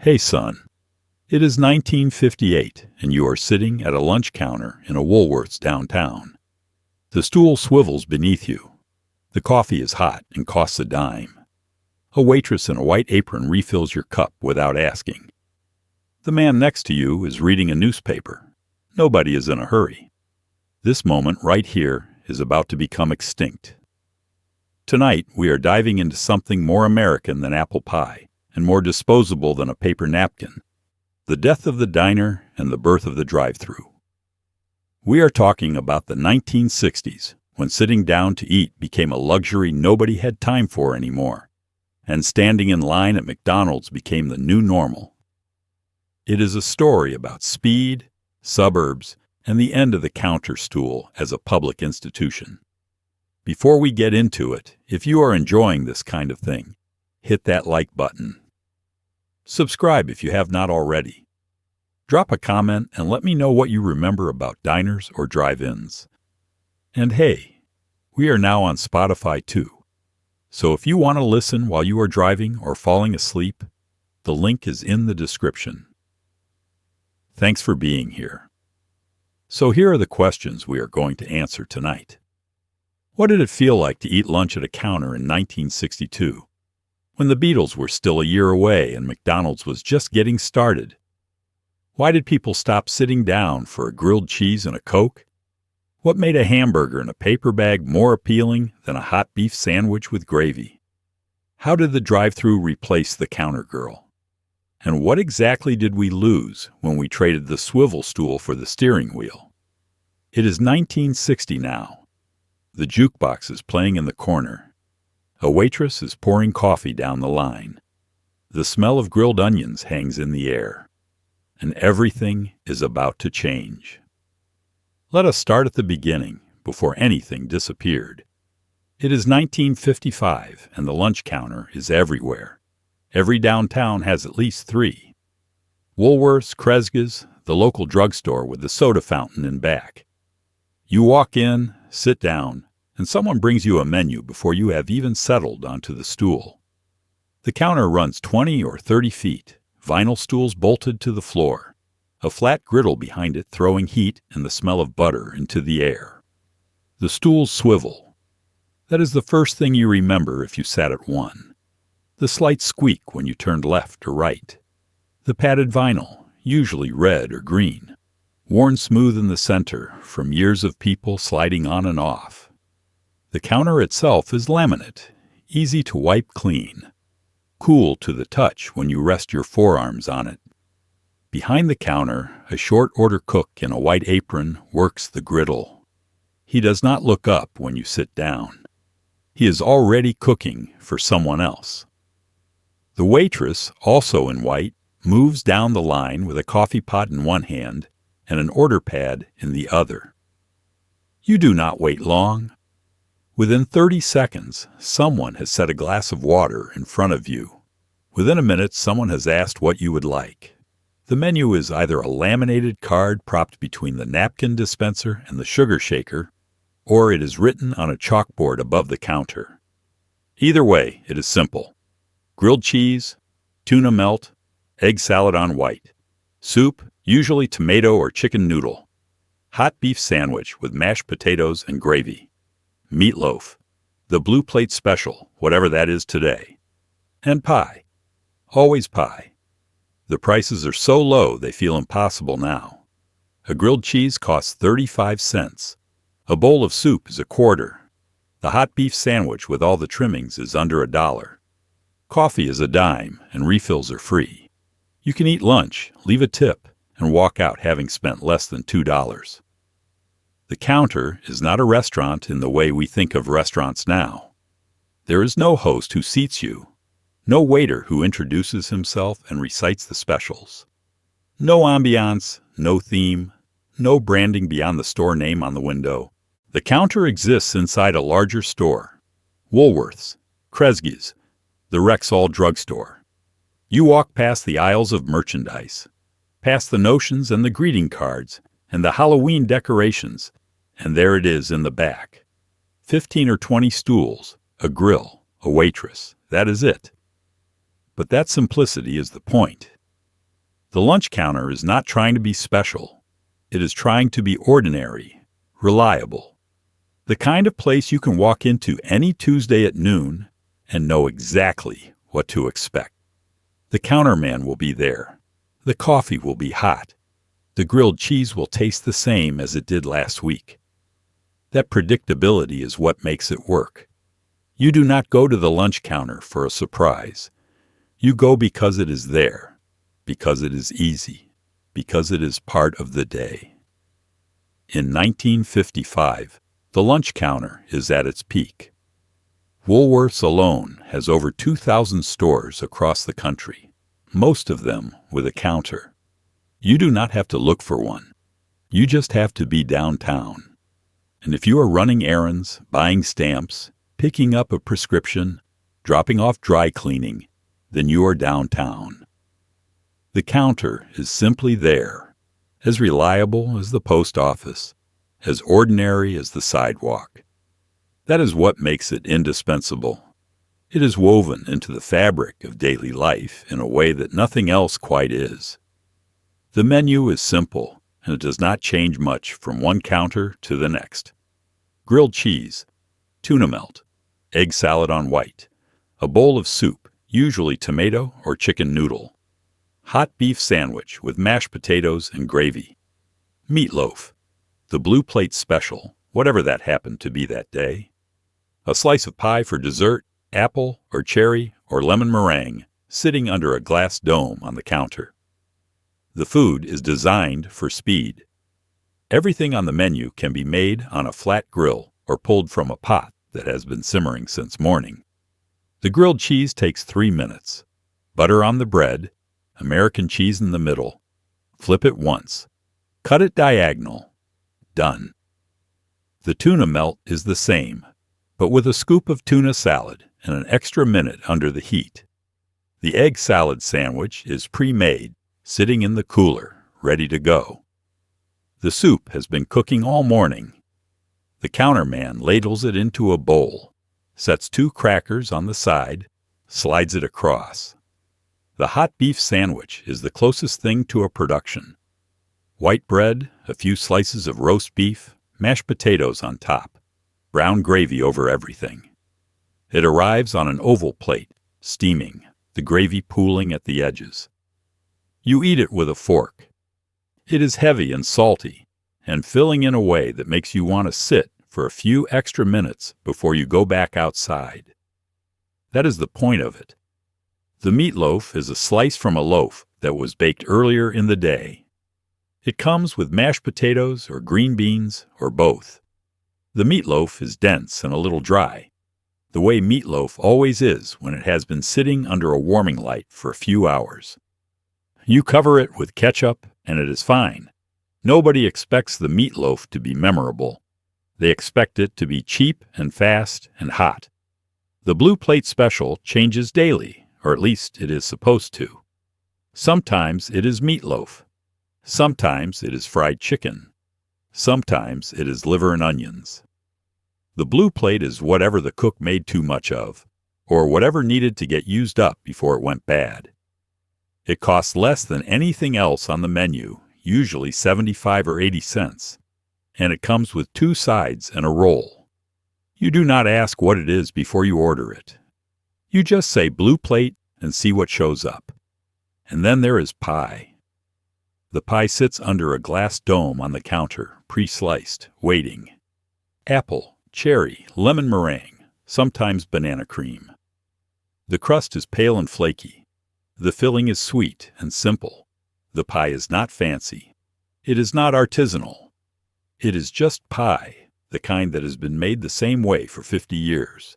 Hey son, it is 1958 and you are sitting at a lunch counter in a Woolworth's downtown. The stool swivels beneath you. The coffee is hot and costs a dime. A waitress in a white apron refills your cup without asking. The man next to you is reading a newspaper. Nobody is in a hurry. This moment right here is about to become extinct. Tonight we are diving into something more American than apple pie and more disposable than a paper napkin. The death of the diner and the birth of the drive-thru. We are talking about the 1960s, when sitting down to eat became a luxury nobody had time for anymore, and standing in line at McDonald's became the new normal. It is a story about speed, suburbs, and the end of the counter stool as a public institution. Before we get into it, if you are enjoying this kind of thing, hit that like button. Subscribe if you have not already. Drop a comment and let me know what you remember about diners or drive-ins. And hey, we are now on Spotify too. So if you want to listen while you are driving or falling asleep, the link is in the description. Thanks for being here. So here are the questions we are going to answer tonight. What did it feel like to eat lunch at a counter in 1962? When the Beatles were still a year away and McDonald's was just getting started? Why did people stop sitting down for a grilled cheese and a Coke? What made a hamburger in a paper bag more appealing than a hot beef sandwich with gravy? How did the drive-thru replace the counter girl? And what exactly did we lose when we traded the swivel stool for the steering wheel? It is 1960 now. The jukebox is playing in the corner. A waitress is pouring coffee down the line. The smell of grilled onions hangs in the air. And everything is about to change. Let us start at the beginning, before anything disappeared. It is 1955, and the lunch counter is everywhere. Every downtown has at least 3. Woolworths, Kresge's, the local drugstore with the soda fountain in back. You walk in, sit down, and someone brings you a menu before you have even settled onto the stool. The counter runs 20 or 30 feet, vinyl stools bolted to the floor, a flat griddle behind it throwing heat and the smell of butter into the air. The stools swivel. That is the first thing you remember if you sat at one. The slight squeak when you turned left or right. The padded vinyl, usually red or green, worn smooth in the center from years of people sliding on and off. The counter itself is laminate, easy to wipe clean, cool to the touch when you rest your forearms on it. Behind the counter, a short-order cook in a white apron works the griddle. He does not look up when you sit down. He is already cooking for someone else. The waitress, also in white, moves down the line with a coffee pot in one hand and an order pad in the other. You do not wait long. Within 30 seconds, someone has set a glass of water in front of you. Within a minute, someone has asked what you would like. The menu is either a laminated card propped between the napkin dispenser and the sugar shaker, or it is written on a chalkboard above the counter. Either way, it is simple. Grilled cheese, tuna melt, egg salad on white, soup, usually tomato or chicken noodle, hot beef sandwich with mashed potatoes and gravy, meatloaf, the blue plate special, whatever that is today, and pie. Always pie. The prices are so low they feel impossible now. A grilled cheese costs 35 cents. A bowl of soup is $0.25. The hot beef sandwich with all the trimmings is under $1. Coffee is a dime and refills are free. You can eat lunch, leave a tip, and walk out having spent less than $2. The counter is not a restaurant in the way we think of restaurants now. There is no host who seats you, no waiter who introduces himself and recites the specials. No ambiance, no theme, no branding beyond the store name on the window. The counter exists inside a larger store. Woolworths, Kresge's, the Rexall drugstore. You walk past the aisles of merchandise, past the notions and the greeting cards, and the Halloween decorations, and there it is in the back. 15 or 20 stools, a grill, a waitress. That is it. But that simplicity is the point. The lunch counter is not trying to be special. It is trying to be ordinary, reliable. The kind of place you can walk into any Tuesday at noon and know exactly what to expect. The counterman will be there. The coffee will be hot. The grilled cheese will taste the same as it did last week. That predictability is what makes it work. You do not go to the lunch counter for a surprise. You go because it is there, because it is easy, because it is part of the day. In 1955, the lunch counter is at its peak. Woolworths alone has over 2,000 stores across the country, most of them with a counter. You do not have to look for one. You just have to be downtown. And if you are running errands, buying stamps, picking up a prescription, dropping off dry cleaning, then you are downtown. The counter is simply there, as reliable as the post office, as ordinary as the sidewalk. That is what makes it indispensable. It is woven into the fabric of daily life in a way that nothing else quite is. The menu is simple, and it does not change much from one counter to the next. Grilled cheese, tuna melt, egg salad on white, a bowl of soup, usually tomato or chicken noodle, hot beef sandwich with mashed potatoes and gravy, meatloaf, the blue plate special, whatever that happened to be that day, a slice of pie for dessert, apple or cherry or lemon meringue, sitting under a glass dome on the counter. The food is designed for speed. Everything on the menu can be made on a flat grill or pulled from a pot that has been simmering since morning. The grilled cheese takes 3 minutes. Butter on the bread, American cheese in the middle. Flip it once. Cut it diagonal. Done. The tuna melt is the same, but with a scoop of tuna salad and an extra minute under the heat. The egg salad sandwich is pre-made, sitting in the cooler, ready to go. The soup has been cooking all morning. The counterman ladles it into a bowl, sets 2 crackers on the side, slides it across. The hot beef sandwich is the closest thing to a production. White bread, a few slices of roast beef, mashed potatoes on top, brown gravy over everything. It arrives on an oval plate, steaming, the gravy pooling at the edges. You eat it with a fork. It is heavy and salty, and filling in a way that makes you want to sit for a few extra minutes before you go back outside. That is the point of it. The meatloaf is a slice from a loaf that was baked earlier in the day. It comes with mashed potatoes or green beans or both. The meatloaf is dense and a little dry, the way meatloaf always is when it has been sitting under a warming light for a few hours. You cover it with ketchup, and it is fine. Nobody expects the meatloaf to be memorable. They expect it to be cheap and fast and hot. The blue plate special changes daily, or at least it is supposed to. Sometimes it is meatloaf. Sometimes it is fried chicken. Sometimes it is liver and onions. The blue plate is whatever the cook made too much of, or whatever needed to get used up before it went bad. It costs less than anything else on the menu, usually 75 or 80 cents, and it comes with 2 sides and a roll. You do not ask what it is before you order it. You just say blue plate and see what shows up. And then there is pie. The pie sits under a glass dome on the counter, pre-sliced, waiting. Apple, cherry, lemon meringue, sometimes banana cream. The crust is pale and flaky. The filling is sweet and simple. The pie is not fancy. It is not artisanal. It is just pie, the kind that has been made the same way for 50 years.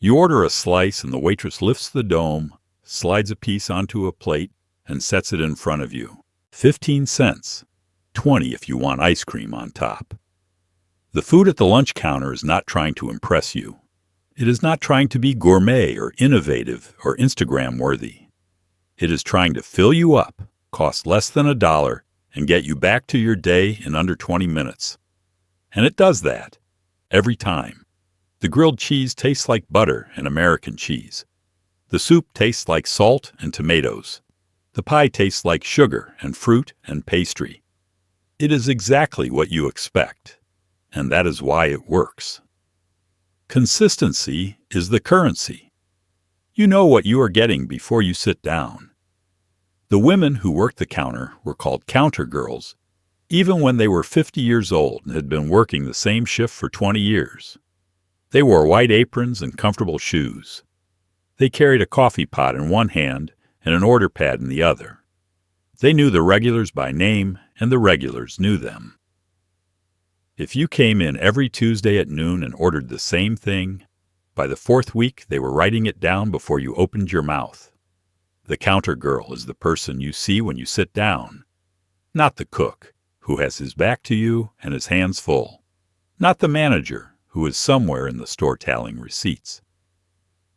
You order a slice and the waitress lifts the dome, slides a piece onto a plate, and sets it in front of you. 15 cents. 20 if you want ice cream on top. The food at the lunch counter is not trying to impress you. It is not trying to be gourmet or innovative or Instagram-worthy. It is trying to fill you up, cost less than $1, and get you back to your day in under 20 minutes. And it does that. Every time. The grilled cheese tastes like butter and American cheese. The soup tastes like salt and tomatoes. The pie tastes like sugar and fruit and pastry. It is exactly what you expect, and that is why it works. Consistency is the currency. You know what you are getting before you sit down. The women who worked the counter were called counter girls, even when they were 50 years old and had been working the same shift for 20 years. They wore white aprons and comfortable shoes. They carried a coffee pot in one hand and an order pad in the other. They knew the regulars by name, and the regulars knew them. If you came in every Tuesday at noon and ordered the same thing, by the fourth week they were writing it down before you opened your mouth. The counter girl is the person you see when you sit down, not the cook, who has his back to you and his hands full, not the manager, who is somewhere in the store tallying receipts.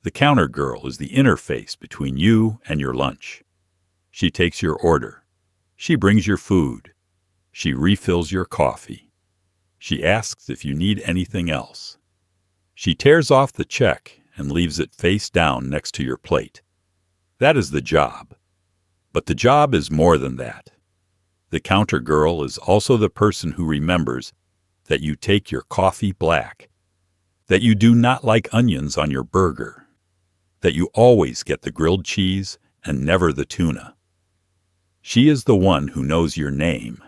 The counter girl is the interface between you and your lunch. She takes your order. She brings your food. She refills your coffee. She asks if you need anything else. She tears off the check and leaves it face down next to your plate. That is the job. But the job is more than that. The counter girl is also the person who remembers that you take your coffee black, that you do not like onions on your burger, that you always get the grilled cheese and never the tuna. She is the one who knows your name,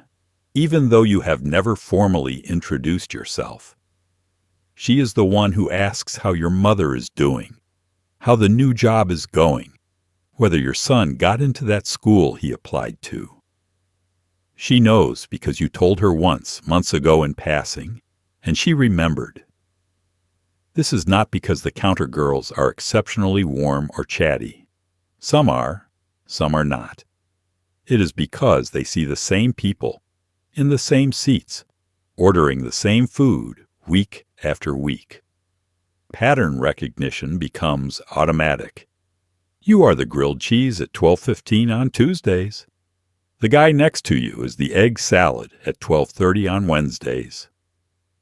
even though you have never formally introduced yourself. She is the one who asks how your mother is doing, how the new job is going, whether your son got into that school he applied to. She knows because you told her once, months ago in passing, and she remembered. This is not because the counter girls are exceptionally warm or chatty. Some are not. It is because they see the same people, in the same seats, ordering the same food week after week. Pattern recognition becomes automatic. You are the grilled cheese at 12:15 on Tuesdays. The guy next to you is the egg salad at 12:30 on Wednesdays.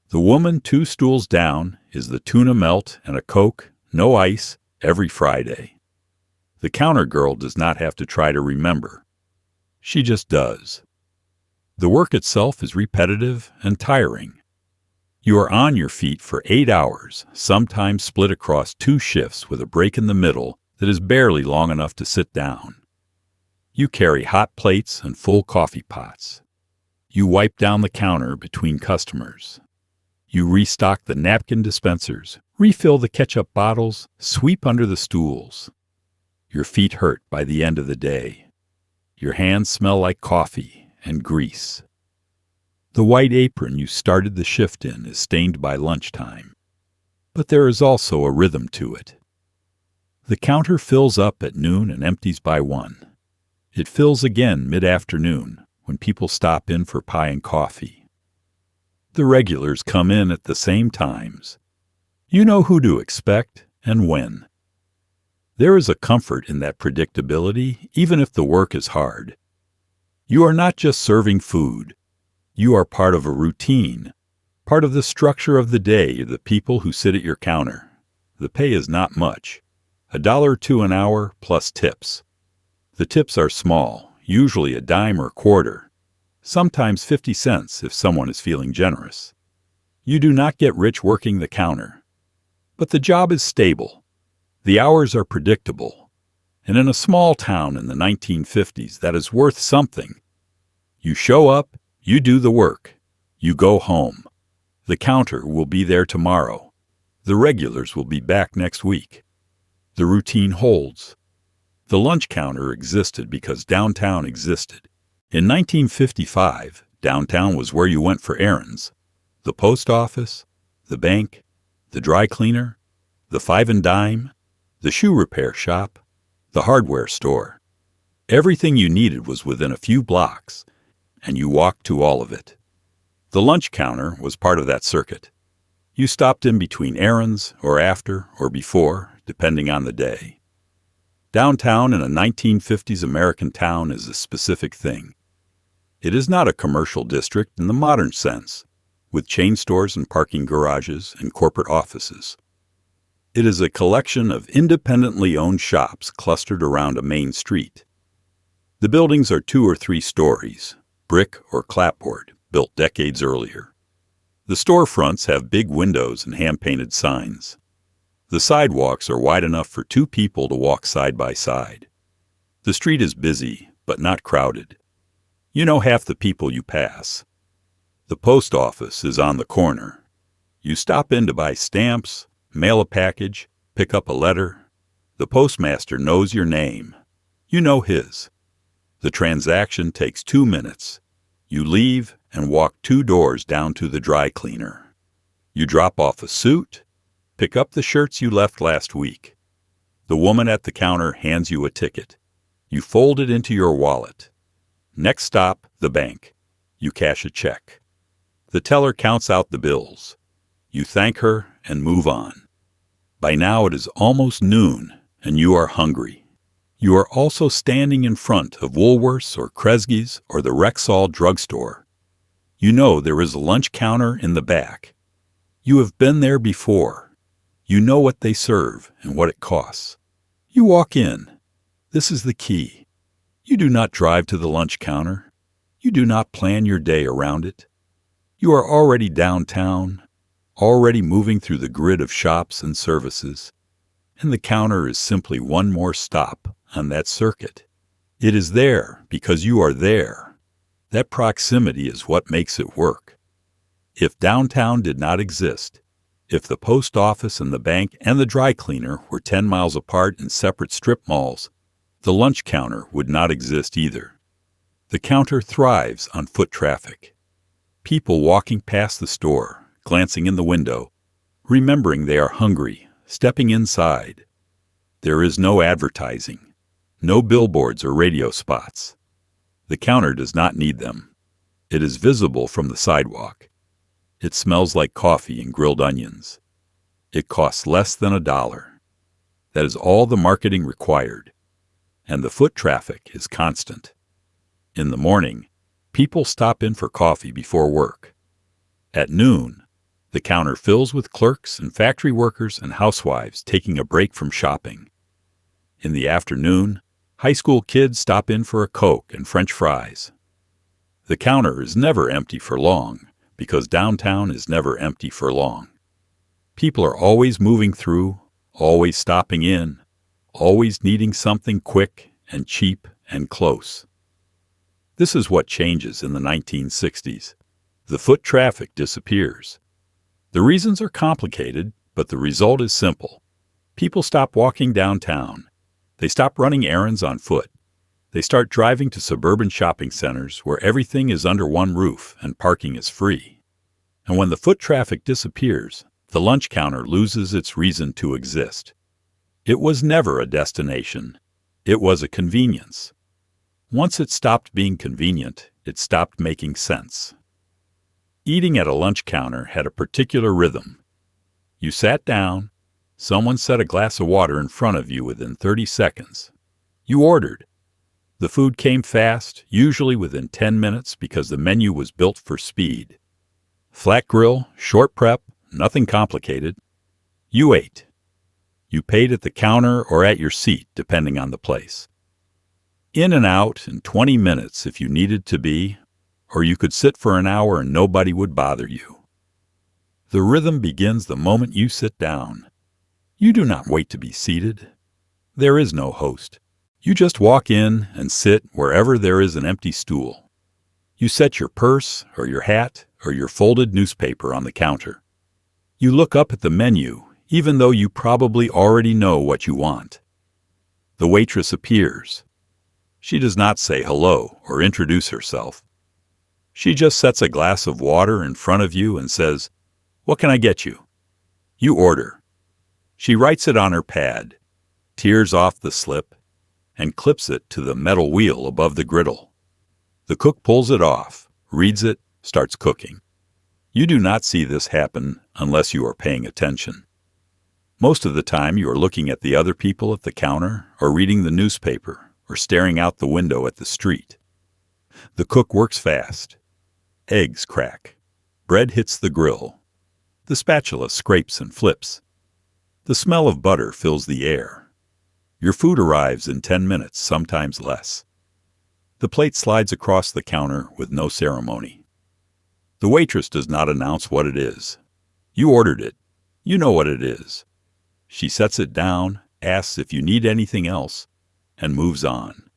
The woman 2 stools down is the tuna melt and a Coke, no ice, every Friday. The counter girl does not have to try to remember. She just does. The work itself is repetitive and tiring. You are on your feet for 8 hours, sometimes split across 2 shifts with a break in the middle that is barely long enough to sit down. You carry hot plates and full coffee pots. You wipe down the counter between customers. You restock the napkin dispensers, refill the ketchup bottles, sweep under the stools. Your feet hurt by the end of the day. Your hands smell like coffee and grease. The white apron you started the shift in is stained by lunchtime. But there is also a rhythm to it. The counter fills up at noon and empties by 1. It fills again mid-afternoon when people stop in for pie and coffee. The regulars come in at the same times. You know who to expect and when. There is a comfort in that predictability, even if the work is hard. You are not just serving food. You are part of a routine, part of the structure of the day of the people who sit at your counter. The pay is not much, $1 or $2 an hour plus tips. The tips are small, usually a dime or a quarter, sometimes 50 cents if someone is feeling generous. You do not get rich working the counter. But the job is stable. The hours are predictable. And in a small town in the 1950s, that is worth something. You show up, you do the work, you go home. The counter will be there tomorrow. The regulars will be back next week. The routine holds. The lunch counter existed because downtown existed. In 1955, downtown was where you went for errands. The post office, the bank, the dry cleaner, the 5 and dime, the shoe repair shop, the hardware store. Everything you needed was within a few blocks, and you walked to all of it. The lunch counter was part of that circuit. You stopped in between errands, or after, or before, depending on the day. Downtown in a 1950s American town is a specific thing. It is not a commercial district in the modern sense, with chain stores and parking garages and corporate offices. It is a collection of independently owned shops clustered around a main street. The buildings are 2 or 3 stories, brick or clapboard, built decades earlier. The storefronts have big windows and hand-painted signs. The sidewalks are wide enough for 2 people to walk side by side. The street is busy, but not crowded. You know half the people you pass. The post office is on the corner. You stop in to buy stamps, mail a package, pick up a letter. The postmaster knows your name. You know his. The transaction takes 2 minutes. You leave and walk 2 doors down to the dry cleaner. You drop off a suit, pick up the shirts you left last week. The woman at the counter hands you a ticket. You fold it into your wallet. Next stop, the bank. You cash a check. The teller counts out the bills. You thank her and move on. By now it is almost noon, and you are hungry. You are also standing in front of Woolworth's or Kresge's or the Rexall drugstore. You know there is a lunch counter in the back. You have been there before. You know what they serve and what it costs. You walk in. This is the key. You do not drive to the lunch counter. You do not plan your day around it. You are already downtown, already moving through the grid of shops and services, and the counter is simply one more stop on that circuit. It is there because you are there. That proximity is what makes it work. If downtown did not exist, if the post office and the bank and the dry cleaner were 10 miles apart in separate strip malls, the lunch counter would not exist either. The counter thrives on foot traffic. People walking past the store, glancing in the window, remembering they are hungry, stepping inside. There is no advertising. No billboards or radio spots. The counter does not need them. It is visible from the sidewalk. It smells like coffee and grilled onions. It costs less than $1. That is all the marketing required. And the foot traffic is constant. In the morning, people stop in for coffee before work. At noon, the counter fills with clerks and factory workers and housewives taking a break from shopping. In the afternoon, high school kids stop in for a Coke and French fries. The counter is never empty for long, because downtown is never empty for long. People are always moving through, always stopping in, always needing something quick and cheap and close. This is what changes in the 1960s. The foot traffic disappears. The reasons are complicated, but the result is simple. People stop walking downtown. They stop running errands on foot. They start driving to suburban shopping centers where everything is under one roof and parking is free. And when the foot traffic disappears, the lunch counter loses its reason to exist. It was never a destination. It was a convenience. Once it stopped being convenient, it stopped making sense. Eating at a lunch counter had a particular rhythm. You sat down. Someone set a glass of water in front of you within 30 seconds. You ordered. The food came fast, usually within 10 minutes because the menu was built for speed. Flat grill, short prep, nothing complicated. You ate. You paid at the counter or at your seat, depending on the place. In and out in 20 minutes if you needed to be, or you could sit for an hour and nobody would bother you. The rhythm begins the moment you sit down. You do not wait to be seated. There is no host. You just walk in and sit wherever there is an empty stool. You set your purse or your hat or your folded newspaper on the counter. You look up at the menu, even though you probably already know what you want. The waitress appears. She does not say hello or introduce herself. She just sets a glass of water in front of you and says, "What can I get you?" You order. She writes it on her pad, tears off the slip, and clips it to the metal wheel above the griddle. The cook pulls it off, reads it, starts cooking. You do not see this happen unless you are paying attention. Most of the time you are looking at the other people at the counter or reading the newspaper or staring out the window at the street. The cook works fast. Eggs crack. Bread hits the grill. The spatula scrapes and flips. The smell of butter fills the air. Your food arrives in 10 minutes, sometimes less. The plate slides across the counter with no ceremony. The waitress does not announce what it is. You ordered it. You know what it is. She sets it down, asks if you need anything else, and moves on.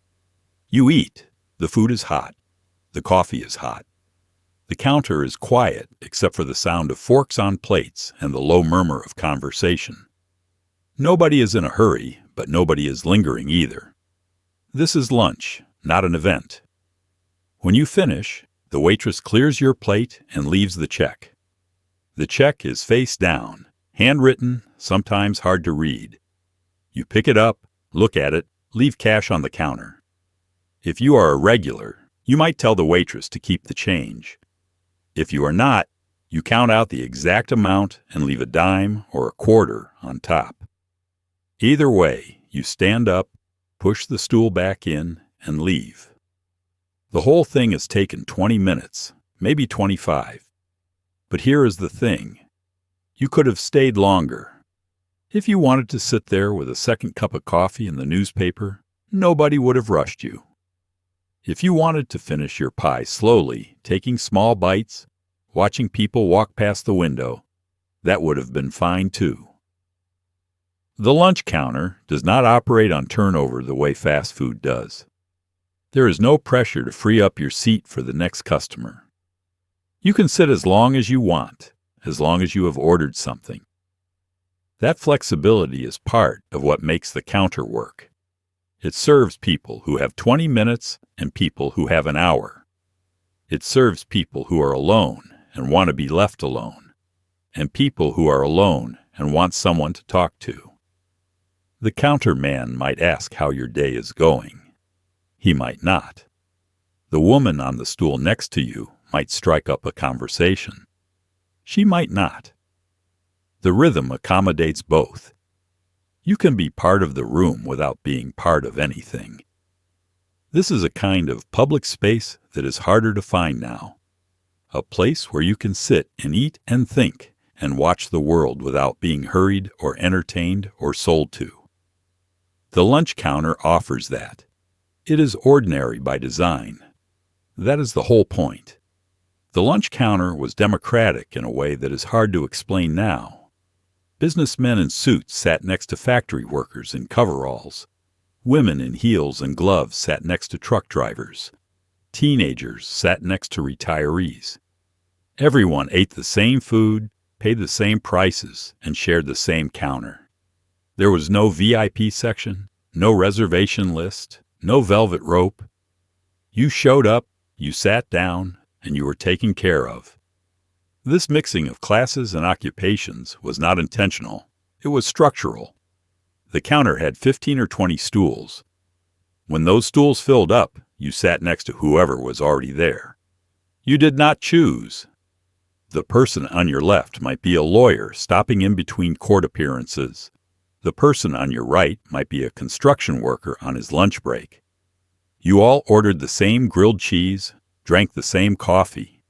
You eat. The food is hot. The coffee is hot. The counter is quiet except for the sound of forks on plates and the low murmur of conversation. Nobody is in a hurry, but nobody is lingering either. This is lunch, not an event. When you finish, the waitress clears your plate and leaves the check. The check is face down, handwritten, sometimes hard to read. You pick it up, look at it, leave cash on the counter. If you are a regular, you might tell the waitress to keep the change. If you are not, you count out the exact amount and leave a dime or a quarter on top. Either way, you stand up, push the stool back in, and leave. The whole thing has taken 20 minutes, maybe 25. But here is the thing. You could have stayed longer. If you wanted to sit there with a second cup of coffee and the newspaper, nobody would have rushed you. If you wanted to finish your pie slowly, taking small bites, watching people walk past the window, that would have been fine too. The lunch counter does not operate on turnover the way fast food does. There is no pressure to free up your seat for the next customer. You can sit as long as you want, as long as you have ordered something. That flexibility is part of what makes the counter work. It serves people who have 20 minutes and people who have an hour. It serves people who are alone and want to be left alone, and people who are alone and want someone to talk to. The counter man might ask how your day is going. He might not. The woman on the stool next to you might strike up a conversation. She might not. The rhythm accommodates both. You can be part of the room without being part of anything. This is a kind of public space that is harder to find now. A place where you can sit and eat and think and watch the world without being hurried or entertained or sold to. The lunch counter offers that. It is ordinary by design. That is the whole point. The lunch counter was democratic in a way that is hard to explain now. Businessmen in suits sat next to factory workers in coveralls. Women in heels and gloves sat next to truck drivers. Teenagers sat next to retirees. Everyone ate the same food, paid the same prices, and shared the same counter. There was no VIP section, no reservation list, no velvet rope. You showed up, you sat down, and you were taken care of. This mixing of classes and occupations was not intentional. It was structural. The counter had 15 or 20 stools. When those stools filled up, you sat next to whoever was already there. You did not choose. The person on your left might be a lawyer stopping in between court appearances. The person on your right might be a construction worker on his lunch break. You all ordered the same grilled cheese, drank the same coffee,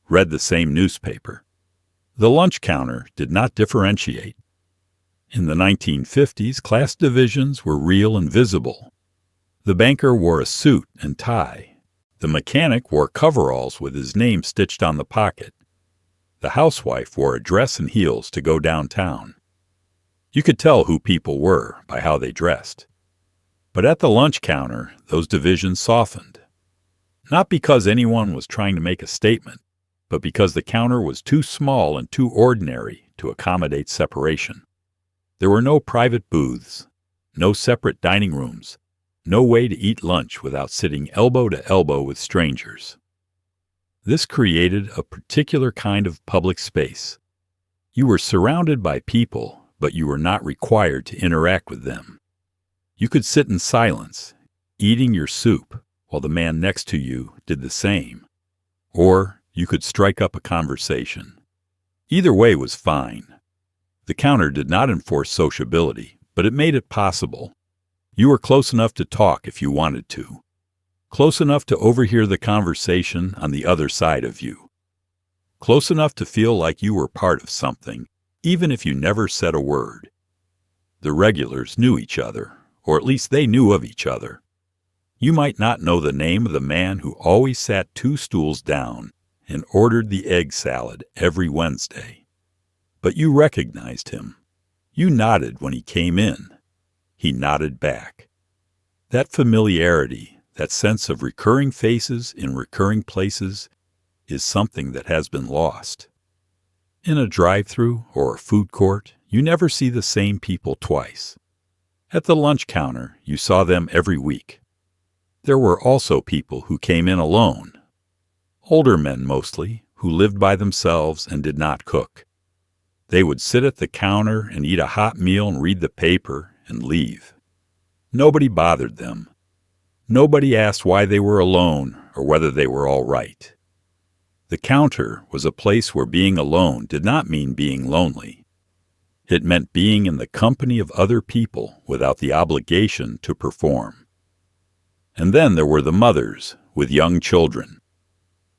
read the same newspaper. The lunch counter did not differentiate. In the 1950s, class divisions were real and visible. The banker wore a suit and tie. The mechanic wore coveralls with his name stitched on the pocket. The housewife wore a dress and heels to go downtown. You could tell who people were by how they dressed. But at the lunch counter, those divisions softened. Not because anyone was trying to make a statement, but because the counter was too small and too ordinary to accommodate separation. There were no private booths, no separate dining rooms, no way to eat lunch without sitting elbow to elbow with strangers. This created a particular kind of public space. You were surrounded by people, but you were not required to interact with them. You could sit in silence, eating your soup, while the man next to you did the same. Or you could strike up a conversation. Either way was fine. The counter did not enforce sociability, but it made it possible. You were close enough to talk if you wanted to. Close enough to overhear the conversation on the other side of you. Close enough to feel like you were part of something, even if you never said a word. The regulars knew each other, or at least they knew of each other. You might not know the name of the man who always sat 2 stools down and ordered the egg salad every Wednesday. But you recognized him. You nodded when he came in. He nodded back. That familiarity, that sense of recurring faces in recurring places, is something that has been lost. In a drive-thru or a food court, you never see the same people twice. At the lunch counter, you saw them every week. There were also people who came in alone. Older men mostly, who lived by themselves and did not cook. They would sit at the counter and eat a hot meal and read the paper and leave. Nobody bothered them. Nobody asked why they were alone or whether they were all right. The counter was a place where being alone did not mean being lonely. It meant being in the company of other people without the obligation to perform. And then there were the mothers with young children.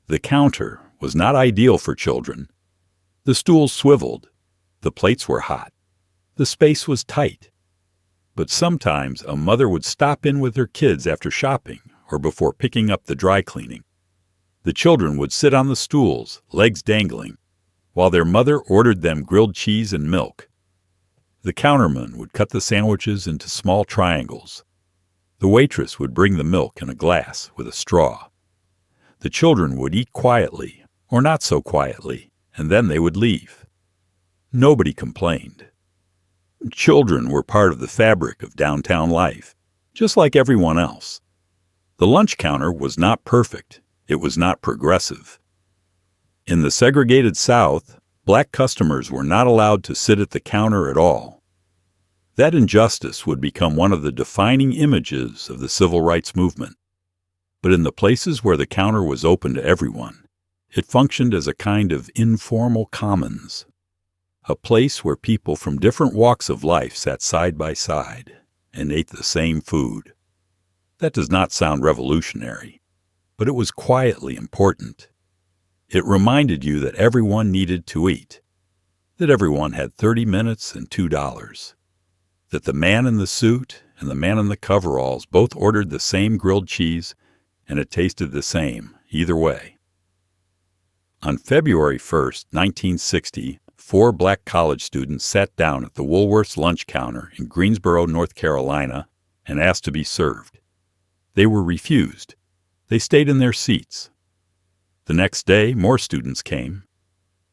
The counter was not ideal for children. The stools swiveled. The plates were hot. The space was tight. But sometimes a mother would stop in with her kids after shopping or before picking up the dry cleaning. The children would sit on the stools, legs dangling, while their mother ordered them grilled cheese and milk. The counterman would cut the sandwiches into small triangles. The waitress would bring the milk in a glass with a straw. The children would eat quietly, or not so quietly, and then they would leave. Nobody complained. Children were part of the fabric of downtown life, just like everyone else. The lunch counter was not perfect. It was not progressive. In the segregated South, black customers were not allowed to sit at the counter at all. That injustice would become one of the defining images of the civil rights movement. But in the places where the counter was open to everyone, it functioned as a kind of informal commons, a place where people from different walks of life sat side by side and ate the same food. That does not sound revolutionary, but it was quietly important. It reminded you that everyone needed to eat, that everyone had 30 minutes and $2, that the man in the suit and the man in the coveralls both ordered the same grilled cheese and it tasted the same either way. On February 1st, 1960, 4 black college students sat down at the Woolworth's lunch counter in Greensboro, North Carolina, and asked to be served. They were refused. They stayed in their seats. The next day, more students came.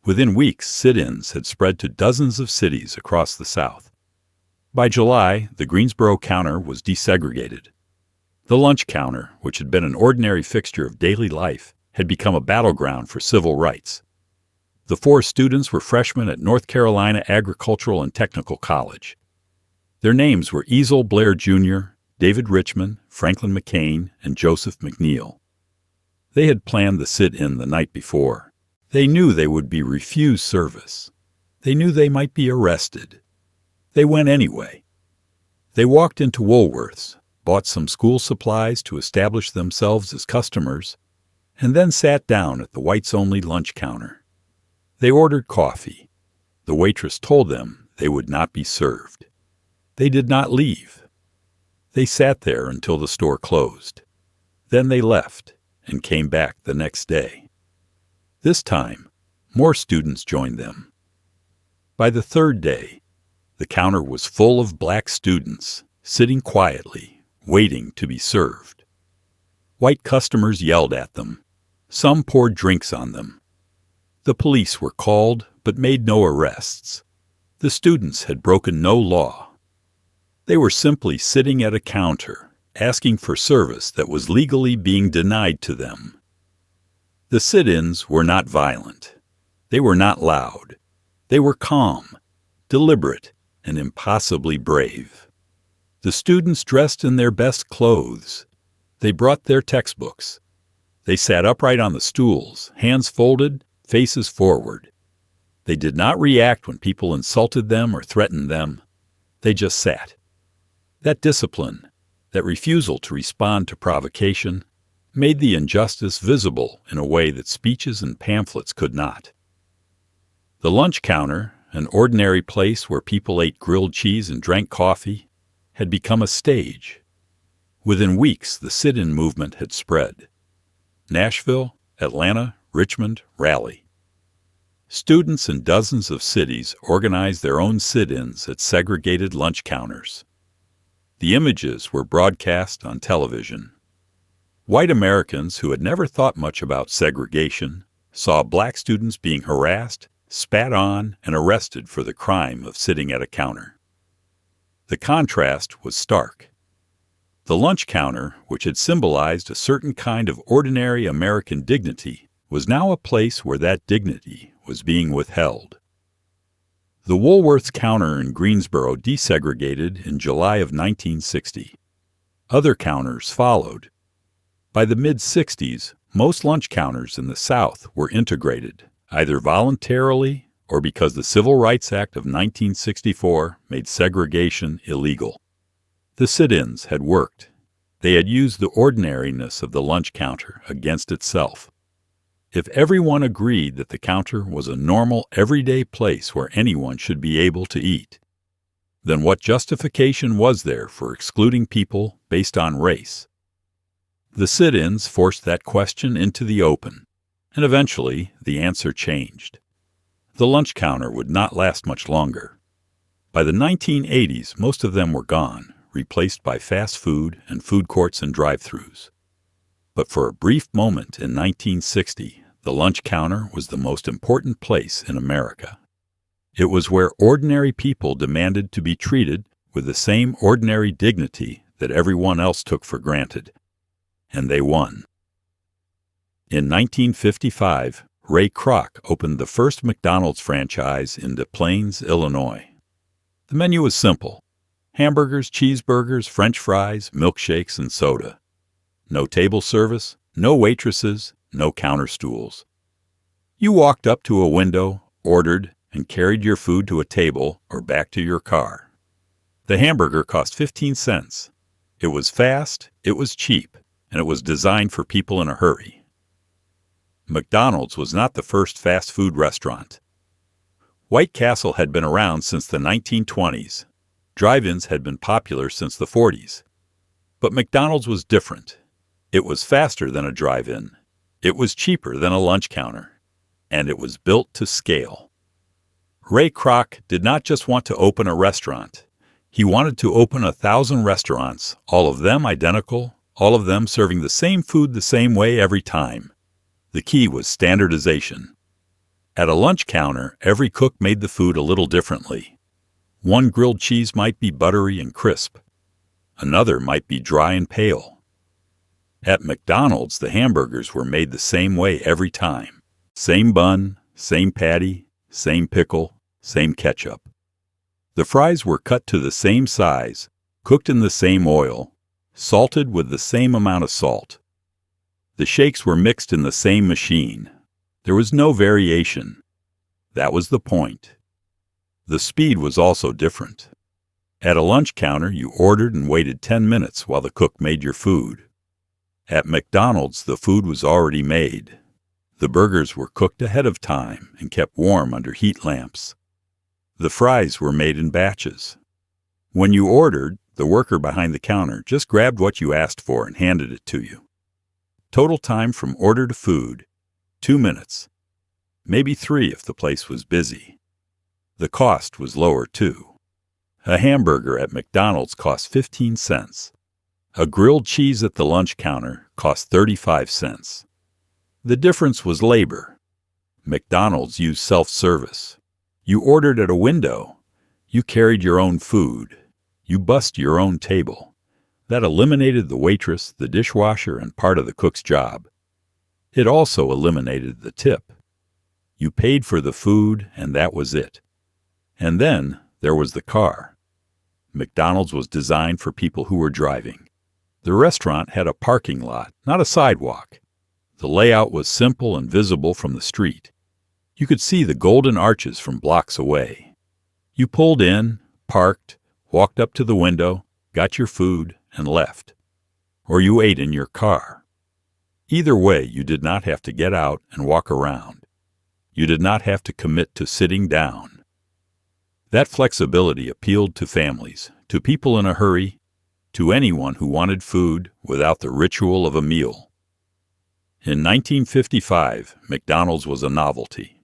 Within weeks, sit-ins had spread to dozens of cities across the South. By July, the Greensboro counter was desegregated. The lunch counter, which had been an ordinary fixture of daily life, had become a battleground for civil rights. The 4 students were freshmen at North Carolina Agricultural and Technical College. Their names were Ezel Blair Jr., David Richmond, Franklin McCain, and Joseph McNeil. They had planned the sit-in the night before. They knew they would be refused service. They knew they might be arrested. They went anyway. They walked into Woolworth's, bought some school supplies to establish themselves as customers, and then sat down at the whites-only lunch counter. They ordered coffee. The waitress told them they would not be served. They did not leave. They sat there until the store closed. Then they left and came back the next day. This time, more students joined them. By the 3rd day, the counter was full of black students, sitting quietly, waiting to be served. White customers yelled at them. Some poured drinks on them. The police were called but made no arrests. The students had broken no law. They were simply sitting at a counter, asking for service that was legally being denied to them. The sit-ins were not violent. They were not loud. They were calm, deliberate, and impossibly brave. The students dressed in their best clothes. They brought their textbooks. They sat upright on the stools, hands folded, faces forward. They did not react when people insulted them or threatened them. They just sat. That discipline, that refusal to respond to provocation, made the injustice visible in a way that speeches and pamphlets could not. The lunch counter, an ordinary place where people ate grilled cheese and drank coffee, had become a stage. Within weeks, the sit-in movement had spread. Nashville, Atlanta, Richmond, Raleigh. Students in dozens of cities organized their own sit-ins at segregated lunch counters. The images were broadcast on television. White Americans who had never thought much about segregation saw black students being harassed, spat on, and arrested for the crime of sitting at a counter. The contrast was stark. The lunch counter, which had symbolized a certain kind of ordinary American dignity, was now a place where that dignity was being withheld. The Woolworths counter in Greensboro desegregated in July of 1960. Other counters followed. By the mid-60s, most lunch counters in the South were integrated, either voluntarily or because the Civil Rights Act of 1964 made segregation illegal. The sit-ins had worked. They had used the ordinariness of the lunch counter against itself. If everyone agreed that the counter was a normal, everyday place where anyone should be able to eat, then what justification was there for excluding people based on race? The sit-ins forced that question into the open, and eventually the answer changed. The lunch counter would not last much longer. By the 1980s, most of them were gone, replaced by fast food and food courts and drive-thrus. But for a brief moment in 1960, the lunch counter was the most important place in America. It was where ordinary people demanded to be treated with the same ordinary dignity that everyone else took for granted. And they won. In 1955, Ray Kroc opened the first McDonald's franchise in Des Plaines, Illinois. The menu was simple: hamburgers, cheeseburgers, French fries, milkshakes, and soda. No table service, no waitresses, no counter stools. You walked up to a window, ordered, and carried your food to a table or back to your car. The hamburger cost 15 cents. It was fast, it was cheap, and it was designed for people in a hurry. McDonald's was not the first fast food restaurant. White Castle had been around since the 1920s. Drive-ins had been popular since the 40s. But McDonald's was different. It was faster than a drive-in. It was cheaper than a lunch counter. And it was built to scale. Ray Kroc did not just want to open a restaurant. He wanted to open 1,000 restaurants, all of them identical, all of them serving the same food the same way every time. The key was standardization. At a lunch counter, every cook made the food a little differently. One grilled cheese might be buttery and crisp. Another might be dry and pale. At McDonald's, the hamburgers were made the same way every time. Same bun, same patty, same pickle, same ketchup. The fries were cut to the same size, cooked in the same oil, salted with the same amount of salt. The shakes were mixed in the same machine. There was no variation. That was the point. The speed was also different. At a lunch counter, you ordered and waited 10 minutes while the cook made your food. At McDonald's, the food was already made. The burgers were cooked ahead of time and kept warm under heat lamps. The fries were made in batches. When you ordered, the worker behind the counter just grabbed what you asked for and handed it to you. Total time from order to food, 2 minutes. Maybe 3 if the place was busy. The cost was lower too. A hamburger at McDonald's cost 15 cents. A grilled cheese at the lunch counter cost 35 cents. The difference was labor. McDonald's used self-service. You ordered at a window. You carried your own food. You bussed your own table. That eliminated the waitress, the dishwasher, and part of the cook's job. It also eliminated the tip. You paid for the food, and that was it. And then there was the car. McDonald's was designed for people who were driving. The restaurant had a parking lot, not a sidewalk. The layout was simple and visible from the street. You could see the golden arches from blocks away. You pulled in, parked, walked up to the window, got your food, and left. Or you ate in your car. Either way, you did not have to get out and walk around. You did not have to commit to sitting down. That flexibility appealed to families, to people in a hurry, to anyone who wanted food without the ritual of a meal. In 1955, McDonald's was a novelty.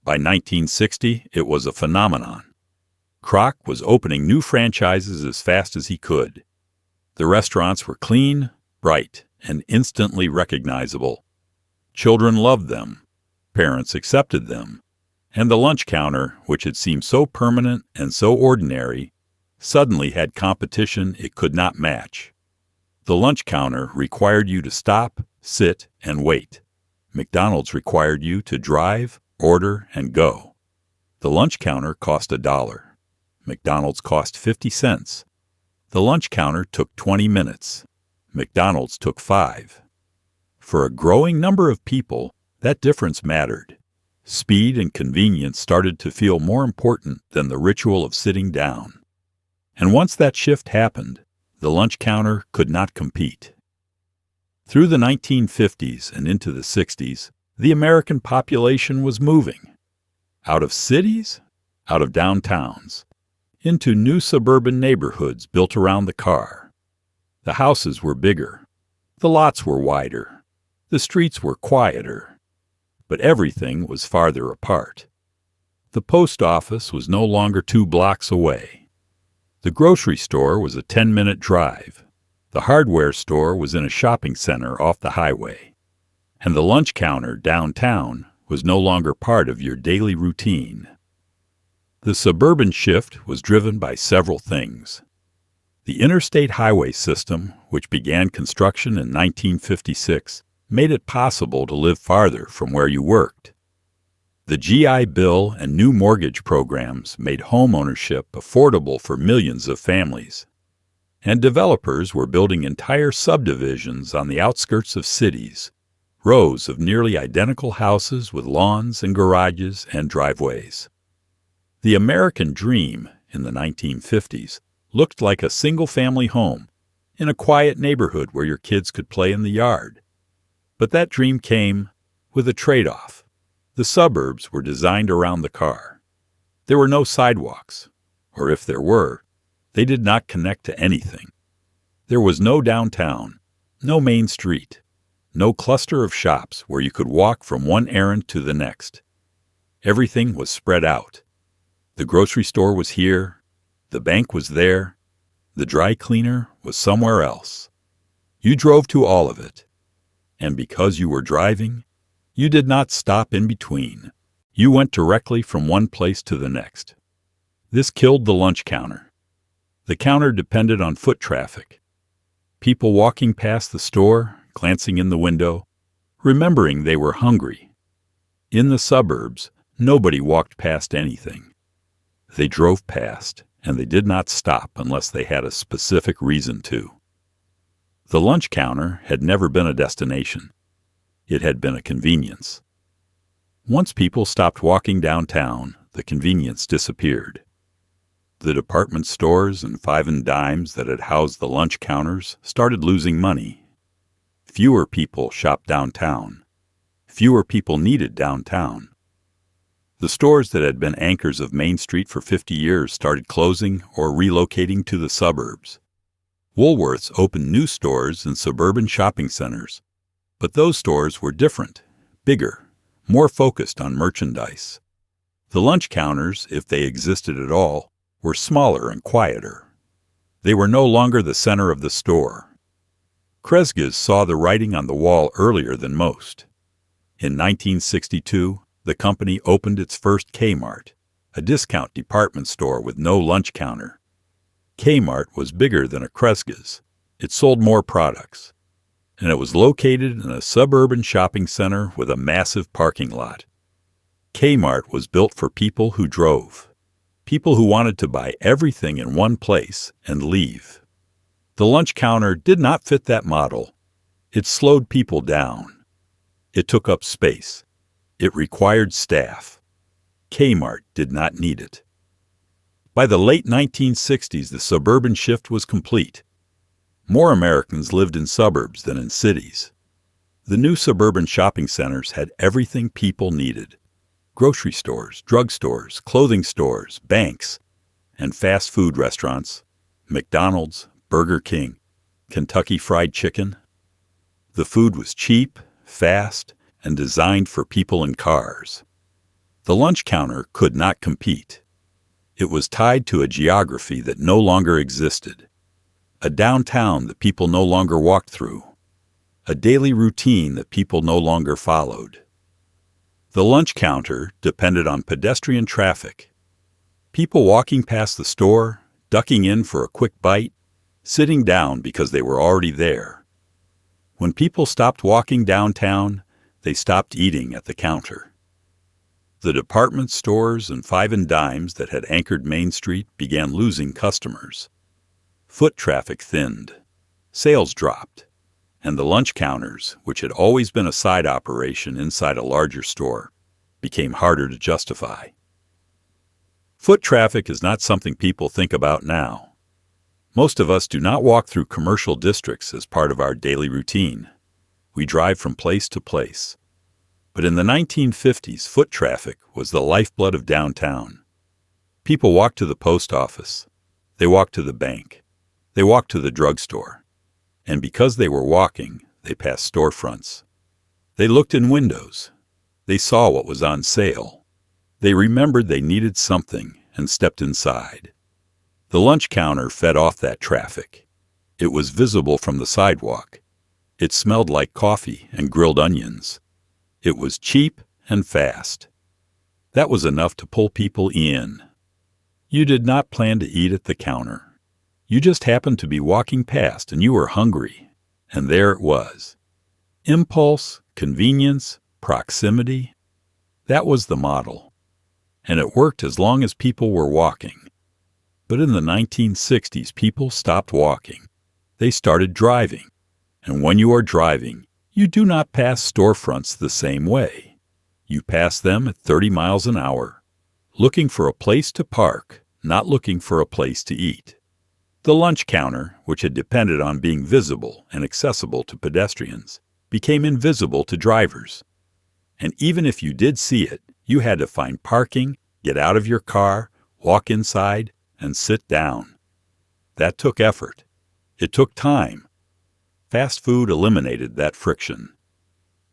By 1960, it was a phenomenon. Kroc was opening new franchises as fast as he could. The restaurants were clean, bright, and instantly recognizable. Children loved them. Parents accepted them. And the lunch counter, which had seemed so permanent and so ordinary, suddenly had competition it could not match. The lunch counter required you to stop, sit, and wait. McDonald's required you to drive, order, and go. The lunch counter cost $1. McDonald's cost 50 cents. The lunch counter took 20 minutes. McDonald's took 5. For a growing number of people, that difference mattered. Speed and convenience started to feel more important than the ritual of sitting down. And once that shift happened, the lunch counter could not compete. Through the 1950s and into the 60s, the American population was moving. Out of cities, out of downtowns, into new suburban neighborhoods built around the car. The houses were bigger. The lots were wider. The streets were quieter. But everything was farther apart. The post office was no longer 2 blocks away. The grocery store was a 10-minute drive. The hardware store was in a shopping center off the highway. And the lunch counter downtown was no longer part of your daily routine. The suburban shift was driven by several things. The interstate highway system, which began construction in 1956, made it possible to live farther from where you worked. The GI Bill and new mortgage programs made home ownership affordable for millions of families. And developers were building entire subdivisions on the outskirts of cities, rows of nearly identical houses with lawns and garages and driveways. The American dream in the 1950s looked like a single-family home in a quiet neighborhood where your kids could play in the yard. But that dream came with a trade-off. The suburbs were designed around the car. There were no sidewalks, or if there were, they did not connect to anything. There was no downtown, no main street, no cluster of shops where you could walk from one errand to the next. Everything was spread out. The grocery store was here, the bank was there, the dry cleaner was somewhere else. You drove to all of it. And because you were driving, you did not stop in between. You went directly from one place to the next. This killed the lunch counter. The counter depended on foot traffic. People walking past the store, glancing in the window, remembering they were hungry. In the suburbs, nobody walked past anything. They drove past, and they did not stop unless they had a specific reason to. The lunch counter had never been a destination. It had been a convenience. Once people stopped walking downtown, the convenience disappeared. The department stores and five and dimes that had housed the lunch counters started losing money. Fewer people shopped downtown. Fewer people needed downtown. The stores that had been anchors of Main Street for 50 years started closing or relocating to the suburbs. Woolworths opened new stores in suburban shopping centers, but those stores were different, bigger, more focused on merchandise. The lunch counters, if they existed at all, were smaller and quieter. They were no longer the center of the store. Kresge's saw the writing on the wall earlier than most. In 1962, the company opened its first Kmart, a discount department store with no lunch counter. Kmart was bigger than a Kresge's. It sold more products. And it was located in a suburban shopping center with a massive parking lot. Kmart was built for people who drove, people who wanted to buy everything in one place and leave. The lunch counter did not fit that model. It slowed people down. It took up space. It required staff. Kmart did not need it. By the late 1960s, the suburban shift was complete. More Americans lived in suburbs than in cities. The new suburban shopping centers had everything people needed: grocery stores, drugstores, clothing stores, banks, and fast food restaurants, McDonald's, Burger King, Kentucky Fried Chicken. The food was cheap, fast, and designed for people in cars. The lunch counter could not compete. It was tied to a geography that no longer existed, a downtown that people no longer walked through, a daily routine that people no longer followed. The lunch counter depended on pedestrian traffic. People walking past the store, ducking in for a quick bite, sitting down because they were already there. When people stopped walking downtown, they stopped eating at the counter. The department stores and five and dimes that had anchored Main Street began losing customers. Foot traffic thinned, sales dropped, and the lunch counters, which had always been a side operation inside a larger store, became harder to justify. Foot traffic is not something people think about now. Most of us do not walk through commercial districts as part of our daily routine. We drive from place to place. But in the 1950s, foot traffic was the lifeblood of downtown. People walked to the post office. They walked to the bank. They walked to the drugstore. And because they were walking, they passed storefronts. They looked in windows. They saw what was on sale. They remembered they needed something and stepped inside. The lunch counter fed off that traffic. It was visible from the sidewalk. It smelled like coffee and grilled onions. It was cheap and fast. That was enough to pull people in. You did not plan to eat at the counter. You just happened to be walking past and you were hungry. And there it was. Impulse, convenience, proximity. That was the model. And it worked as long as people were walking. But in the 1960s, people stopped walking. They started driving. And when you are driving, you do not pass storefronts the same way. You pass them at 30 miles an hour, looking for a place to park, not looking for a place to eat. The lunch counter, which had depended on being visible and accessible to pedestrians, became invisible to drivers. And even if you did see it, you had to find parking, get out of your car, walk inside, and sit down. That took effort. It took time. Fast food eliminated that friction.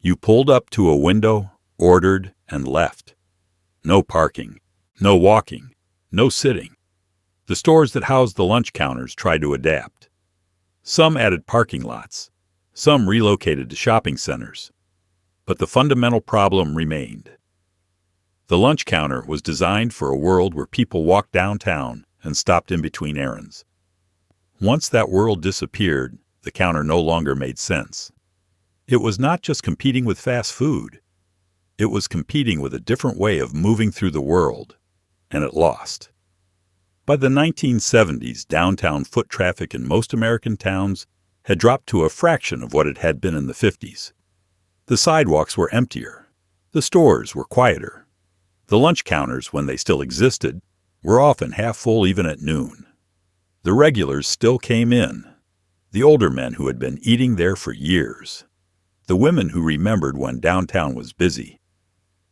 You pulled up to a window, ordered, and left. No parking, no walking, no sitting. The stores that housed the lunch counters tried to adapt. Some added parking lots. Some relocated to shopping centers. But the fundamental problem remained. The lunch counter was designed for a world where people walked downtown and stopped in between errands. Once that world disappeared, the counter no longer made sense. It was not just competing with fast food. It was competing with a different way of moving through the world, and it lost. By the 1970s, downtown foot traffic in most American towns had dropped to a fraction of what it had been in the 50s. The sidewalks were emptier. The stores were quieter. The lunch counters, when they still existed, were often half full even at noon. The regulars still came in. The older men who had been eating there for years. The women who remembered when downtown was busy.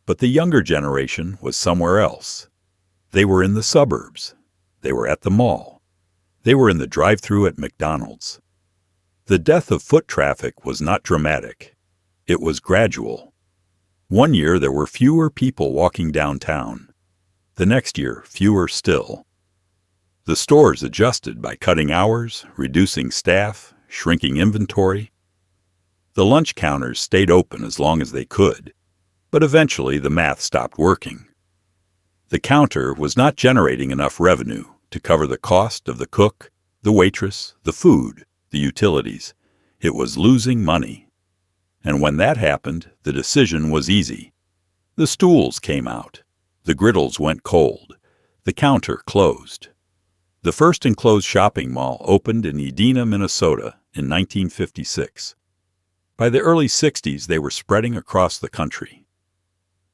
But the younger generation was somewhere else. They were in the suburbs. They were at the mall. They were in the drive-thru at McDonald's. The death of foot traffic was not dramatic. It was gradual. One year there were fewer people walking downtown. The next year, fewer still. The stores adjusted by cutting hours, reducing staff, shrinking inventory. The lunch counters stayed open as long as they could, but eventually the math stopped working. The counter was not generating enough revenue to cover the cost of the cook, the waitress, the food, the utilities. It was losing money. And when that happened, the decision was easy. The stools came out. The griddles went cold. The counter closed. The first enclosed shopping mall opened in Edina, Minnesota in 1956. By the early 60s, they were spreading across the country.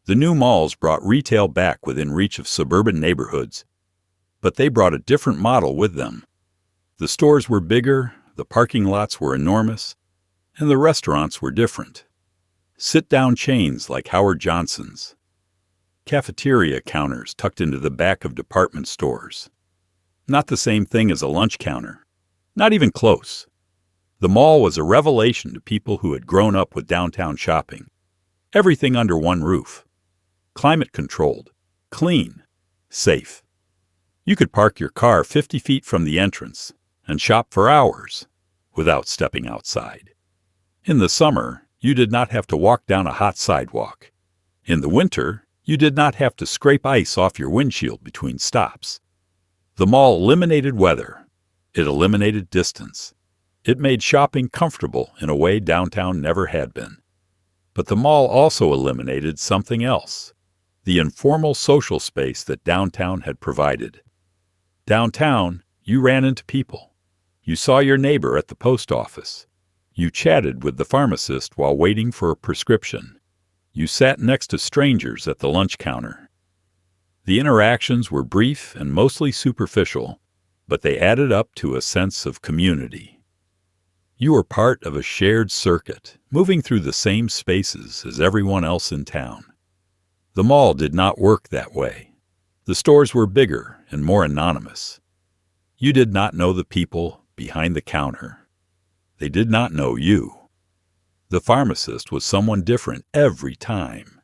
The new malls brought retail back within reach of suburban neighborhoods, but they brought a different model with them. The stores were bigger, the parking lots were enormous, and the restaurants were different. Sit-down chains like Howard Johnson's. Cafeteria counters tucked into the back of department stores. Not the same thing as a lunch counter. Not even close. The mall was a revelation to people who had grown up with downtown shopping. Everything under one roof. Climate-controlled, clean, safe. You could park your car 50 feet from the entrance and shop for hours without stepping outside. In the summer, you did not have to walk down a hot sidewalk. In the winter, you did not have to scrape ice off your windshield between stops. The mall eliminated weather. It eliminated distance. It made shopping comfortable in a way downtown never had been. But the mall also eliminated something else, the informal social space that downtown had provided. Downtown, you ran into people. You saw your neighbor at the post office. You chatted with the pharmacist while waiting for a prescription. You sat next to strangers at the lunch counter. The interactions were brief and mostly superficial, but they added up to a sense of community. You were part of a shared circuit, moving through the same spaces as everyone else in town. The mall did not work that way. The stores were bigger and more anonymous. You did not know the people behind the counter. They did not know you. The pharmacist was someone different every time.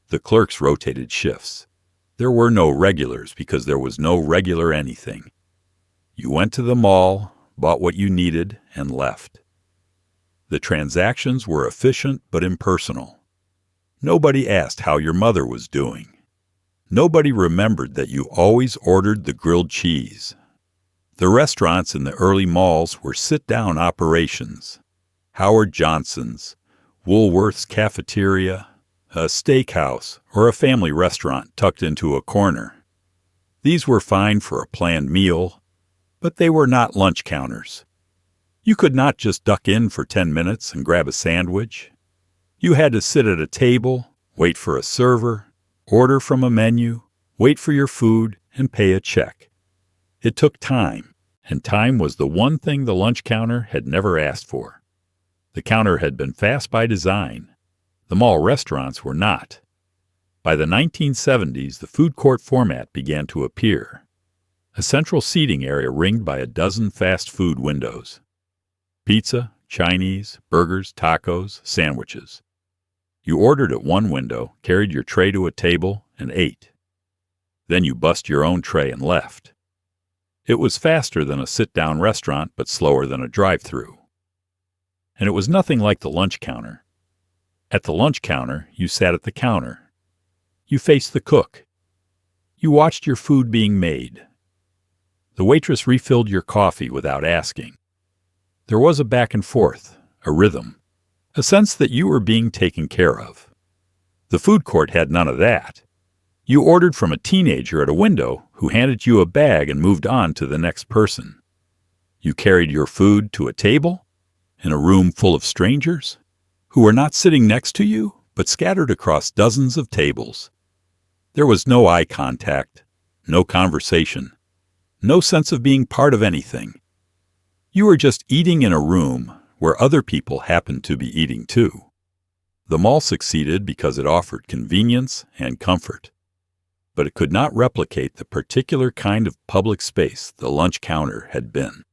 The clerks rotated shifts. There were no regulars because there was no regular anything. You went to the mall, bought what you needed, and left. The transactions were efficient but impersonal. Nobody asked how your mother was doing. Nobody remembered that you always ordered the grilled cheese. The restaurants in the early malls were sit-down operations. Howard Johnson's, Woolworth's cafeteria, a steakhouse, or a family restaurant tucked into a corner. These were fine for a planned meal, but they were not lunch counters. You could not just duck in for 10 minutes and grab a sandwich. You had to sit at a table, wait for a server, order from a menu, wait for your food, and pay a check. It took time, and time was the one thing the lunch counter had never asked for. The counter had been fast by design. The mall restaurants were not. By the 1970s, the food court format began to appear. A central seating area ringed by a dozen fast food windows. Pizza, Chinese, burgers, tacos, sandwiches. You ordered at one window, carried your tray to a table, and ate. Then you bussed your own tray and left. It was faster than a sit-down restaurant, but slower than a drive-thru. And it was nothing like the lunch counter. At the lunch counter, you sat at the counter. You faced the cook. You watched your food being made. The waitress refilled your coffee without asking. There was a back and forth, a rhythm, a sense that you were being taken care of. The food court had none of that. You ordered from a teenager at a window who handed you a bag and moved on to the next person. You carried your food to a table in a room full of strangers who were not sitting next to you, but scattered across dozens of tables. There was no eye contact, no conversation, no sense of being part of anything. You were just eating in a room where other people happened to be eating too. The mall succeeded because it offered convenience and comfort, but it could not replicate the particular kind of public space the lunch counter had been.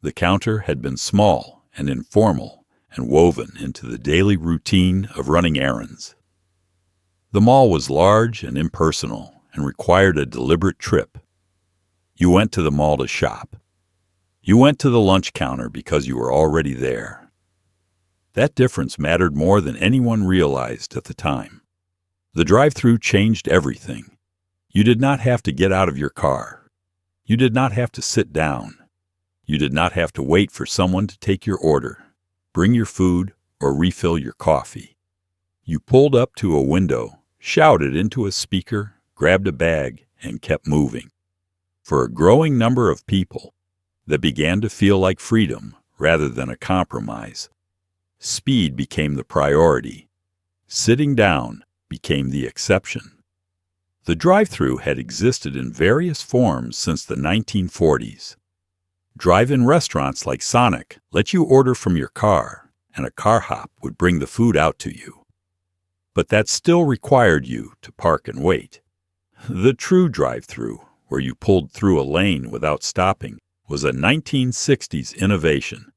The counter had been small and informal and woven into the daily routine of running errands. The mall was large and impersonal and required a deliberate trip. You went to the mall to shop. You went to the lunch counter because you were already there. That difference mattered more than anyone realized at the time. The drive-thru changed everything. You did not have to get out of your car. You did not have to sit down. You did not have to wait for someone to take your order, bring your food, or refill your coffee. You pulled up to a window, shouted into a speaker, grabbed a bag, and kept moving. For a growing number of people, that began to feel like freedom rather than a compromise. Speed became the priority. Sitting down became the exception. The drive-thru had existed in various forms since the 1940s. Drive-in restaurants like Sonic let you order from your car, and a car hop would bring the food out to you. But that still required you to park and wait. The true drive-thru, where you pulled through a lane without stopping, was a 1960s innovation.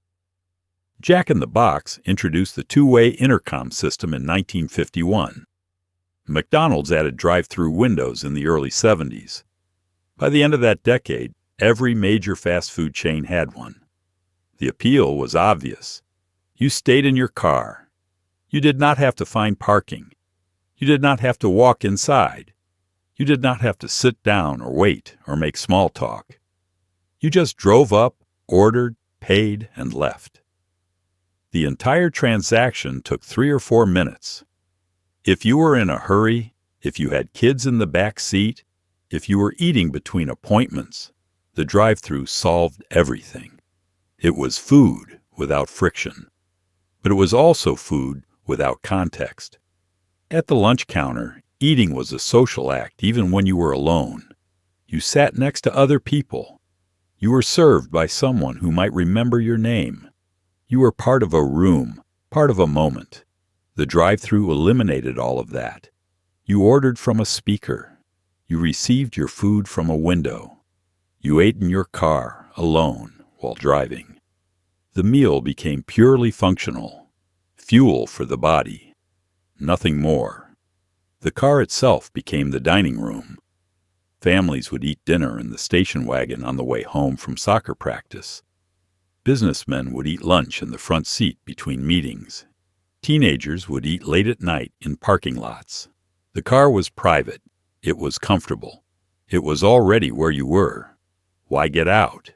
Jack in the Box introduced the two-way intercom system in 1951. McDonald's added drive-thru windows in the early 70s. By the end of that decade, every major fast food chain had one. The appeal was obvious. You stayed in your car. You did not have to find parking. You did not have to walk inside. You did not have to sit down or wait or make small talk. You just drove up, ordered, paid, and left. The entire transaction took 3 or 4 minutes. If you were in a hurry, if you had kids in the back seat, if you were eating between appointments, the drive-thru solved everything. It was food without friction. But it was also food without context. At the lunch counter, eating was a social act even when you were alone. You sat next to other people. You were served by someone who might remember your name. You were part of a room, part of a moment. The drive-thru eliminated all of that. You ordered from a speaker. You received your food from a window. You ate in your car, alone, while driving. The meal became purely functional, fuel for the body, nothing more. The car itself became the dining room. Families would eat dinner in the station wagon on the way home from soccer practice. Businessmen would eat lunch in the front seat between meetings. Teenagers would eat late at night in parking lots. The car was private. It was comfortable. It was already where you were. Why get out?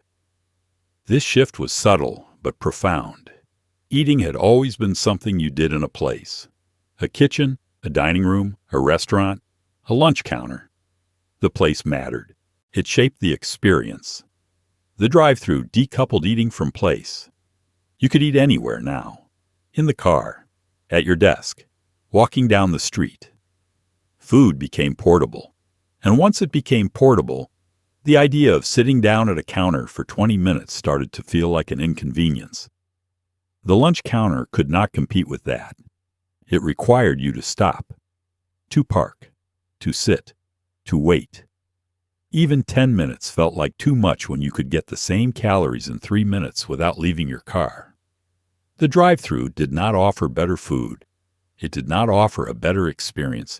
This shift was subtle but profound. Eating had always been something you did in a place. A kitchen, a dining room, a restaurant, a lunch counter. The place mattered. It shaped the experience. The drive-thru decoupled eating from place. You could eat anywhere now. In the car, at your desk, walking down the street. Food became portable. And once it became portable, the idea of sitting down at a counter for 20 minutes started to feel like an inconvenience. The lunch counter could not compete with that. It required you to stop, to park, to sit, to wait. Even 10 minutes felt like too much when you could get the same calories in 3 minutes without leaving your car. The drive-thru did not offer better food. It did not offer a better experience.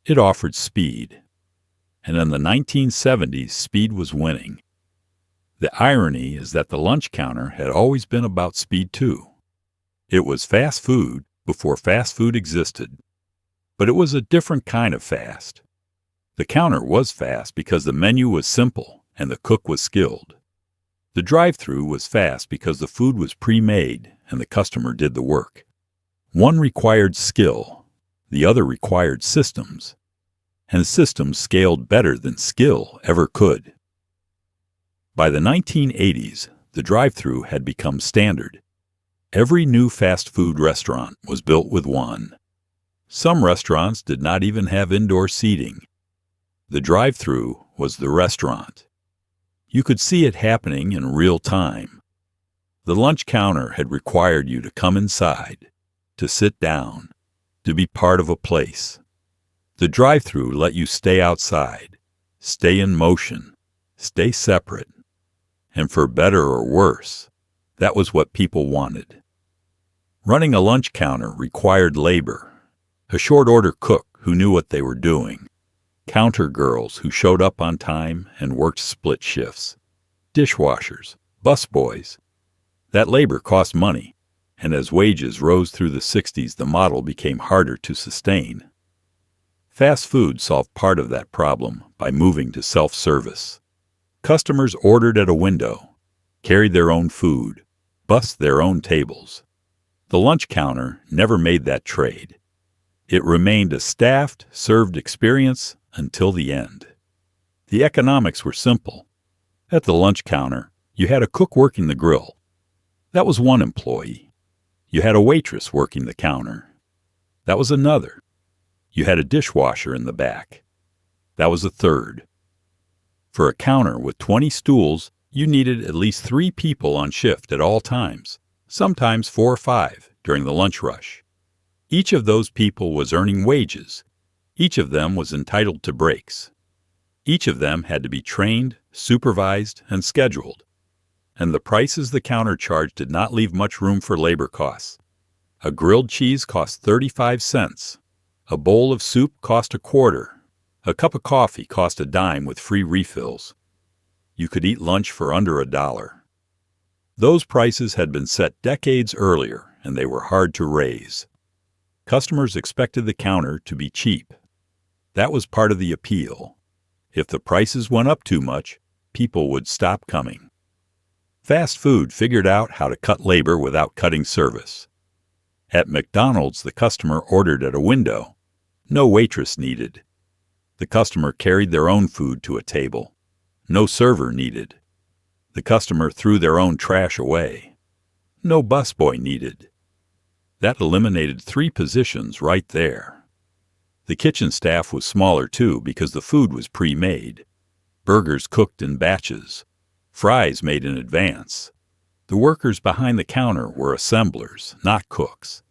It offered speed. And in the 1970s, speed was winning. The irony is that the lunch counter had always been about speed too. It was fast food before fast food existed. But it was a different kind of fast. The counter was fast because the menu was simple and the cook was skilled. The drive-thru was fast because the food was pre-made and the customer did the work. One required skill, the other required systems, and systems scaled better than skill ever could. By the 1980s, the drive-thru had become standard. Every new fast food restaurant was built with one. Some restaurants did not even have indoor seating. The drive-thru was the restaurant. You could see it happening in real time. The lunch counter had required you to come inside, to sit down, to be part of a place. The drive-thru let you stay outside, stay in motion, stay separate. And for better or worse, that was what people wanted. Running a lunch counter required labor, a short-order cook who knew what they were doing, counter girls who showed up on time and worked split shifts, dishwashers, busboys. That labor cost money, and as wages rose through the 60s, the model became harder to sustain. Fast food solved part of that problem by moving to self-service. Customers ordered at a window, carried their own food, bussed their own tables. The lunch counter never made that trade. It remained a staffed, served experience until the end. The economics were simple. At the lunch counter, you had a cook working the grill. That was one employee. You had a waitress working the counter. That was another. You had a dishwasher in the back. That was a third. For a counter with 20 stools, you needed at least 3 people on shift at all times, sometimes 4 or 5 during the lunch rush. Each of those people was earning wages. Each of them was entitled to breaks. Each of them had to be trained, supervised, and scheduled. and the prices the counter charged did not leave much room for labor costs. A grilled cheese cost 35 cents. A bowl of soup cost a quarter. A cup of coffee cost a dime with free refills. You could eat lunch for under $1. Those prices had been set decades earlier, and they were hard to raise. Customers expected the counter to be cheap. That was part of the appeal. If the prices went up too much, people would stop coming. Fast food figured out how to cut labor without cutting service. At McDonald's, the customer ordered at a window. No waitress needed. The customer carried their own food to a table. No server needed. The customer threw their own trash away. No busboy needed. That eliminated 3 positions right there. The kitchen staff was smaller too because the food was pre-made. Burgers cooked in batches. Fries made in advance. The workers behind the counter were assemblers, not cooks.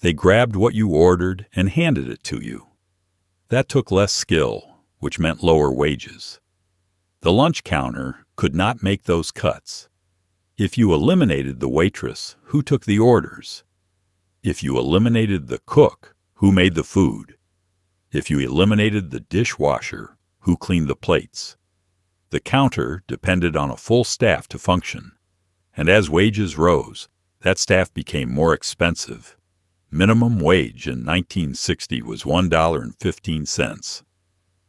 They grabbed what you ordered and handed it to you. That took less skill, which meant lower wages. The lunch counter could not make those cuts. If you eliminated the waitress, who took the orders? If you eliminated the cook, who made the food? If you eliminated the dishwasher, who cleaned the plates? The counter depended on a full staff to function. And as wages rose, that staff became more expensive. Minimum wage in 1960 was $1.15.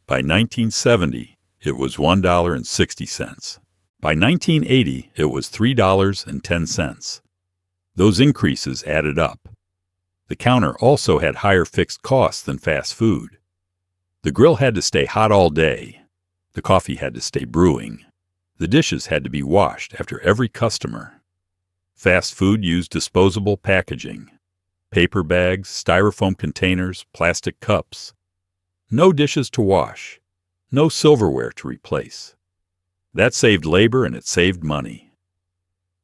By 1970, it was $1.60. By 1980, it was $3.10. Those increases added up. The counter also had higher fixed costs than fast food. The grill had to stay hot all day. The coffee had to stay brewing. The dishes had to be washed after every customer. Fast food used disposable packaging. Paper bags, styrofoam containers, plastic cups. No dishes to wash. No silverware to replace. That saved labor and it saved money.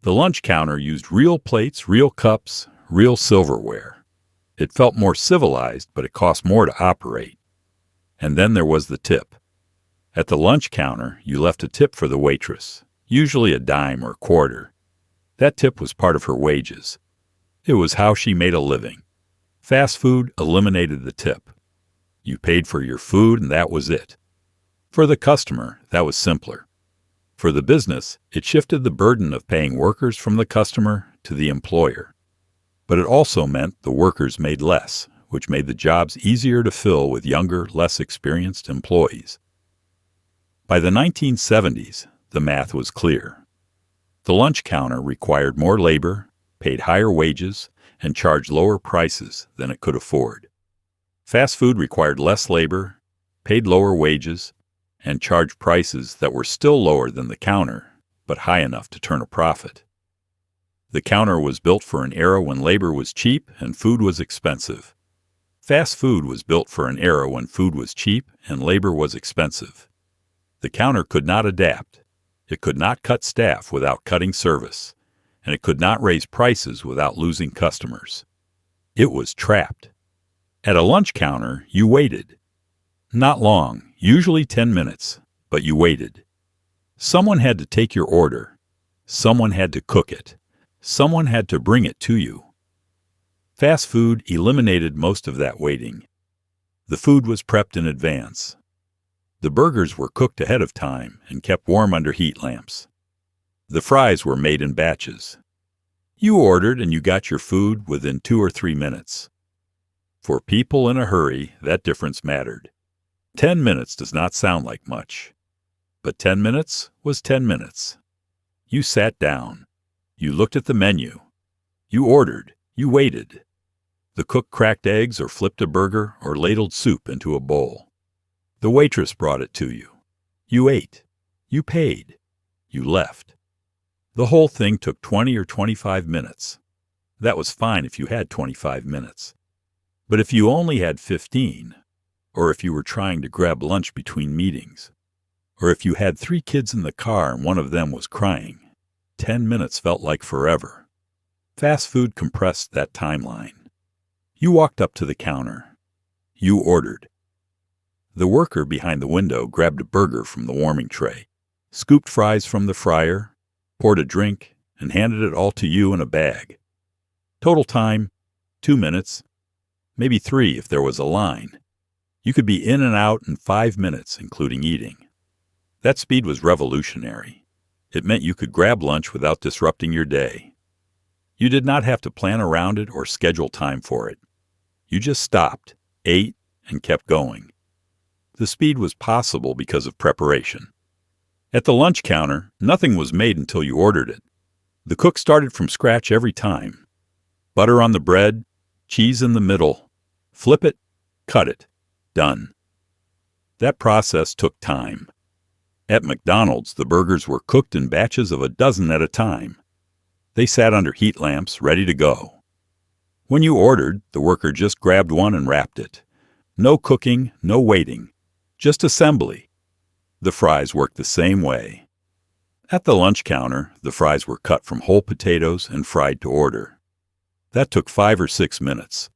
The lunch counter used real plates, real cups, real silverware. It felt more civilized, but it cost more to operate. And then there was the tip. At the lunch counter, you left a tip for the waitress, usually a dime or a quarter. That tip was part of her wages. It was how she made a living. Fast food eliminated the tip. You paid for your food and that was it. For the customer, that was simpler. For the business, it shifted the burden of paying workers from the customer to the employer. But it also meant the workers made less, which made the jobs easier to fill with younger, less experienced employees. By the 1970s, the math was clear. The lunch counter required more labor, paid higher wages, and charged lower prices than it could afford. Fast food required less labor, paid lower wages, and charged prices that were still lower than the counter, but high enough to turn a profit. The counter was built for an era when labor was cheap and food was expensive. Fast food was built for an era when food was cheap and labor was expensive. The counter could not adapt. It could not cut staff without cutting service, and it could not raise prices without losing customers. It was trapped. At a lunch counter, you waited. Not long, usually 10 minutes, but you waited. Someone had to take your order. Someone had to cook it. Someone had to bring it to you. Fast food eliminated most of that waiting. The food was prepped in advance. The burgers were cooked ahead of time and kept warm under heat lamps. The fries were made in batches. You ordered and you got your food within 2 or 3 minutes. For people in a hurry, that difference mattered. 10 minutes does not sound like much. But 10 minutes was 10 minutes. You sat down. You looked at the menu. You ordered. You waited. The cook cracked eggs or flipped a burger or ladled soup into a bowl. The waitress brought it to you. You ate. You paid. You left. The whole thing took 20 or 25 minutes. That was fine if you had 25 minutes. But if you only had 15, or if you were trying to grab lunch between meetings, or if you had 3 kids in the car and one of them was crying, 10 minutes felt like forever. Fast food compressed that timeline. You walked up to the counter. You ordered. The worker behind the window grabbed a burger from the warming tray, scooped fries from the fryer, poured a drink, and handed it all to you in a bag. Total time, 2 minutes, maybe 3 if there was a line. You could be in and out in 5 minutes, including eating. That speed was revolutionary. It meant you could grab lunch without disrupting your day. You did not have to plan around it or schedule time for it. You just stopped, ate, and kept going. The speed was possible because of preparation. At the lunch counter, nothing was made until you ordered it. The cook started from scratch every time. Butter on the bread, cheese in the middle. Flip it, cut it. Done. That process took time. At McDonald's, the burgers were cooked in batches of a dozen at a time. They sat under heat lamps, ready to go. When you ordered, the worker just grabbed one and wrapped it. No cooking, no waiting. Just assembly. The fries worked the same way. At the lunch counter, the fries were cut from whole potatoes and fried to order. That took 5 or 6 minutes.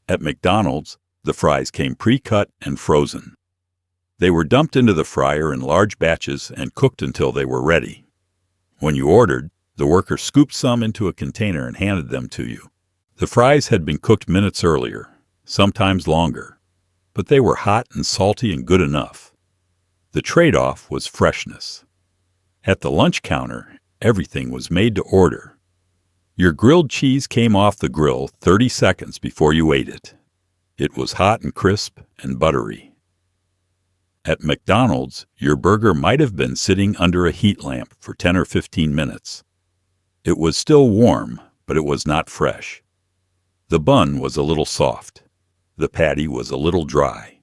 At McDonald's, the fries came pre-cut and frozen. They were dumped into the fryer in large batches and cooked until they were ready. When you ordered, the worker scooped some into a container and handed them to you. The fries had been cooked minutes earlier, sometimes longer, but they were hot and salty and good enough. The trade-off was freshness. At the lunch counter, everything was made to order. Your grilled cheese came off the grill 30 seconds before you ate it. It was hot and crisp and buttery. At McDonald's, your burger might have been sitting under a heat lamp for 10 or 15 minutes. It was still warm, but it was not fresh. The bun was a little soft. The patty was a little dry.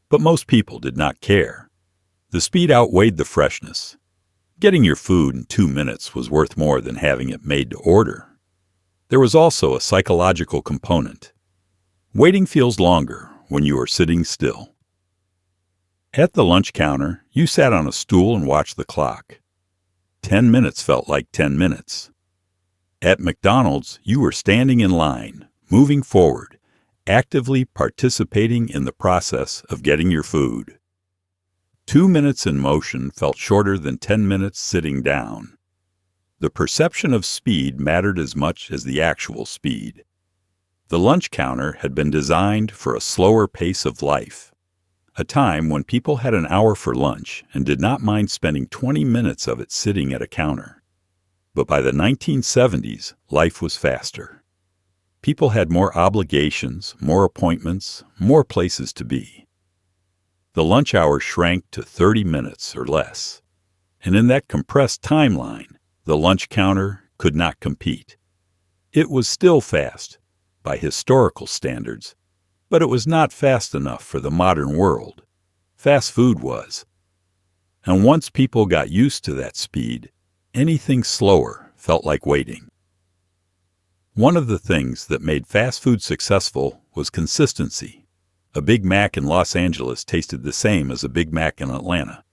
But most people did not care. The speed outweighed the freshness. Getting your food in 2 minutes was worth more than having it made to order. There was also a psychological component. Waiting feels longer when you are sitting still. At the lunch counter, you sat on a stool and watched the clock. 10 minutes felt like 10 minutes. At McDonald's, you were standing in line, moving forward, actively participating in the process of getting your food. 2 minutes in motion felt shorter than 10 minutes sitting down. The perception of speed mattered as much as the actual speed. The lunch counter had been designed for a slower pace of life, a time when people had an hour for lunch and did not mind spending 20 minutes of it sitting at a counter. But by the 1970s, life was faster. People had more obligations, more appointments, more places to be. The lunch hour shrank to 30 minutes or less. And in that compressed timeline, the lunch counter could not compete. It was still fast, by historical standards, but it was not fast enough for the modern world. Fast food was. And once people got used to that speed, anything slower felt like waiting. One of the things that made fast food successful was consistency. A Big Mac in Los Angeles tasted the same as a Big Mac in Atlanta.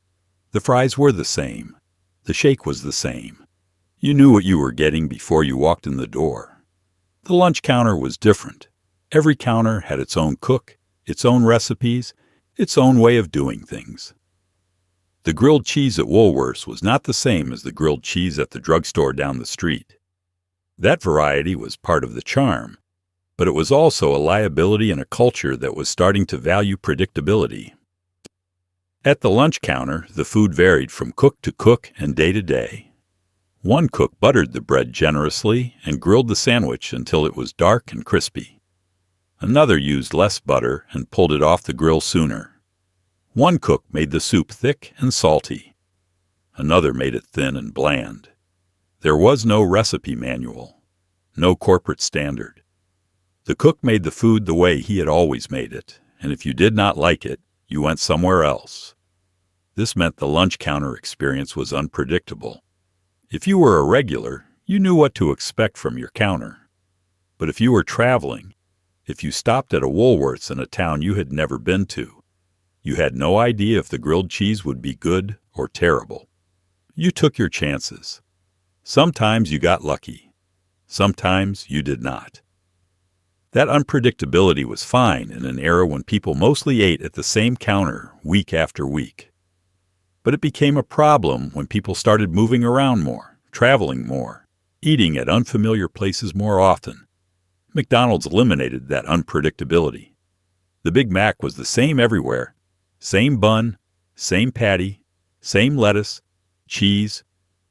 The fries were the same. The shake was the same. You knew what you were getting before you walked in the door. The lunch counter was different. Every counter had its own cook, its own recipes, its own way of doing things. The grilled cheese at Woolworth's was not the same as the grilled cheese at the drugstore down the street. That variety was part of the charm, but it was also a liability in a culture that was starting to value predictability. At the lunch counter, the food varied from cook to cook and day to day. One cook buttered the bread generously and grilled the sandwich until it was dark and crispy. Another used less butter and pulled it off the grill sooner. One cook made the soup thick and salty. Another made it thin and bland. There was no recipe manual, no corporate standard. The cook made the food the way he had always made it, and if you did not like it, you went somewhere else. This meant the lunch counter experience was unpredictable. If you were a regular, you knew what to expect from your counter. But if you were traveling, if you stopped at a Woolworth's in a town you had never been to, you had no idea if the grilled cheese would be good or terrible. You took your chances. Sometimes you got lucky. Sometimes you did not. That unpredictability was fine in an era when people mostly ate at the same counter week after week. But it became a problem when people started moving around more, traveling more, eating at unfamiliar places more often. McDonald's eliminated that unpredictability. The Big Mac was the same everywhere. Same bun, same patty, same lettuce, cheese,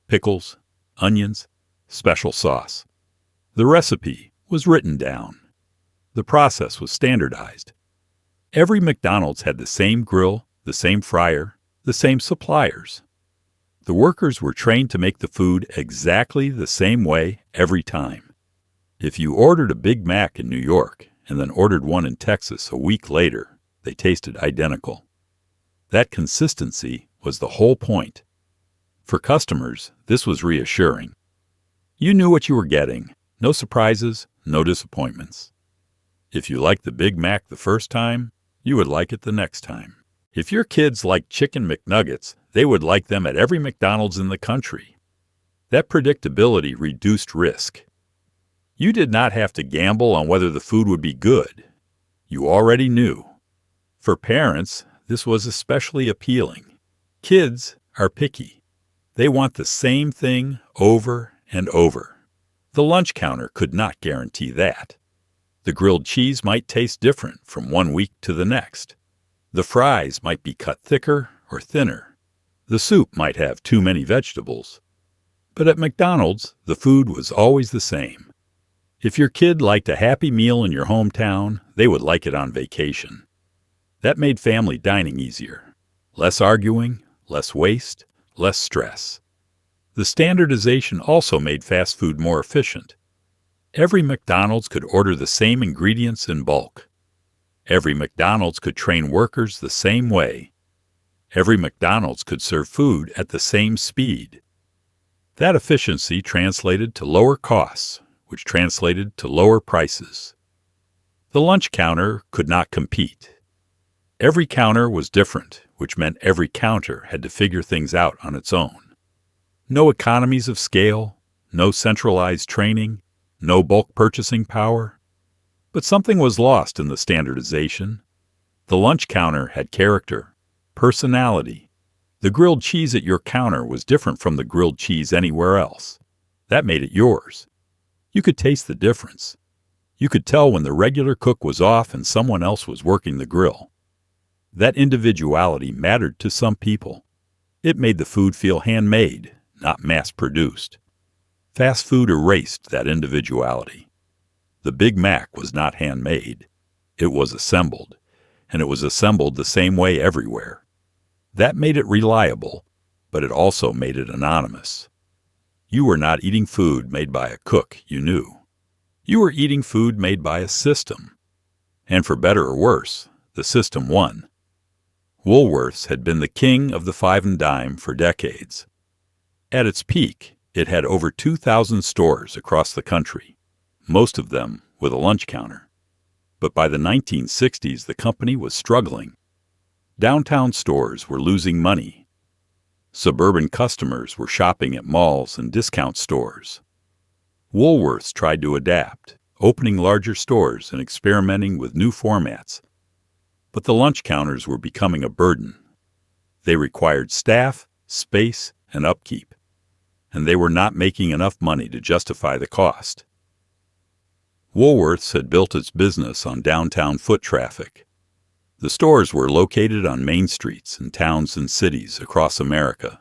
pickles, onions, special sauce. The recipe was written down. The process was standardized. Every McDonald's had the same grill, the same fryer, the same suppliers. The workers were trained to make the food exactly the same way every time. If you ordered a Big Mac in New York and then ordered one in Texas a week later, they tasted identical. That consistency was the whole point. For customers, this was reassuring. You knew what you were getting. No surprises, no disappointments. If you liked the Big Mac the first time, you would like it the next time. If your kids liked Chicken McNuggets, they would like them at every McDonald's in the country. That predictability reduced risk. You did not have to gamble on whether the food would be good. You already knew. For parents, this was especially appealing. Kids are picky. They want the same thing over and over. The lunch counter could not guarantee that. The grilled cheese might taste different from one week to the next. The fries might be cut thicker or thinner. The soup might have too many vegetables. But at McDonald's, the food was always the same. If your kid liked a Happy Meal in your hometown, they would like it on vacation. That made family dining easier. Less arguing, less waste, less stress. The standardization also made fast food more efficient. Every McDonald's could order the same ingredients in bulk. Every McDonald's could train workers the same way. Every McDonald's could serve food at the same speed. That efficiency translated to lower costs, which translated to lower prices. The lunch counter could not compete. Every counter was different, which meant every counter had to figure things out on its own. No economies of scale, no centralized training, no bulk purchasing power. But something was lost in the standardization. The lunch counter had character, personality. The grilled cheese at your counter was different from the grilled cheese anywhere else. That made it yours. You could taste the difference. You could tell when the regular cook was off and someone else was working the grill. That individuality mattered to some people. It made the food feel handmade, not mass-produced. Fast food erased that individuality. The Big Mac was not handmade. It was assembled, and it was assembled the same way everywhere. That made it reliable, but it also made it anonymous. You were not eating food made by a cook you knew. You were eating food made by a system. And for better or worse, the system won. Woolworths had been the king of the five and dime for decades. At its peak, it had over 2,000 stores across the country, most of them with a lunch counter. But by the 1960s, the company was struggling. Downtown stores were losing money. Suburban customers were shopping at malls and discount stores. Woolworths tried to adapt, opening larger stores and experimenting with new formats. But the lunch counters were becoming a burden. They required staff, space, and upkeep, and they were not making enough money to justify the cost. Woolworths had built its business on downtown foot traffic. The stores were located on main streets in towns and cities across America.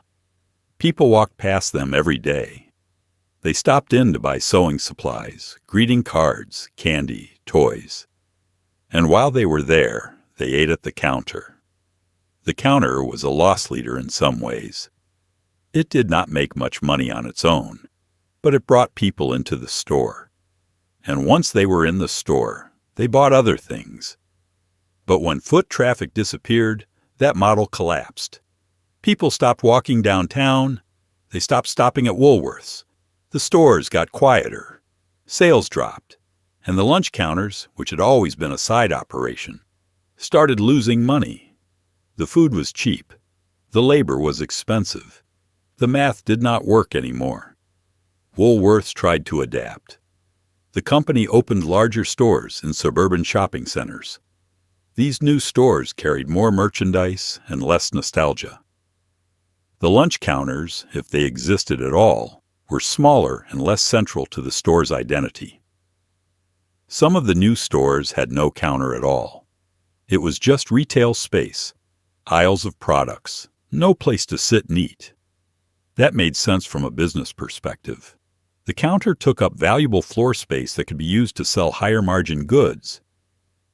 People walked past them every day. They stopped in to buy sewing supplies, greeting cards, candy, toys. And while they were there, they ate at the counter. The counter was a loss leader in some ways. It did not make much money on its own, but it brought people into the store. And once they were in the store, they bought other things. But when foot traffic disappeared, that model collapsed. People stopped walking downtown. They stopped stopping at Woolworths. The stores got quieter. Sales dropped. And the lunch counters, which had always been a side operation, started losing money. The food was cheap. The labor was expensive. The math did not work anymore. Woolworths tried to adapt. The company opened larger stores in suburban shopping centers. These new stores carried more merchandise and less nostalgia. The lunch counters, if they existed at all, were smaller and less central to the store's identity. Some of the new stores had no counter at all. It was just retail space, aisles of products, no place to sit and eat. That made sense from a business perspective. The counter took up valuable floor space that could be used to sell higher-margin goods.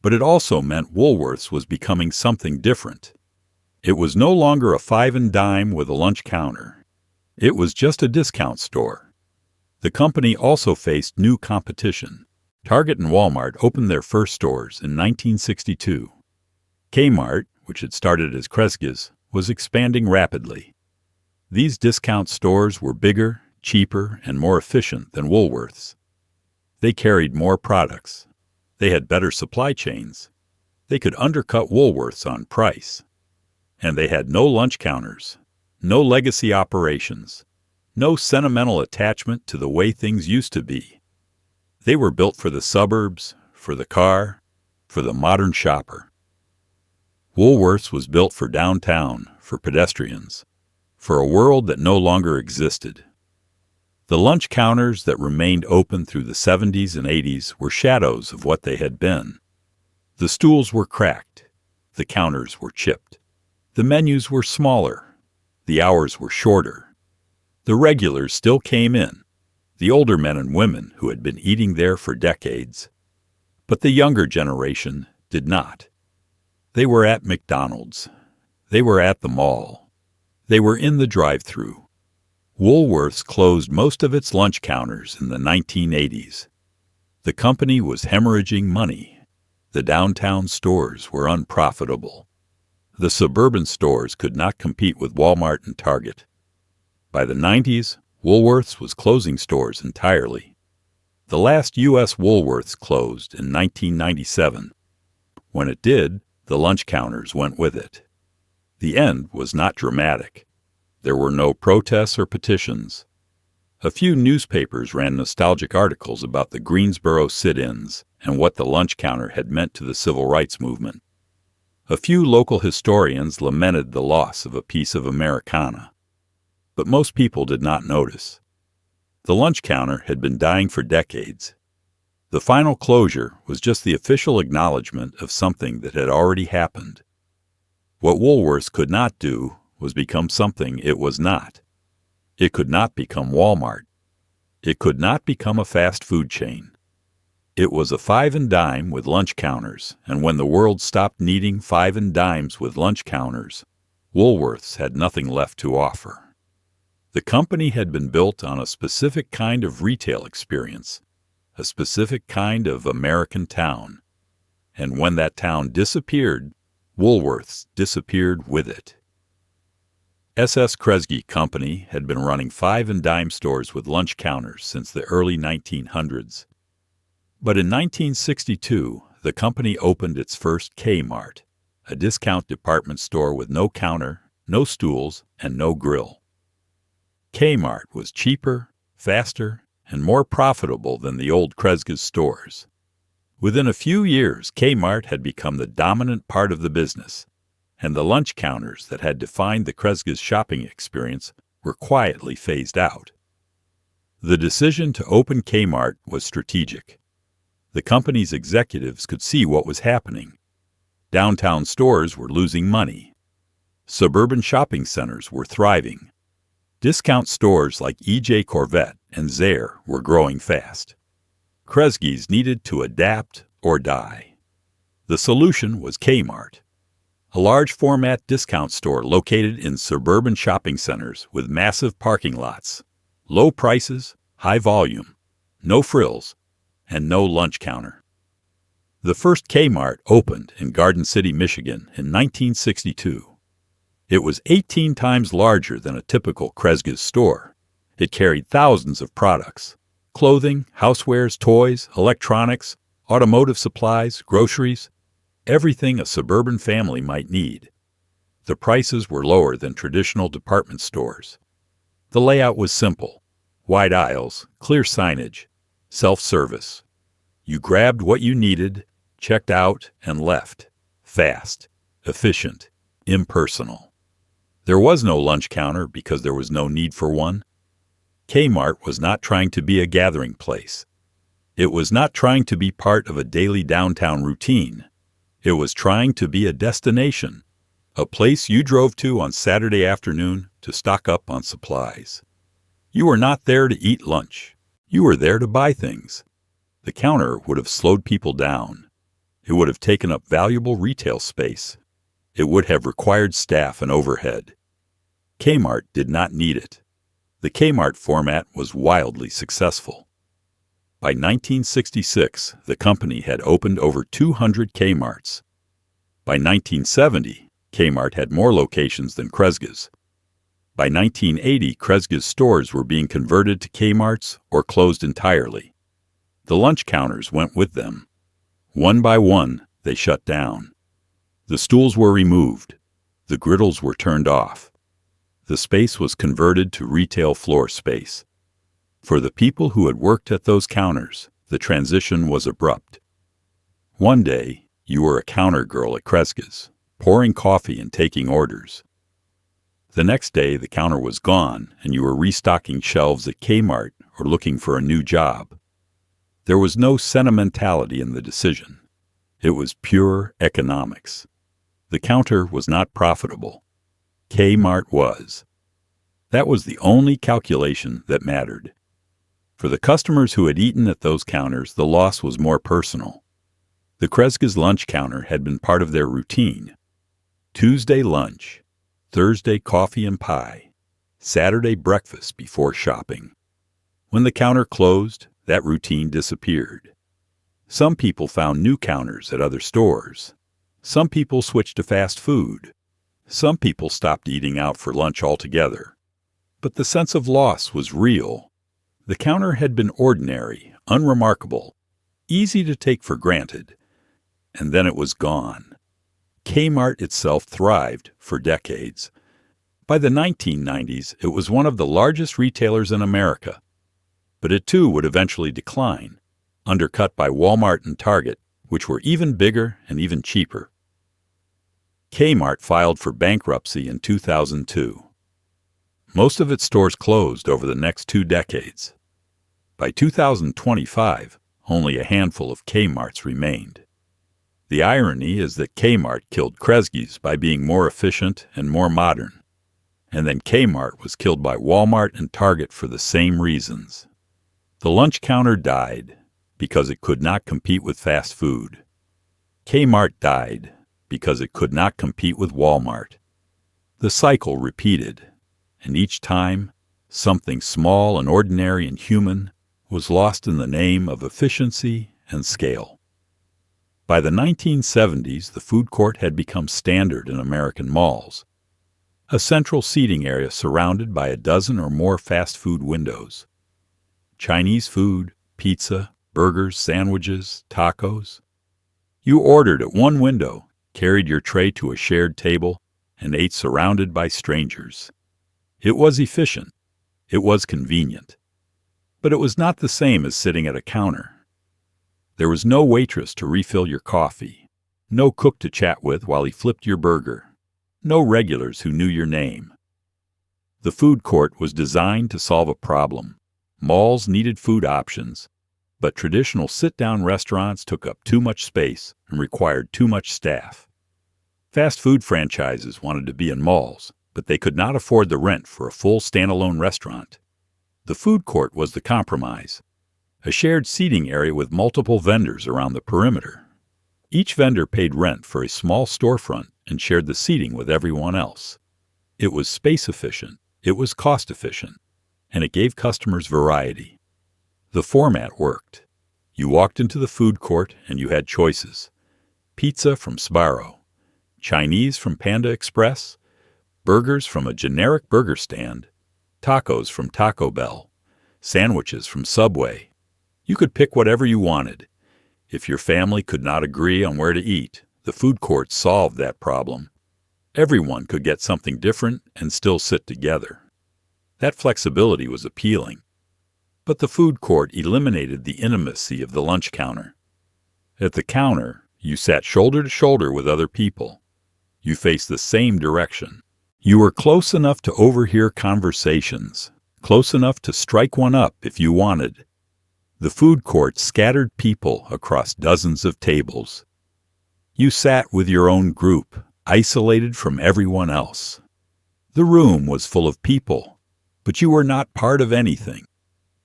But it also meant Woolworths was becoming something different. It was no longer a five and dime with a lunch counter. It was just a discount store. The company also faced new competition. Target and Walmart opened their first stores in 1962. Kmart, which had started as Kresge's, was expanding rapidly. These discount stores were bigger, cheaper, and more efficient than Woolworths. They carried more products. They had better supply chains. They could undercut Woolworths on price. And they had no lunch counters, no legacy operations, no sentimental attachment to the way things used to be. They were built for the suburbs, for the car, for the modern shopper. Woolworths was built for downtown, for pedestrians, for a world that no longer existed. The lunch counters that remained open through the 70s and 80s were shadows of what they had been. The stools were cracked. The counters were chipped. The menus were smaller. The hours were shorter. The regulars still came in, the older men and women who had been eating there for decades. But the younger generation did not. They were at McDonald's. They were at the mall. They were in the drive-thru. Woolworths closed most of its lunch counters in the 1980s. The company was hemorrhaging money. The downtown stores were unprofitable. The suburban stores could not compete with Walmart and Target. By the 90s, Woolworths was closing stores entirely. The last U.S. Woolworths closed in 1997. When it did, the lunch counters went with it. The end was not dramatic. There were no protests or petitions. A few newspapers ran nostalgic articles about the Greensboro sit-ins and what the lunch counter had meant to the civil rights movement. A few local historians lamented the loss of a piece of Americana. But most people did not notice. The lunch counter had been dying for decades. The final closure was just the official acknowledgement of something that had already happened. What Woolworths could not do was become something it was not. It could not become Walmart. It could not become a fast food chain. It was a five and dime with lunch counters, and when the world stopped needing five and dimes with lunch counters, Woolworths had nothing left to offer. The company had been built on a specific kind of retail experience, a specific kind of American town. And when that town disappeared, Woolworths disappeared with it. S.S. Kresge Company had been running five and dime stores with lunch counters since the early 1900s. But in 1962, the company opened its first Kmart, a discount department store with no counter, no stools, and no grill. Kmart was cheaper, faster, and more profitable than the old Kresge's stores. Within a few years, Kmart had become the dominant part of the business, and the lunch counters that had defined the Kresge's shopping experience were quietly phased out. The decision to open Kmart was strategic. The company's executives could see what was happening. Downtown stores were losing money. Suburban shopping centers were thriving. Discount stores like E.J. Corvette and Zayre were growing fast. Kresge's needed to adapt or die. The solution was Kmart, a large-format discount store located in suburban shopping centers with massive parking lots, low prices, high volume, no frills, and no lunch counter. The first Kmart opened in Garden City, Michigan in 1962. It was 18 times larger than a typical Kresge's store. It carried thousands of products: clothing, housewares, toys, electronics, automotive supplies, groceries, everything a suburban family might need. The prices were lower than traditional department stores. The layout was simple: wide aisles, clear signage, self-service. You grabbed what you needed, checked out, and left. Fast, efficient, impersonal. There was no lunch counter because there was no need for one. Kmart was not trying to be a gathering place. It was not trying to be part of a daily downtown routine. It was trying to be a destination, a place you drove to on Saturday afternoon to stock up on supplies. You were not there to eat lunch. You were there to buy things. The counter would have slowed people down. It would have taken up valuable retail space. It would have required staff and overhead. Kmart did not need it. The Kmart format was wildly successful. By 1966, the company had opened over 200 Kmarts. By 1970, Kmart had more locations than Kresge's. By 1980, Kresge's stores were being converted to Kmarts or closed entirely. The lunch counters went with them. One by one, they shut down. The stools were removed. The griddles were turned off. The space was converted to retail floor space. For the people who had worked at those counters, the transition was abrupt. One day, you were a counter girl at Kresge's, pouring coffee and taking orders. The next day, the counter was gone, and you were restocking shelves at Kmart or looking for a new job. There was no sentimentality in the decision. It was pure economics. The counter was not profitable. Kmart was. That was the only calculation that mattered. For the customers who had eaten at those counters, the loss was more personal. The Kresge's lunch counter had been part of their routine. Tuesday lunch, Thursday coffee and pie, Saturday breakfast before shopping. When the counter closed, that routine disappeared. Some people found new counters at other stores. Some people switched to fast food. Some people stopped eating out for lunch altogether. But the sense of loss was real. The counter had been ordinary, unremarkable, easy to take for granted, and then it was gone. Kmart itself thrived for decades. By the 1990s, it was one of the largest retailers in America. But it too would eventually decline, undercut by Walmart and Target, which were even bigger and even cheaper. Kmart filed for bankruptcy in 2002. Most of its stores closed over the next 2 decades. By 2025, only a handful of Kmarts remained. The irony is that Kmart killed Kresge's by being more efficient and more modern, and then Kmart was killed by Walmart and Target for the same reasons. The lunch counter died because it could not compete with fast food. Kmart died because it could not compete with Walmart. The cycle repeated, and each time, something small and ordinary and human was lost in the name of efficiency and scale. By the 1970s, the food court had become standard in American malls, a central seating area surrounded by a dozen or more fast food windows. Chinese food, pizza, burgers, sandwiches, tacos. You ordered at one window, carried your tray to a shared table, and ate surrounded by strangers. It was efficient. It was convenient. But it was not the same as sitting at a counter. There was no waitress to refill your coffee, no cook to chat with while he flipped your burger, no regulars who knew your name. The food court was designed to solve a problem. Malls needed food options, but traditional sit-down restaurants took up too much space and required too much staff. Fast food franchises wanted to be in malls, but they could not afford the rent for a full standalone restaurant. The food court was the compromise, a shared seating area with multiple vendors around the perimeter. Each vendor paid rent for a small storefront and shared the seating with everyone else. It was space efficient, it was cost efficient, and it gave customers variety. The format worked. You walked into the food court and you had choices. Pizza from Sbarro, Chinese from Panda Express, burgers from a generic burger stand, tacos from Taco Bell, sandwiches from Subway. You could pick whatever you wanted. If your family could not agree on where to eat, the food court solved that problem. Everyone could get something different and still sit together. That flexibility was appealing. But the food court eliminated the intimacy of the lunch counter. At the counter, you sat shoulder to shoulder with other people. You faced the same direction. You were close enough to overhear conversations, close enough to strike one up if you wanted. The food court scattered people across dozens of tables. You sat with your own group, isolated from everyone else. The room was full of people, but you were not part of anything.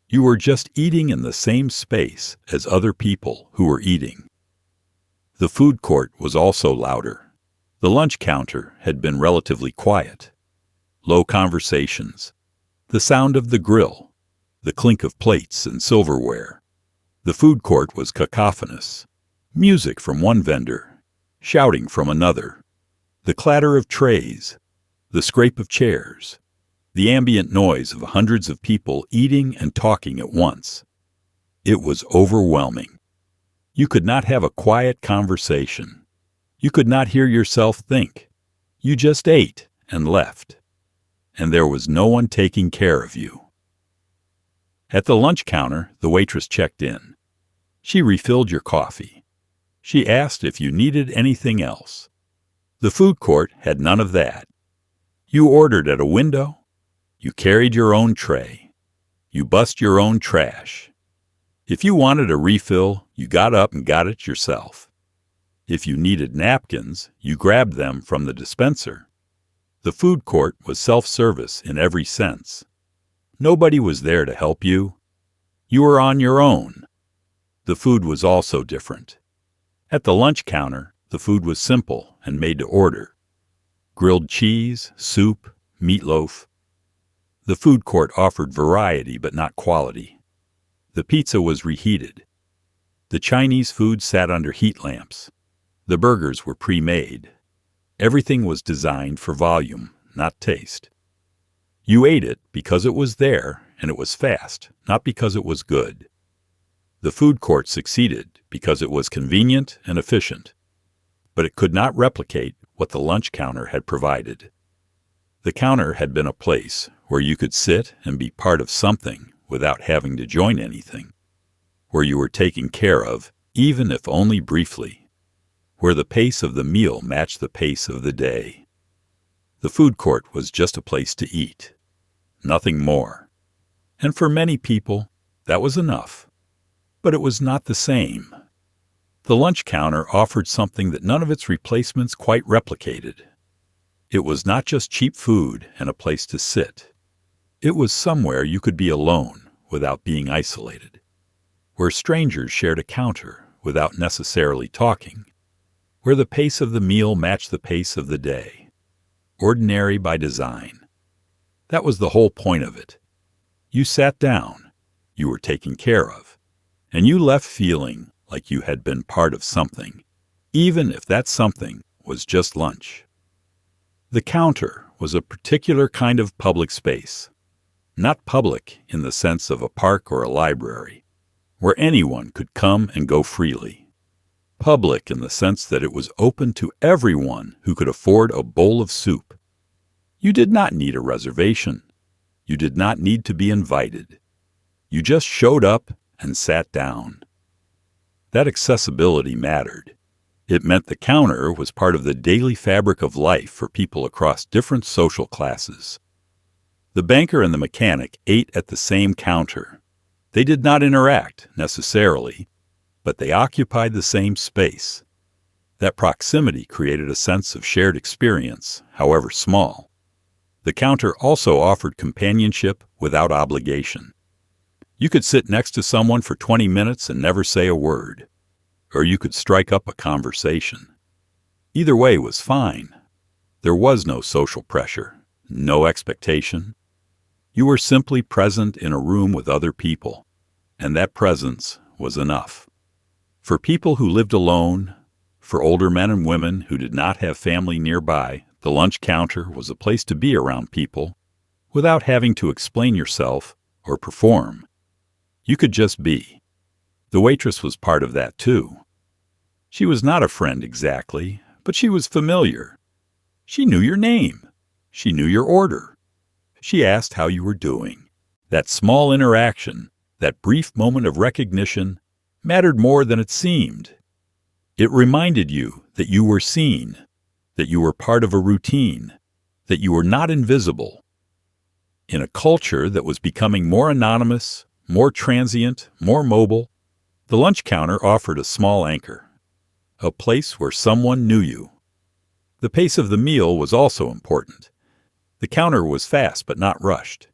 You were just eating in the same space as other people who were eating. The food court was also louder. The lunch counter had been relatively quiet. Low conversations, the sound of the grill, the clink of plates and silverware. The food court was cacophonous. Music from one vendor, shouting from another. The clatter of trays, the scrape of chairs, the ambient noise of hundreds of people eating and talking at once. It was overwhelming. You could not have a quiet conversation. You could not hear yourself think. You just ate and left. And there was no one taking care of you. At the lunch counter, the waitress checked in. She refilled your coffee. She asked if you needed anything else. The food court had none of that. You ordered at a window. You carried your own tray. You bussed your own trash. If you wanted a refill, you got up and got it yourself. If you needed napkins, you grabbed them from the dispenser. The food court was self-service in every sense. Nobody was there to help you. You were on your own. The food was also different. At the lunch counter, the food was simple and made to order. Grilled cheese, soup, meatloaf. The food court offered variety but not quality. The pizza was reheated. The Chinese food sat under heat lamps. The burgers were pre-made. Everything was designed for volume, not taste. You ate it because it was there and it was fast, not because it was good. The food court succeeded because it was convenient and efficient, but it could not replicate what the lunch counter had provided. The counter had been a place where you could sit and be part of something without having to join anything, where you were taken care of, even if only briefly, where the pace of the meal matched the pace of the day. The food court was just a place to eat, nothing more. And for many people, that was enough. But it was not the same. The lunch counter offered something that none of its replacements quite replicated. It was not just cheap food and a place to sit. It was somewhere you could be alone without being isolated, where strangers shared a counter without necessarily talking, where the pace of the meal matched the pace of the day. Ordinary by design. That was the whole point of it. You sat down, you were taken care of, and you left feeling like you had been part of something, even if that something was just lunch. The counter was a particular kind of public space, not public in the sense of a park or a library, where anyone could come and go freely. Public in the sense that it was open to everyone who could afford a bowl of soup. You did not need a reservation. You did not need to be invited. You just showed up and sat down. That accessibility mattered. It meant the counter was part of the daily fabric of life for people across different social classes. The banker and the mechanic ate at the same counter. They did not interact, necessarily, but they occupied the same space. That proximity created a sense of shared experience, however small. The counter also offered companionship without obligation. You could sit next to someone for 20 minutes and never say a word, or you could strike up a conversation. Either way was fine. There was no social pressure, no expectation. You were simply present in a room with other people, and that presence was enough. For people who lived alone, for older men and women who did not have family nearby, the lunch counter was a place to be around people without having to explain yourself or perform. You could just be. The waitress was part of that too. She was not a friend exactly, but she was familiar. She knew your name. She knew your order. She asked how you were doing. That small interaction, that brief moment of recognition, mattered more than it seemed. It reminded you that you were seen, that you were part of a routine, that you were not invisible. In a culture that was becoming more anonymous, more transient, more mobile, the lunch counter offered a small anchor, a place where someone knew you. The pace of the meal was also important. The counter was fast but not rushed.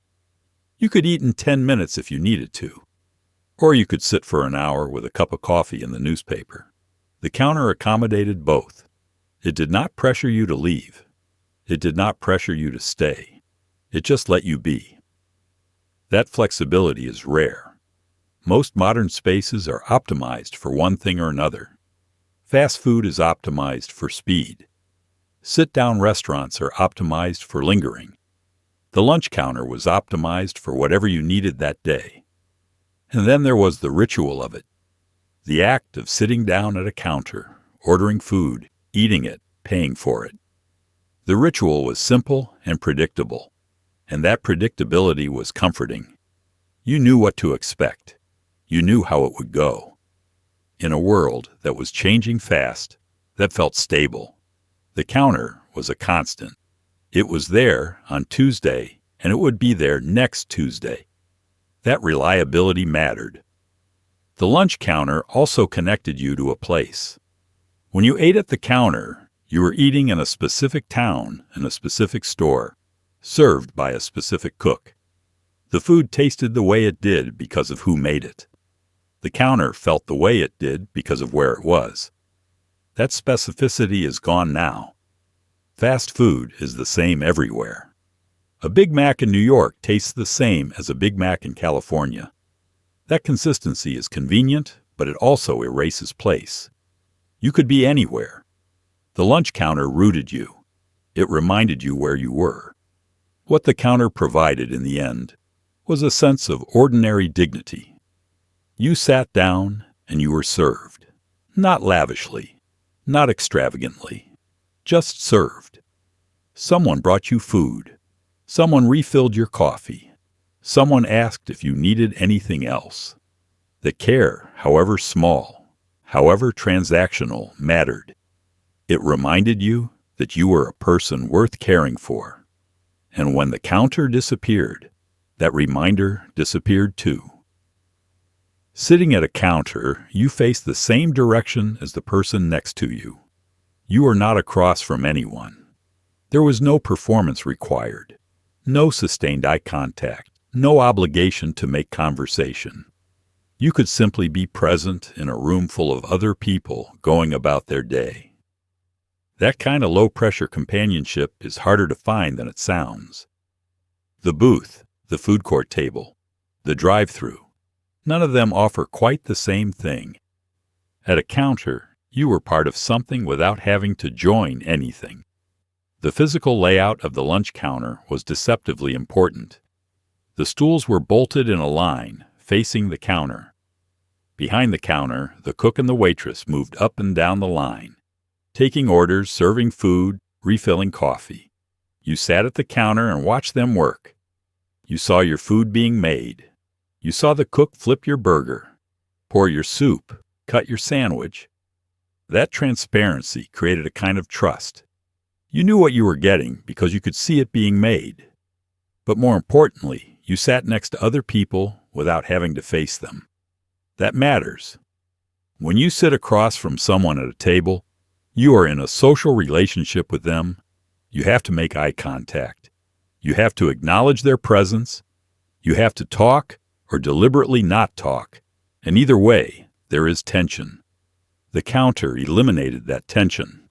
You could eat in 10 minutes if you needed to, or you could sit for an hour with a cup of coffee and the newspaper. The counter accommodated both. It did not pressure you to leave. It did not pressure you to stay. It just let you be. That flexibility is rare. Most modern spaces are optimized for one thing or another. Fast food is optimized for speed. Sit-down restaurants are optimized for lingering. The lunch counter was optimized for whatever you needed that day. And then there was the ritual of it. The act of sitting down at a counter, ordering food, eating it, paying for it. The ritual was simple and predictable, and that predictability was comforting. You knew what to expect. You knew how it would go. In a world that was changing fast, that felt stable, the counter was a constant. It was there on Tuesday, and it would be there next Tuesday. That reliability mattered. The lunch counter also connected you to a place. When you ate at the counter, you were eating in a specific town, in a specific store, served by a specific cook. The food tasted the way it did because of who made it. The counter felt the way it did because of where it was. That specificity is gone now. Fast food is the same everywhere. A Big Mac in New York tastes the same as a Big Mac in California. That consistency is convenient, but it also erases place. You could be anywhere. The lunch counter rooted you. It reminded you where you were. What the counter provided in the end was a sense of ordinary dignity. You sat down and you were served. Not lavishly, not extravagantly, just served. Someone brought you food. Someone refilled your coffee. Someone asked if you needed anything else. The care, however small, however transactional, mattered. It reminded you that you were a person worth caring for. And when the counter disappeared, that reminder disappeared too. Sitting at a counter, you face the same direction as the person next to you. You are not across from anyone. There was no performance required, no sustained eye contact, no obligation to make conversation. You could simply be present in a room full of other people going about their day. That kind of low-pressure companionship is harder to find than it sounds. The booth, the food court table, the drive-thru, none of them offer quite the same thing. At a counter, you were part of something without having to join anything. The physical layout of the lunch counter was deceptively important. The stools were bolted in a line, facing the counter. Behind the counter, the cook and the waitress moved up and down the line, taking orders, serving food, refilling coffee. You sat at the counter and watched them work. You saw your food being made. You saw the cook flip your burger, pour your soup, cut your sandwich. That transparency created a kind of trust. You knew what you were getting because you could see it being made. But more importantly, you sat next to other people without having to face them. That matters. When you sit across from someone at a table, you are in a social relationship with them. You have to make eye contact. You have to acknowledge their presence. You have to talk or deliberately not talk. And either way, there is tension. The counter eliminated that tension.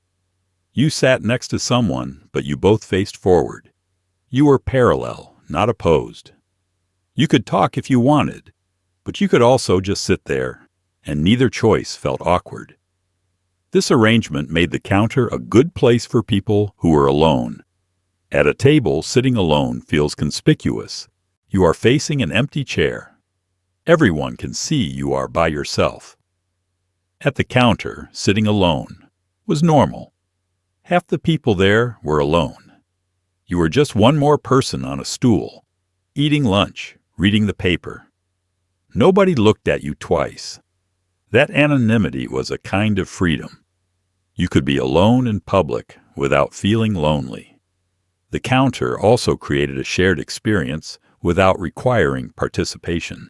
You sat next to someone, but you both faced forward. You were parallel, not opposed. You could talk if you wanted, but you could also just sit there, and neither choice felt awkward. This arrangement made the counter a good place for people who were alone. At a table, sitting alone feels conspicuous. You are facing an empty chair. Everyone can see you are by yourself. At the counter, sitting alone was normal. Half the people there were alone. You were just one more person on a stool, eating lunch, reading the paper. Nobody looked at you twice. That anonymity was a kind of freedom. You could be alone in public without feeling lonely. The counter also created a shared experience without requiring participation.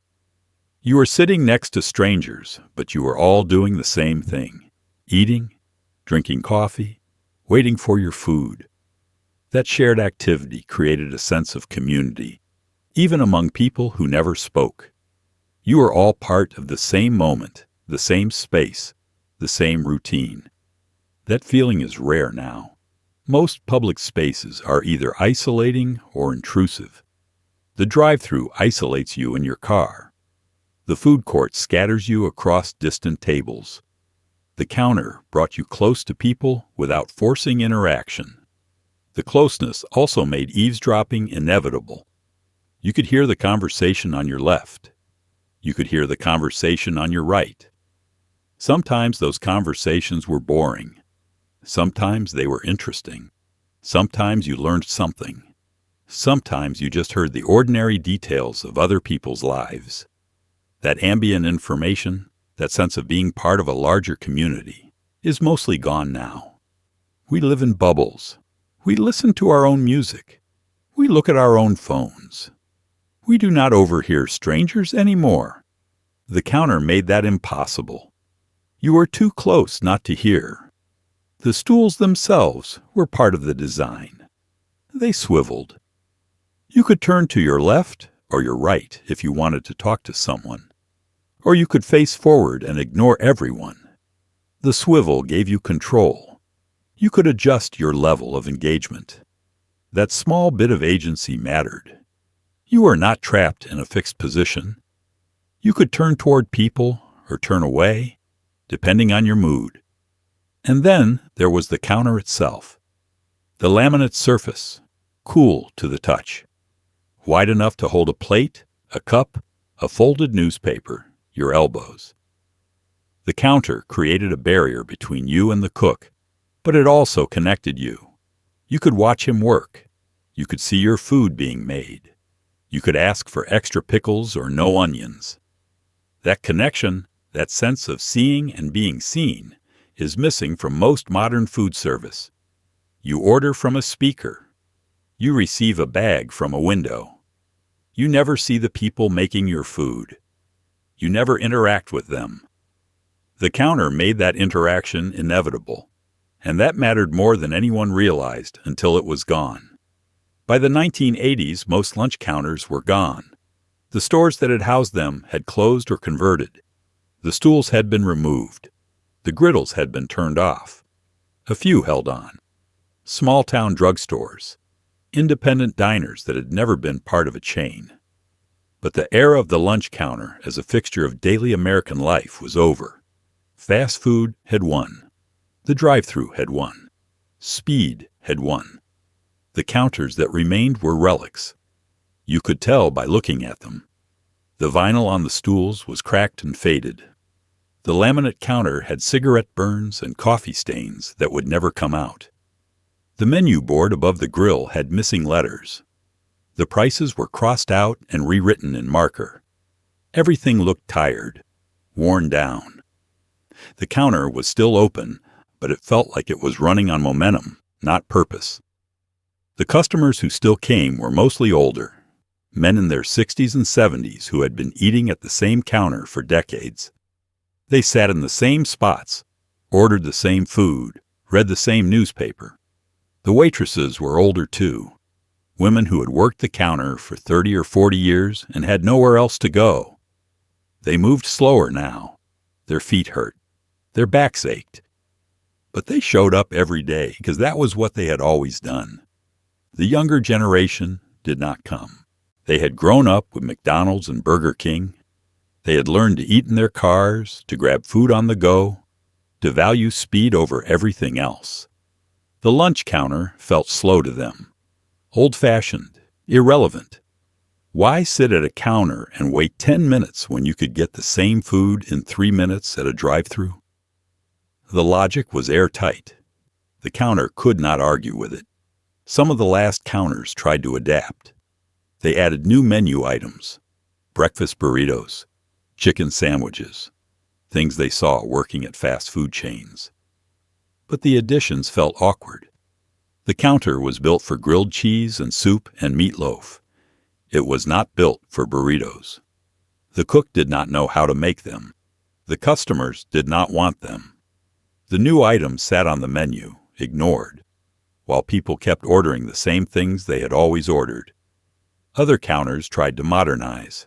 You were sitting next to strangers, but you were all doing the same thing: eating, drinking coffee, waiting for your food. That shared activity created a sense of community, even among people who never spoke. You were all part of the same moment, the same space, the same routine. That feeling is rare now. Most public spaces are either isolating or intrusive. The drive-thru isolates you in your car. The food court scatters you across distant tables. The counter brought you close to people without forcing interaction. The closeness also made eavesdropping inevitable. You could hear the conversation on your left. You could hear the conversation on your right. Sometimes those conversations were boring. Sometimes they were interesting. Sometimes you learned something. Sometimes you just heard the ordinary details of other people's lives. That ambient information, that sense of being part of a larger community, is mostly gone now. We live in bubbles. We listen to our own music. We look at our own phones. We do not overhear strangers anymore. The counter made that impossible. You were too close not to hear. The stools themselves were part of the design. They swiveled. You could turn to your left or your right if you wanted to talk to someone, or you could face forward and ignore everyone. The swivel gave you control. You could adjust your level of engagement. That small bit of agency mattered. You were not trapped in a fixed position. You could turn toward people or turn away, depending on your mood. And then there was the counter itself. The laminate surface, cool to the touch. Wide enough to hold a plate, a cup, a folded newspaper, your elbows. The counter created a barrier between you and the cook, but it also connected you. You could watch him work. You could see your food being made. You could ask for extra pickles or no onions. That connection, that sense of seeing and being seen, is missing from most modern food service. You order from a speaker. You receive a bag from a window. You never see the people making your food. You never interact with them. The counter made that interaction inevitable, and that mattered more than anyone realized until it was gone. By the 1980s, most lunch counters were gone. The stores that had housed them had closed or converted. The stools had been removed. The griddles had been turned off. A few held on. Small-town drugstores. Independent diners that had never been part of a chain. But the era of the lunch counter as a fixture of daily American life was over. Fast food had won. The drive-thru had won. Speed had won. The counters that remained were relics. You could tell by looking at them. The vinyl on the stools was cracked and faded. The laminate counter had cigarette burns and coffee stains that would never come out. The menu board above the grill had missing letters. The prices were crossed out and rewritten in marker. Everything looked tired, worn down. The counter was still open, but it felt like it was running on momentum, not purpose. The customers who still came were mostly older, men in their 60s and 70s who had been eating at the same counter for decades. They sat in the same spots, ordered the same food, read the same newspaper. The waitresses were older too, women who had worked the counter for 30 or 40 years and had nowhere else to go. They moved slower now. Their feet hurt. Their backs ached. But they showed up every day because that was what they had always done. The younger generation did not come. They had grown up with McDonald's and Burger King. They had learned to eat in their cars, to grab food on the go, to value speed over everything else. The lunch counter felt slow to them, old-fashioned, irrelevant. Why sit at a counter and wait 10 minutes when you could get the same food in 3 minutes at a drive-thru? The logic was airtight. The counter could not argue with it. Some of the last counters tried to adapt. They added new menu items, breakfast burritos, chicken sandwiches, things they saw working at fast food chains. But the additions felt awkward. The counter was built for grilled cheese and soup and meatloaf. It was not built for burritos. The cook did not know how to make them. The customers did not want them. The new items sat on the menu, ignored, while people kept ordering the same things they had always ordered. Other counters tried to modernize.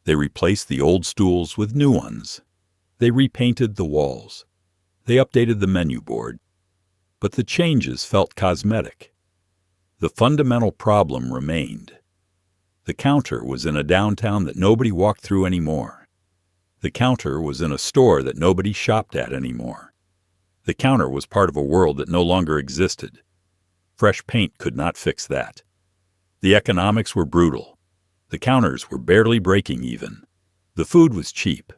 They replaced the old stools with new ones. They repainted the walls. They updated the menu board. But the changes felt cosmetic. The fundamental problem remained. The counter was in a downtown that nobody walked through anymore. The counter was in a store that nobody shopped at anymore. The counter was part of a world that no longer existed. Fresh paint could not fix that. The economics were brutal. The counters were barely breaking even. The food was cheap.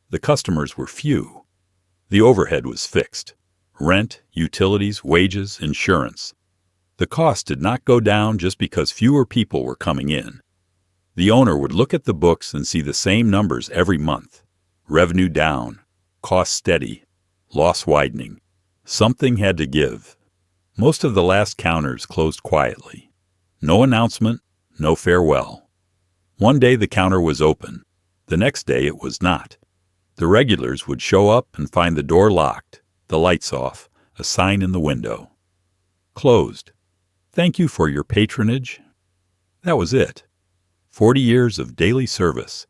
The customers were few. The overhead was fixed. Rent, utilities, wages, insurance. The cost did not go down just because fewer people were coming in. The owner would look at the books and see the same numbers every month. Revenue down, cost steady, loss widening. Something had to give. Most of the last counters closed quietly. No announcement, no farewell. One day the counter was open. The next day it was not. The regulars would show up and find the door locked, the lights off, a sign in the window. Closed. Thank you for your patronage. That was it. 40 years of daily service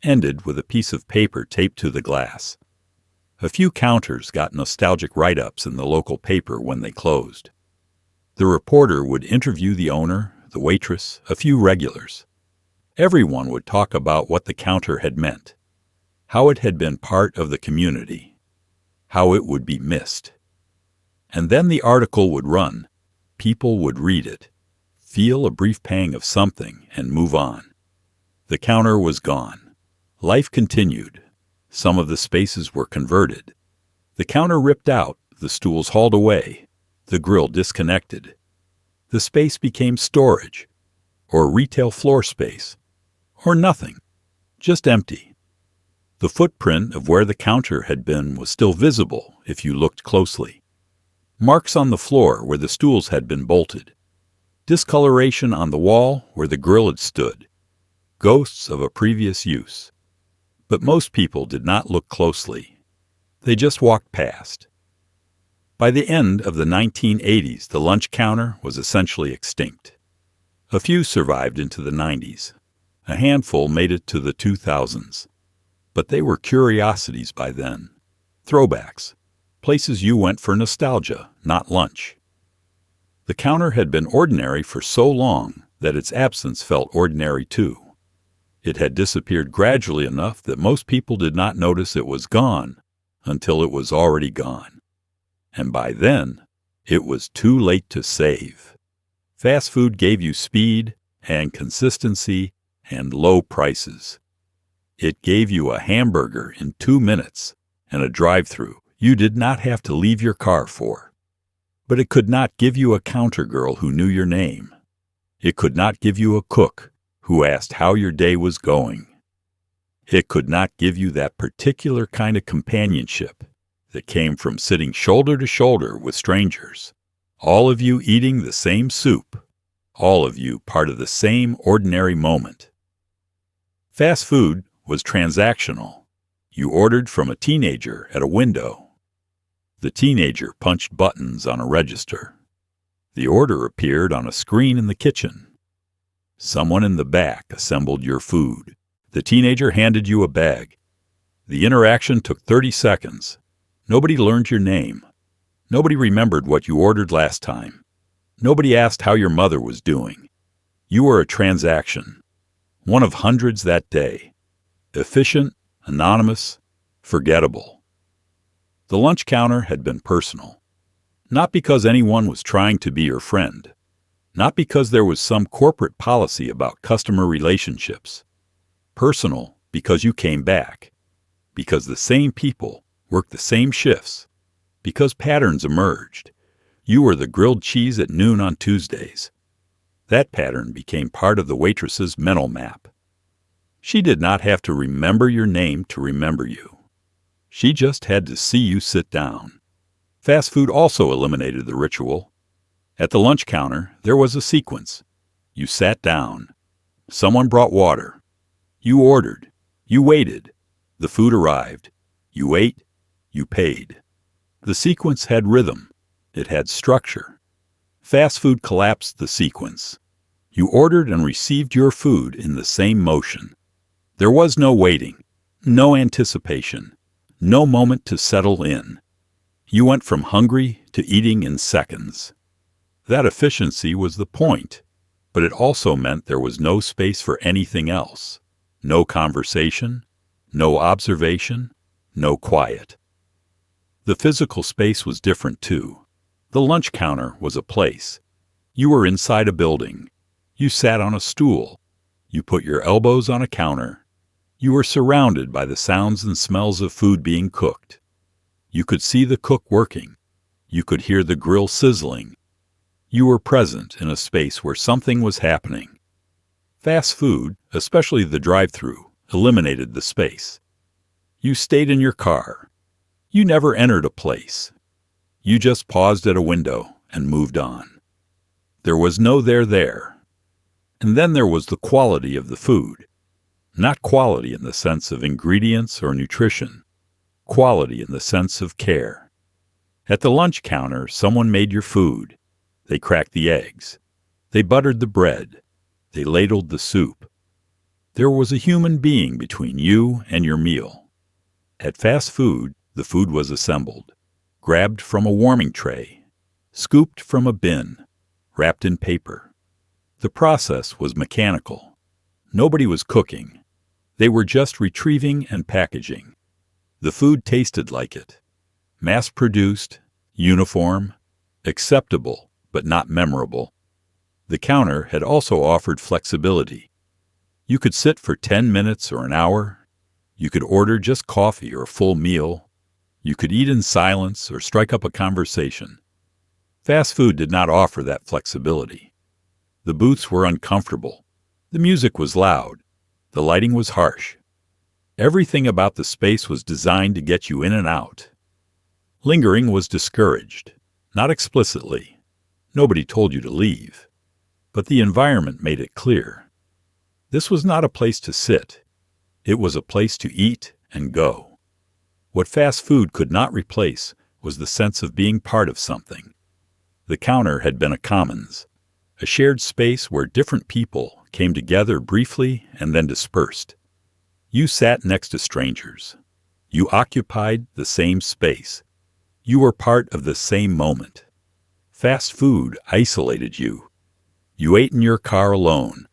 ended with a piece of paper taped to the glass. A few counters got nostalgic write-ups in the local paper when they closed. The reporter would interview the owner, the waitress, a few regulars. Everyone would talk about what the counter had meant, how it had been part of the community, how it would be missed. And then the article would run. People would read it, feel a brief pang of something, and move on. The counter was gone. Life continued. Some of the spaces were converted. The counter ripped out, the stools hauled away, the grill disconnected. The space became storage, or retail floor space, or nothing, just empty. The footprint of where the counter had been was still visible if you looked closely. Marks on the floor where the stools had been bolted. Discoloration on the wall where the grill had stood. Ghosts of a previous use. But most people did not look closely. They just walked past. By the end of the 1980s, the lunch counter was essentially extinct. A few survived into the 90s. A handful made it to the 2000s. But they were curiosities by then. Throwbacks. Places you went for nostalgia, not lunch. The counter had been ordinary for so long that its absence felt ordinary too. It had disappeared gradually enough that most people did not notice it was gone until it was already gone. And by then, it was too late to save. Fast food gave you speed and consistency and low prices. It gave you a hamburger in 2 minutes and a drive-thru you did not have to leave your car for. But it could not give you a counter girl who knew your name. It could not give you a cook who asked how your day was going. It could not give you that particular kind of companionship that came from sitting shoulder to shoulder with strangers, all of you eating the same soup, all of you part of the same ordinary moment. Fast food was transactional. You ordered from a teenager at a window. The teenager punched buttons on a register. The order appeared on a screen in the kitchen. Someone in the back assembled your food. The teenager handed you a bag. The interaction took 30 seconds. Nobody learned your name. Nobody remembered what you ordered last time. Nobody asked how your mother was doing. You were a transaction. One of hundreds that day. Efficient, anonymous, forgettable. The lunch counter had been personal. Not because anyone was trying to be your friend. Not because there was some corporate policy about customer relationships. Personal because you came back. Because the same people worked the same shifts. Because patterns emerged. You were the grilled cheese at noon on Tuesdays. That pattern became part of the waitress's mental map. She did not have to remember your name to remember you. She just had to see you sit down. Fast food also eliminated the ritual. At the lunch counter, there was a sequence. You sat down. Someone brought water. You ordered. You waited. The food arrived. You ate. You paid. The sequence had rhythm. It had structure. Fast food collapsed the sequence. You ordered and received your food in the same motion. There was no waiting, no anticipation, no moment to settle in. You went from hungry to eating in seconds. That efficiency was the point, but it also meant there was no space for anything else. No conversation, no observation, no quiet. The physical space was different too. The lunch counter was a place. You were inside a building. You sat on a stool. You put your elbows on a counter. You were surrounded by the sounds and smells of food being cooked. You could see the cook working. You could hear the grill sizzling. You were present in a space where something was happening. Fast food, especially the drive-thru, eliminated the space. You stayed in your car. You never entered a place. You just paused at a window and moved on. There was no there. And then there was the quality of the food. Not quality in the sense of ingredients or nutrition. Quality in the sense of care. At the lunch counter, someone made your food. They cracked the eggs. They buttered the bread. They ladled the soup. There was a human being between you and your meal. At fast food, the food was assembled, grabbed from a warming tray, scooped from a bin, wrapped in paper. The process was mechanical. Nobody was cooking. They were just retrieving and packaging. The food tasted like it. Mass-produced, uniform, acceptable, but not memorable. The counter had also offered flexibility. You could sit for 10 minutes or an hour. You could order just coffee or a full meal. You could eat in silence or strike up a conversation. Fast food did not offer that flexibility. The booths were uncomfortable. The music was loud. The lighting was harsh. Everything about the space was designed to get you in and out. Lingering was discouraged, not explicitly. Nobody told you to leave. But the environment made it clear. This was not a place to sit. It was a place to eat and go. What fast food could not replace was the sense of being part of something. The counter had been a commons, a shared space where different people came together briefly and then dispersed. You sat next to strangers. You occupied the same space. You were part of the same moment. Fast food isolated you. You ate in your car alone,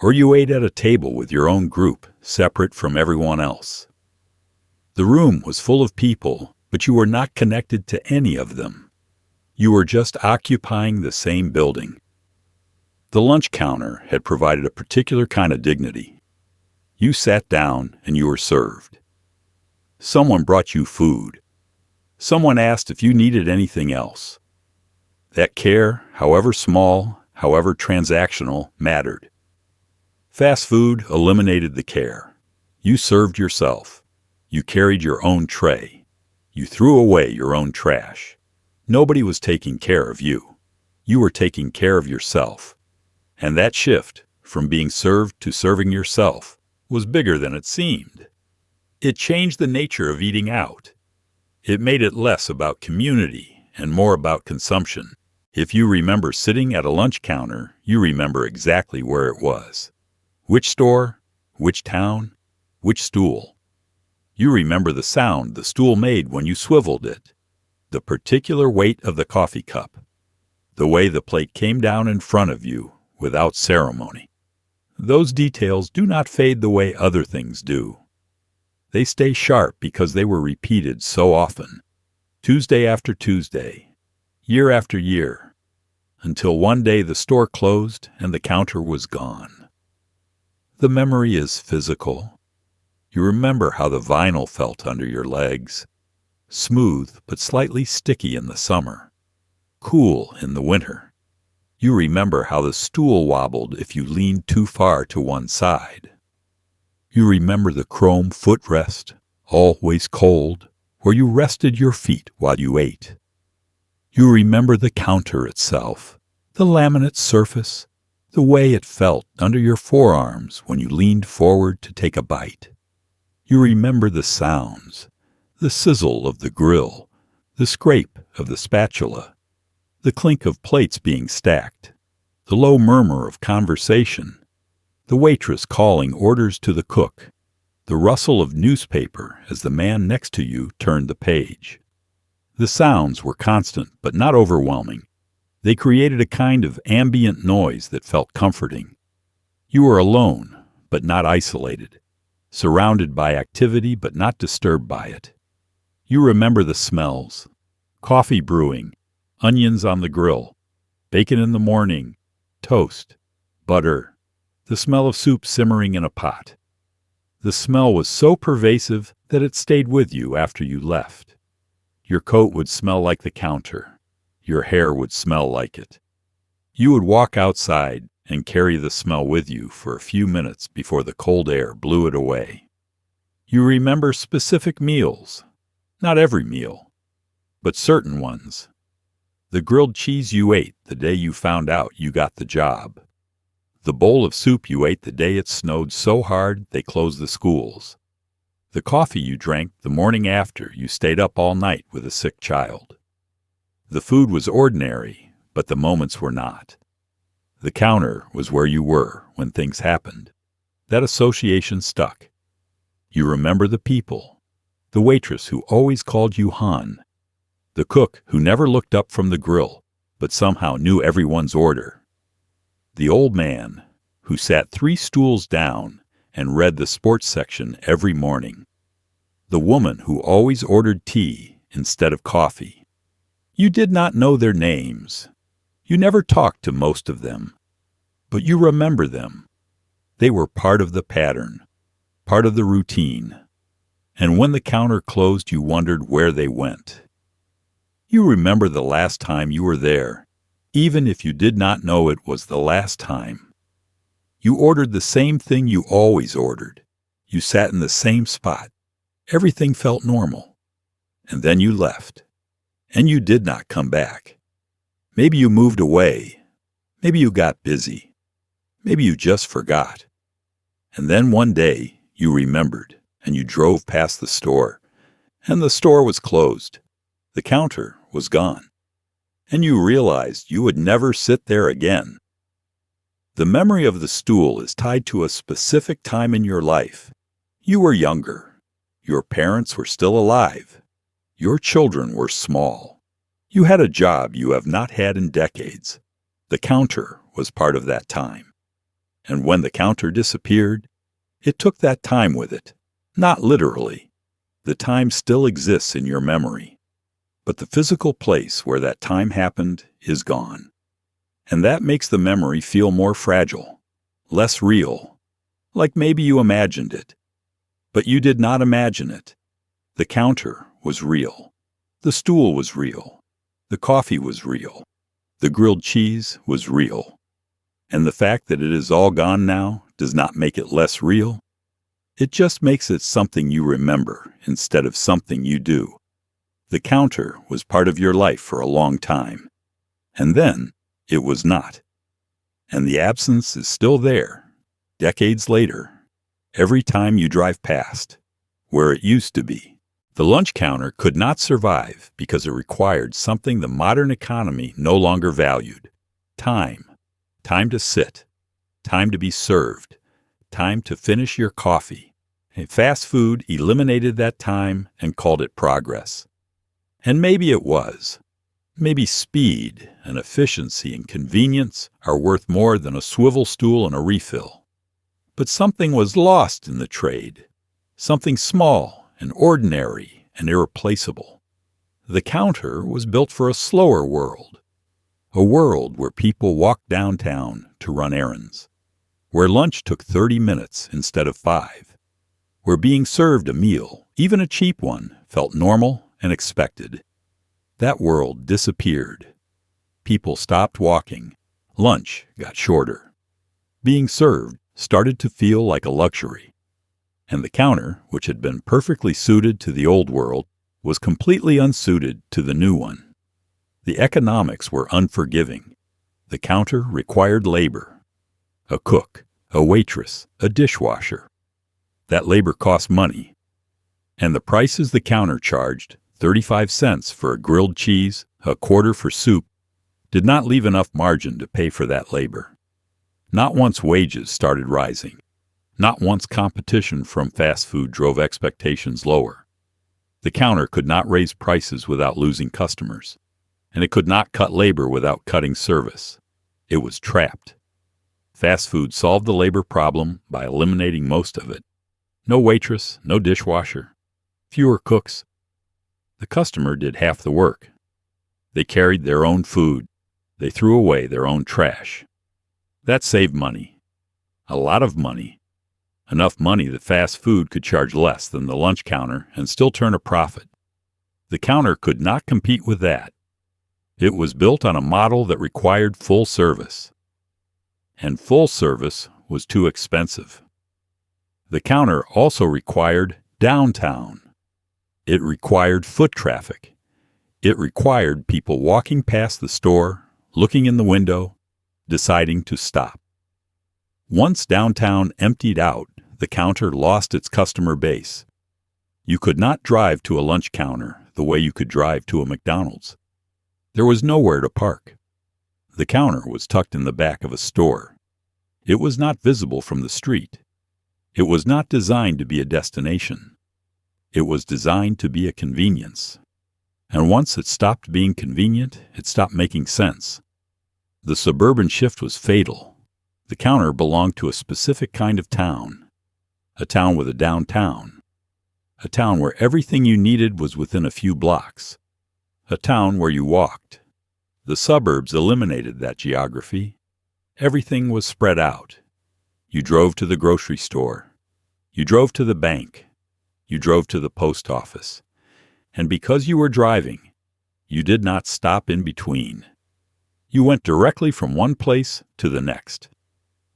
or you ate at a table with your own group, separate from everyone else. The room was full of people, but you were not connected to any of them. You were just occupying the same building. The lunch counter had provided a particular kind of dignity. You sat down and you were served. Someone brought you food. Someone asked if you needed anything else. That care, however small, however transactional, mattered. Fast food eliminated the care. You served yourself. You carried your own tray. You threw away your own trash. Nobody was taking care of you. You were taking care of yourself. And that shift, from being served to serving yourself, was bigger than it seemed. It changed the nature of eating out. It made it less about community and more about consumption. If you remember sitting at a lunch counter, you remember exactly where it was. Which store, which town, which stool. You remember the sound the stool made when you swiveled it, the particular weight of the coffee cup, the way the plate came down in front of you without ceremony. Those details do not fade the way other things do. They stay sharp because they were repeated so often, Tuesday after Tuesday, year after year, until one day the store closed and the counter was gone. The memory is physical. You remember how the vinyl felt under your legs, smooth but slightly sticky in the summer, cool in the winter. You remember how the stool wobbled if you leaned too far to one side. You remember the chrome footrest, always cold, where you rested your feet while you ate. You remember the counter itself, the laminate surface, the way it felt under your forearms when you leaned forward to take a bite. You remember the sounds, the sizzle of the grill, the scrape of the spatula, the clink of plates being stacked, the low murmur of conversation, the waitress calling orders to the cook, the rustle of newspaper as the man next to you turned the page. The sounds were constant but not overwhelming. They created a kind of ambient noise that felt comforting. You were alone, but not isolated, surrounded by activity but not disturbed by it. You remember the smells: coffee brewing, onions on the grill, bacon in the morning, toast, butter, the smell of soup simmering in a pot. The smell was so pervasive that it stayed with you after you left. Your coat would smell like the counter. Your hair would smell like it. You would walk outside and carry the smell with you for a few minutes before the cold air blew it away. You remember specific meals, not every meal, but certain ones. The grilled cheese you ate the day you found out you got the job. The bowl of soup you ate the day it snowed so hard they closed the schools. The coffee you drank the morning after you stayed up all night with a sick child. The food was ordinary, but the moments were not. The counter was where you were when things happened. That association stuck. You remember the people, the waitress who always called you hon, the cook who never looked up from the grill but somehow knew everyone's order, the old man who sat 3 stools down and read the sports section every morning, the woman who always ordered tea instead of coffee. You did not know their names. You never talked to most of them, but you remember them. They were part of the pattern, part of the routine, and when the counter closed you wondered where they went. You remember the last time you were there, even if you did not know it was the last time. You ordered the same thing you always ordered. You sat in the same spot. Everything felt normal. And then you left. And you did not come back. Maybe you moved away. Maybe you got busy. Maybe you just forgot. And then one day you remembered, and you drove past the store. And the store was closed. The counter was gone. And you realized you would never sit there again. The memory of the stool is tied to a specific time in your life. You were younger. Your parents were still alive. Your children were small. You had a job you have not had in decades. The counter was part of that time. And when the counter disappeared, it took that time with it. Not literally. The time still exists in your memory. But the physical place where that time happened is gone. And that makes the memory feel more fragile, less real, like maybe you imagined it. But you did not imagine it. The counter was real. The stool was real. The coffee was real. The grilled cheese was real. And the fact that it is all gone now does not make it less real. It just makes it something you remember instead of something you do. The counter was part of your life for a long time. And then it was not. And the absence is still there, decades later, every time you drive past, where it used to be. The lunch counter could not survive because it required something the modern economy no longer valued: time. Time to sit. Time to be served. Time to finish your coffee. Fast food eliminated that time and called it progress. And maybe it was. Maybe speed and efficiency and convenience are worth more than a swivel stool and a refill. But something was lost in the trade. Something small and ordinary and irreplaceable. The counter was built for a slower world. A world where people walked downtown to run errands. Where lunch took 30 minutes instead of 5. Where being served a meal, even a cheap one, felt normal and expected. That world disappeared. People stopped walking. Lunch got shorter. Being served started to feel like a luxury. And the counter, which had been perfectly suited to the old world, was completely unsuited to the new one. The economics were unforgiving. The counter required labor. A cook, a waitress, a dishwasher. That labor cost money. And the prices the counter charged, 35 cents for a grilled cheese, a quarter for soup, did not leave enough margin to pay for that labor. Not once wages started rising. Not once competition from fast food drove expectations lower. The counter could not raise prices without losing customers, and it could not cut labor without cutting service. It was trapped. Fast food solved the labor problem by eliminating most of it. No waitress, no dishwasher, fewer cooks. The customer did half the work. They carried their own food. They threw away their own trash. That saved money. A lot of money. Enough money that fast food could charge less than the lunch counter and still turn a profit. The counter could not compete with that. It was built on a model that required full service. And full service was too expensive. The counter also required downtown. It required foot traffic. It required people walking past the store, looking in the window, deciding to stop. Once downtown emptied out, the counter lost its customer base. You could not drive to a lunch counter the way you could drive to a McDonald's. There was nowhere to park. The counter was tucked in the back of a store. It was not visible from the street. It was not designed to be a destination. It was designed to be a convenience. And once it stopped being convenient, it stopped making sense. The suburban shift was fatal. The counter belonged to a specific kind of town. A town with a downtown. A town where everything you needed was within a few blocks. A town where you walked. The suburbs eliminated that geography. Everything was spread out. You drove to the grocery store. You drove to the bank. You drove to the post office. And because you were driving, you did not stop in between. You went directly from one place to the next.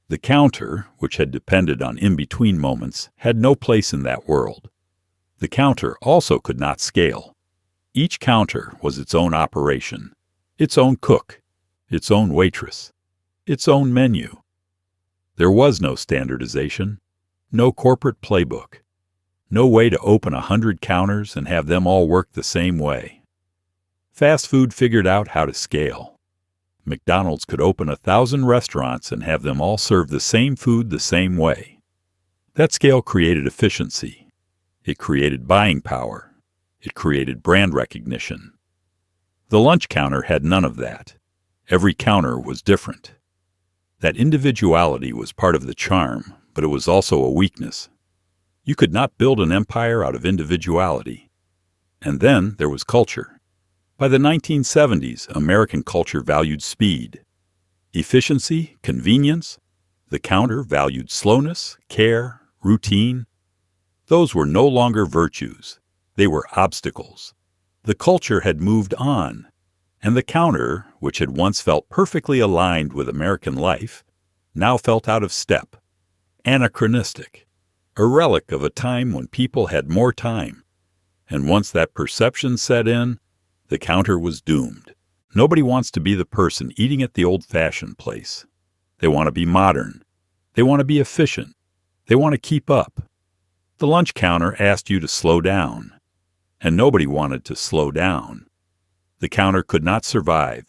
The counter, which had depended on in-between moments, had no place in that world. The counter also could not scale. Each counter was its own operation, its own cook, its own waitress, its own menu. There was no standardization, no corporate playbook, no way to open 100 counters and have them all work the same way. Fast food figured out how to scale. McDonald's could open 1,000 restaurants and have them all serve the same food the same way. That scale created efficiency. It created buying power. It created brand recognition. The lunch counter had none of that. Every counter was different. That individuality was part of the charm, but it was also a weakness. You could not build an empire out of individuality. And then there was culture. By the 1970s, American culture valued speed, efficiency, convenience. The counter valued slowness, care, routine. Those were no longer virtues. They were obstacles. The culture had moved on, and the counter, which had once felt perfectly aligned with American life, now felt out of step, anachronistic, a relic of a time when people had more time. And once that perception set in, the counter was doomed. Nobody wants to be the person eating at the old-fashioned place. They want to be modern. They want to be efficient. They want to keep up. The lunch counter asked you to slow down, and nobody wanted to slow down. The counter could not survive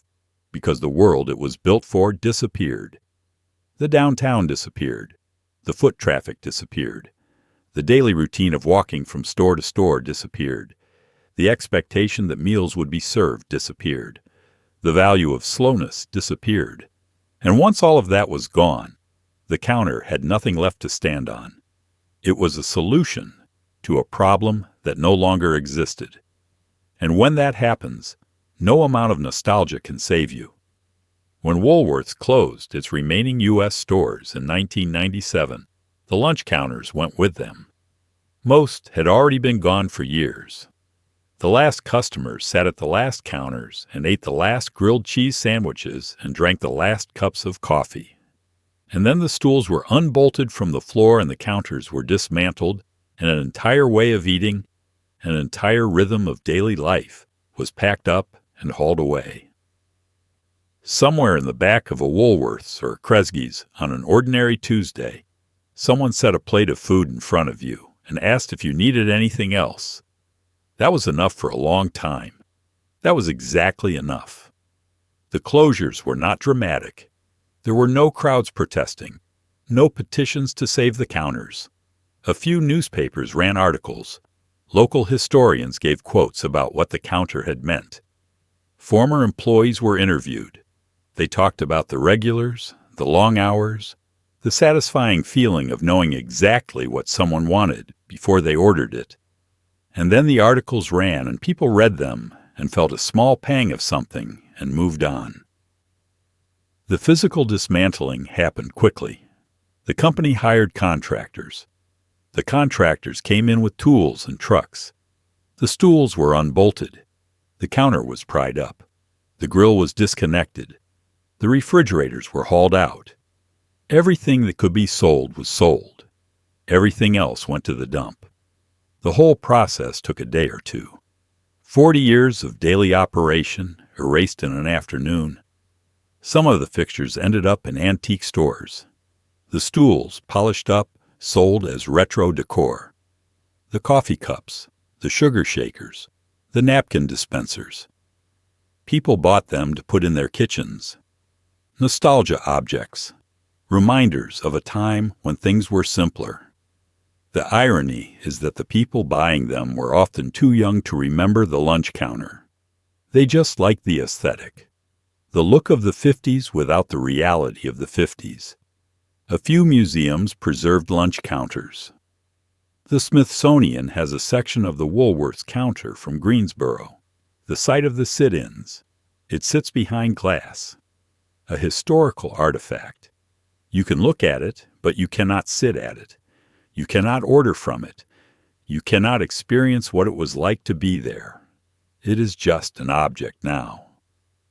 because the world it was built for disappeared. The downtown disappeared. The foot traffic disappeared. The daily routine of walking from store to store disappeared. The expectation that meals would be served disappeared. The value of slowness disappeared. And once all of that was gone, the counter had nothing left to stand on. It was a solution to a problem that no longer existed. And when that happens, no amount of nostalgia can save you. When Woolworths closed its remaining U.S. stores in 1997, the lunch counters went with them. Most had already been gone for years. The last customers sat at the last counters and ate the last grilled cheese sandwiches and drank the last cups of coffee. And then the stools were unbolted from the floor and the counters were dismantled, and an entire way of eating, an entire rhythm of daily life was packed up and hauled away. Somewhere in the back of a Woolworth's or a Kresge's on an ordinary Tuesday, someone set a plate of food in front of you and asked if you needed anything else. That was enough for a long time. That was exactly enough. The closures were not dramatic. There were no crowds protesting, no petitions to save the counters. A few newspapers ran articles. Local historians gave quotes about what the counter had meant. Former employees were interviewed. They talked about the regulars, the long hours, the satisfying feeling of knowing exactly what someone wanted before they ordered it. And then the articles ran and people read them and felt a small pang of something and moved on. The physical dismantling happened quickly. The company hired contractors. The contractors came in with tools and trucks. The stools were unbolted. The counter was pried up. The grill was disconnected. The refrigerators were hauled out. Everything that could be sold was sold. Everything else went to the dump. The whole process took a day or two. 40 years of daily operation erased in an afternoon. Some of the fixtures ended up in antique stores. The stools, polished up, sold as retro decor. The coffee cups, the sugar shakers, the napkin dispensers. People bought them to put in their kitchens. Nostalgia objects, reminders of a time when things were simpler. The irony is that the people buying them were often too young to remember the lunch counter. They just liked the aesthetic, the look of the 50s without the reality of the 50s. A few museums preserved lunch counters. The Smithsonian has a section of the Woolworth's counter from Greensboro, the site of the sit-ins. It sits behind glass. A historical artifact. You can look at it, but you cannot sit at it. You cannot order from it. You cannot experience what it was like to be there. It is just an object now.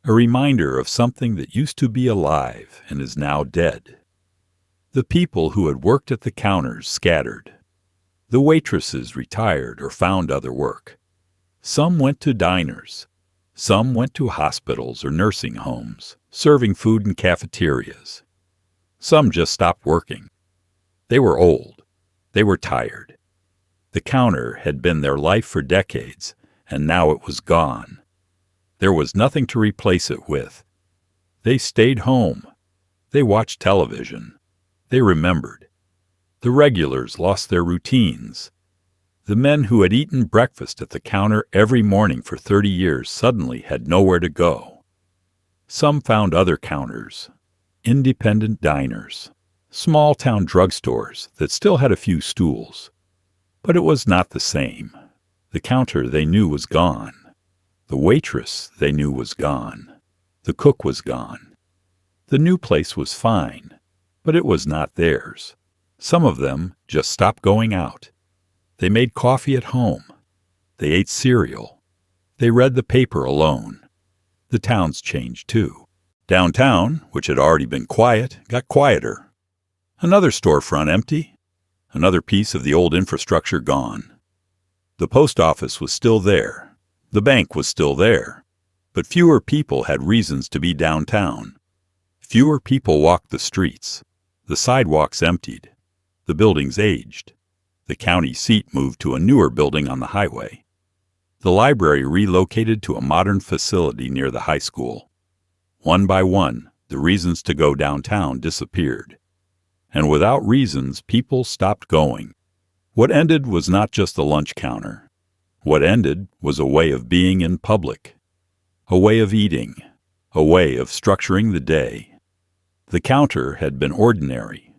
A reminder of something that used to be alive and is now dead. The people who had worked at the counters scattered. The waitresses retired or found other work. Some went to diners. Some went to hospitals or nursing homes, serving food in cafeterias. Some just stopped working. They were old. They were tired. The counter had been their life for decades, and now it was gone. There was nothing to replace it with. They stayed home. They watched television. They remembered. The regulars lost their routines. The men who had eaten breakfast at the counter every morning for 30 years suddenly had nowhere to go. Some found other counters, independent diners, small-town drugstores that still had a few stools. But it was not the same. The counter they knew was gone. The waitress they knew was gone. The cook was gone. The new place was fine, but it was not theirs. Some of them just stopped going out. They made coffee at home. They ate cereal. They read the paper alone. The towns changed too. Downtown, which had already been quiet, got quieter. Another storefront empty. Another piece of the old infrastructure gone. The post office was still there. The bank was still there. But fewer people had reasons to be downtown. Fewer people walked the streets. The sidewalks emptied. The buildings aged. The county seat moved to a newer building on the highway. The library relocated to a modern facility near the high school. One by one, the reasons to go downtown disappeared. And without reasons, people stopped going. What ended was not just the lunch counter. What ended was a way of being in public. A way of eating. A way of structuring the day. The counter had been ordinary.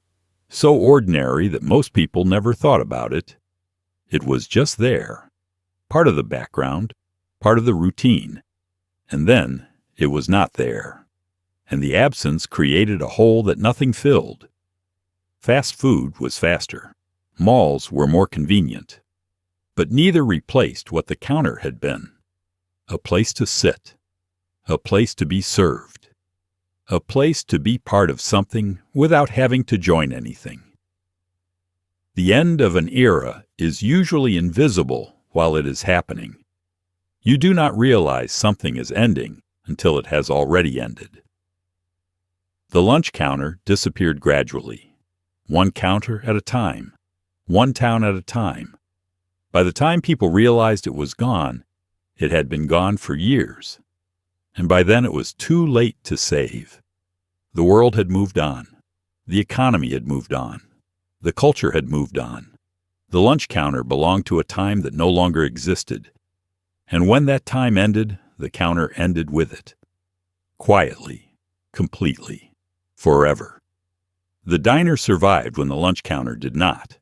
So ordinary that most people never thought about it. It was just there. Part of the background, part of the routine. And then it was not there. And the absence created a hole that nothing filled. Fast food was faster. Malls were more convenient. But neither replaced what the counter had been. A place to sit. A place to be served. A place to be part of something without having to join anything. The end of an era is usually invisible while it is happening. You do not realize something is ending until it has already ended. The lunch counter disappeared gradually, one counter at a time, one town at a time. By the time people realized it was gone, it had been gone for years. And by then it was too late to save. The world had moved on. The economy had moved on. The culture had moved on. The lunch counter belonged to a time that no longer existed. And when that time ended, the counter ended with it. Quietly, completely, forever. The diner survived when the lunch counter did not.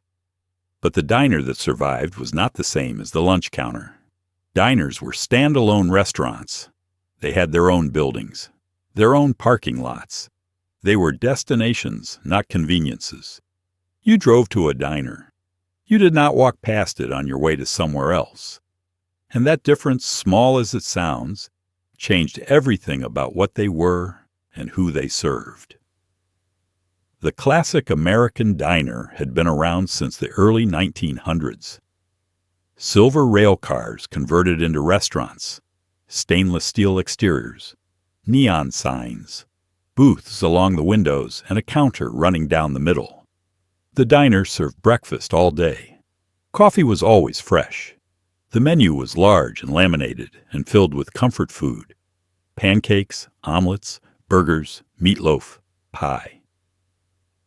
But the diner that survived was not the same as the lunch counter. Diners were standalone restaurants. They had their own buildings, their own parking lots. They were destinations, not conveniences. You drove to a diner. You did not walk past it on your way to somewhere else. And that difference, small as it sounds, changed everything about what they were and who they served. The classic American diner had been around since the early 1900s. Silver rail cars converted into restaurants, stainless steel exteriors, neon signs, booths along the windows, and a counter running down the middle. The diner served breakfast all day. Coffee was always fresh. The menu was large and laminated and filled with comfort food: pancakes, omelets, burgers, meatloaf, pie.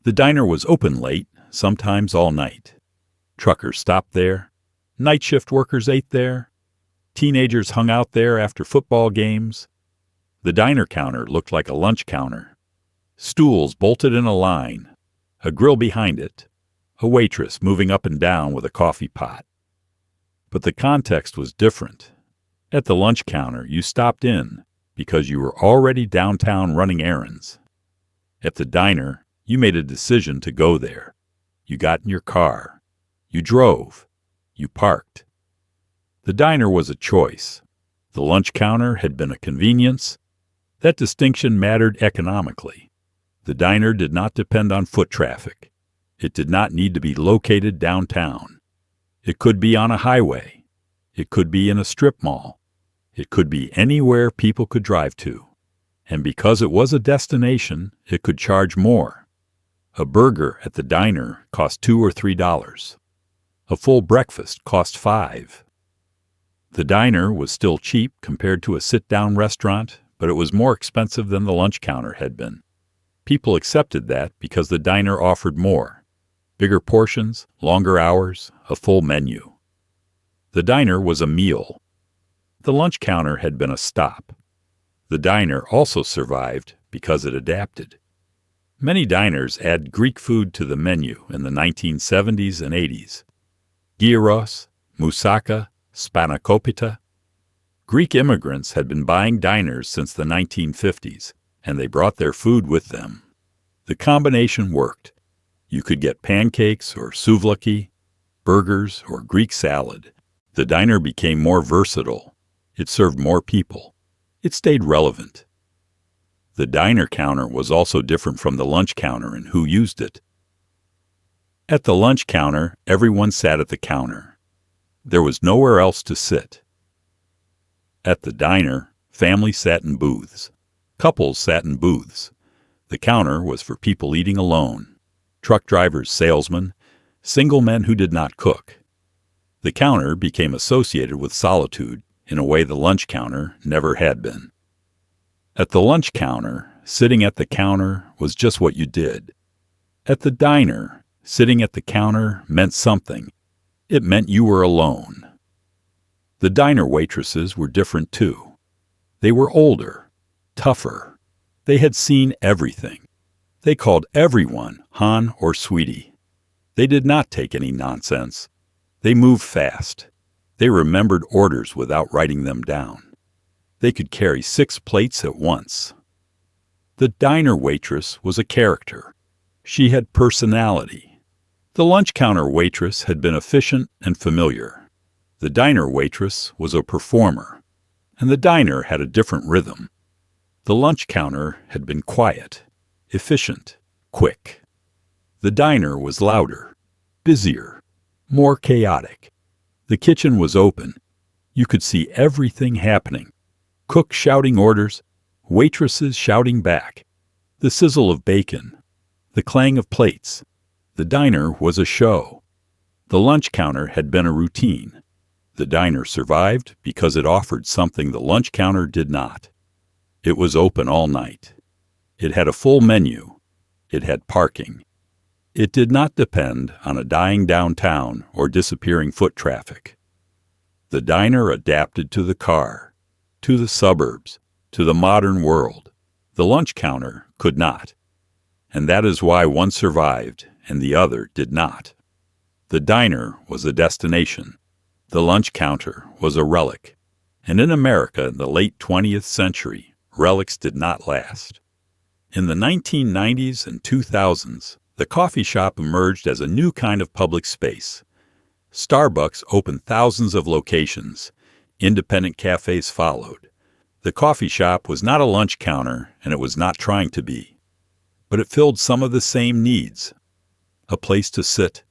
The diner was open late, sometimes all night. Truckers stopped there. Night shift workers ate there. Teenagers hung out there after football games. The diner counter looked like a lunch counter. Stools bolted in a line, a grill behind it, a waitress moving up and down with a coffee pot. But the context was different. At the lunch counter, you stopped in because you were already downtown running errands. At the diner, you made a decision to go there. You got in your car. You drove. You parked. The diner was a choice. The lunch counter had been a convenience. That distinction mattered economically. The diner did not depend on foot traffic. It did not need to be located downtown. It could be on a highway. It could be in a strip mall. It could be anywhere people could drive to. And because it was a destination, it could charge more. A burger at the diner cost $2 or $3. A full breakfast cost $5. The diner was still cheap compared to a sit-down restaurant, but it was more expensive than the lunch counter had been. People accepted that because the diner offered more: bigger portions, longer hours, a full menu. The diner was a meal. The lunch counter had been a stop. The diner also survived because it adapted. Many diners add Greek food to the menu in the 1970s and 80s. Gyros, moussaka, spanakopita. Greek immigrants had been buying diners since the 1950s, and they brought their food with them. The combination worked. You could get pancakes or souvlaki, burgers or Greek salad. The diner became more versatile. It served more people. It stayed relevant. The diner counter was also different from the lunch counter in who used it. At the lunch counter, everyone sat at the counter. There was nowhere else to sit. At the diner, families sat in booths. Couples sat in booths. The counter was for people eating alone: truck drivers, salesmen, single men who did not cook. The counter became associated with solitude in a way the lunch counter never had been. At the lunch counter, sitting at the counter was just what you did. At the diner, sitting at the counter meant something. It meant you were alone. The diner waitresses were different too. They were older, tougher. They had seen everything. They called everyone Han or Sweetie. They did not take any nonsense. They moved fast. They remembered orders without writing them down. They could carry 6 plates at once. The diner waitress was a character. She had personality. The lunch counter waitress had been efficient and familiar. The diner waitress was a performer, and the diner had a different rhythm. The lunch counter had been quiet, efficient, quick. The diner was louder, busier, more chaotic. The kitchen was open. You could see everything happening. Cooks shouting orders, waitresses shouting back. The sizzle of bacon, the clang of plates. The diner was a show. The lunch counter had been a routine. The diner survived because it offered something the lunch counter did not. It was open all night. It had a full menu. It had parking. It did not depend on a dying downtown or disappearing foot traffic. The diner adapted to the car, to the suburbs, to the modern world. The lunch counter could not. And that is why one survived and the other did not. The diner was a destination. The lunch counter was a relic. And in America in the late 20th century, relics did not last. In the 1990s and 2000s, the coffee shop emerged as a new kind of public space. Starbucks opened thousands of locations. Independent cafes followed. The coffee shop was not a lunch counter, and it was not trying to be. But it filled some of the same needs. A place to sit.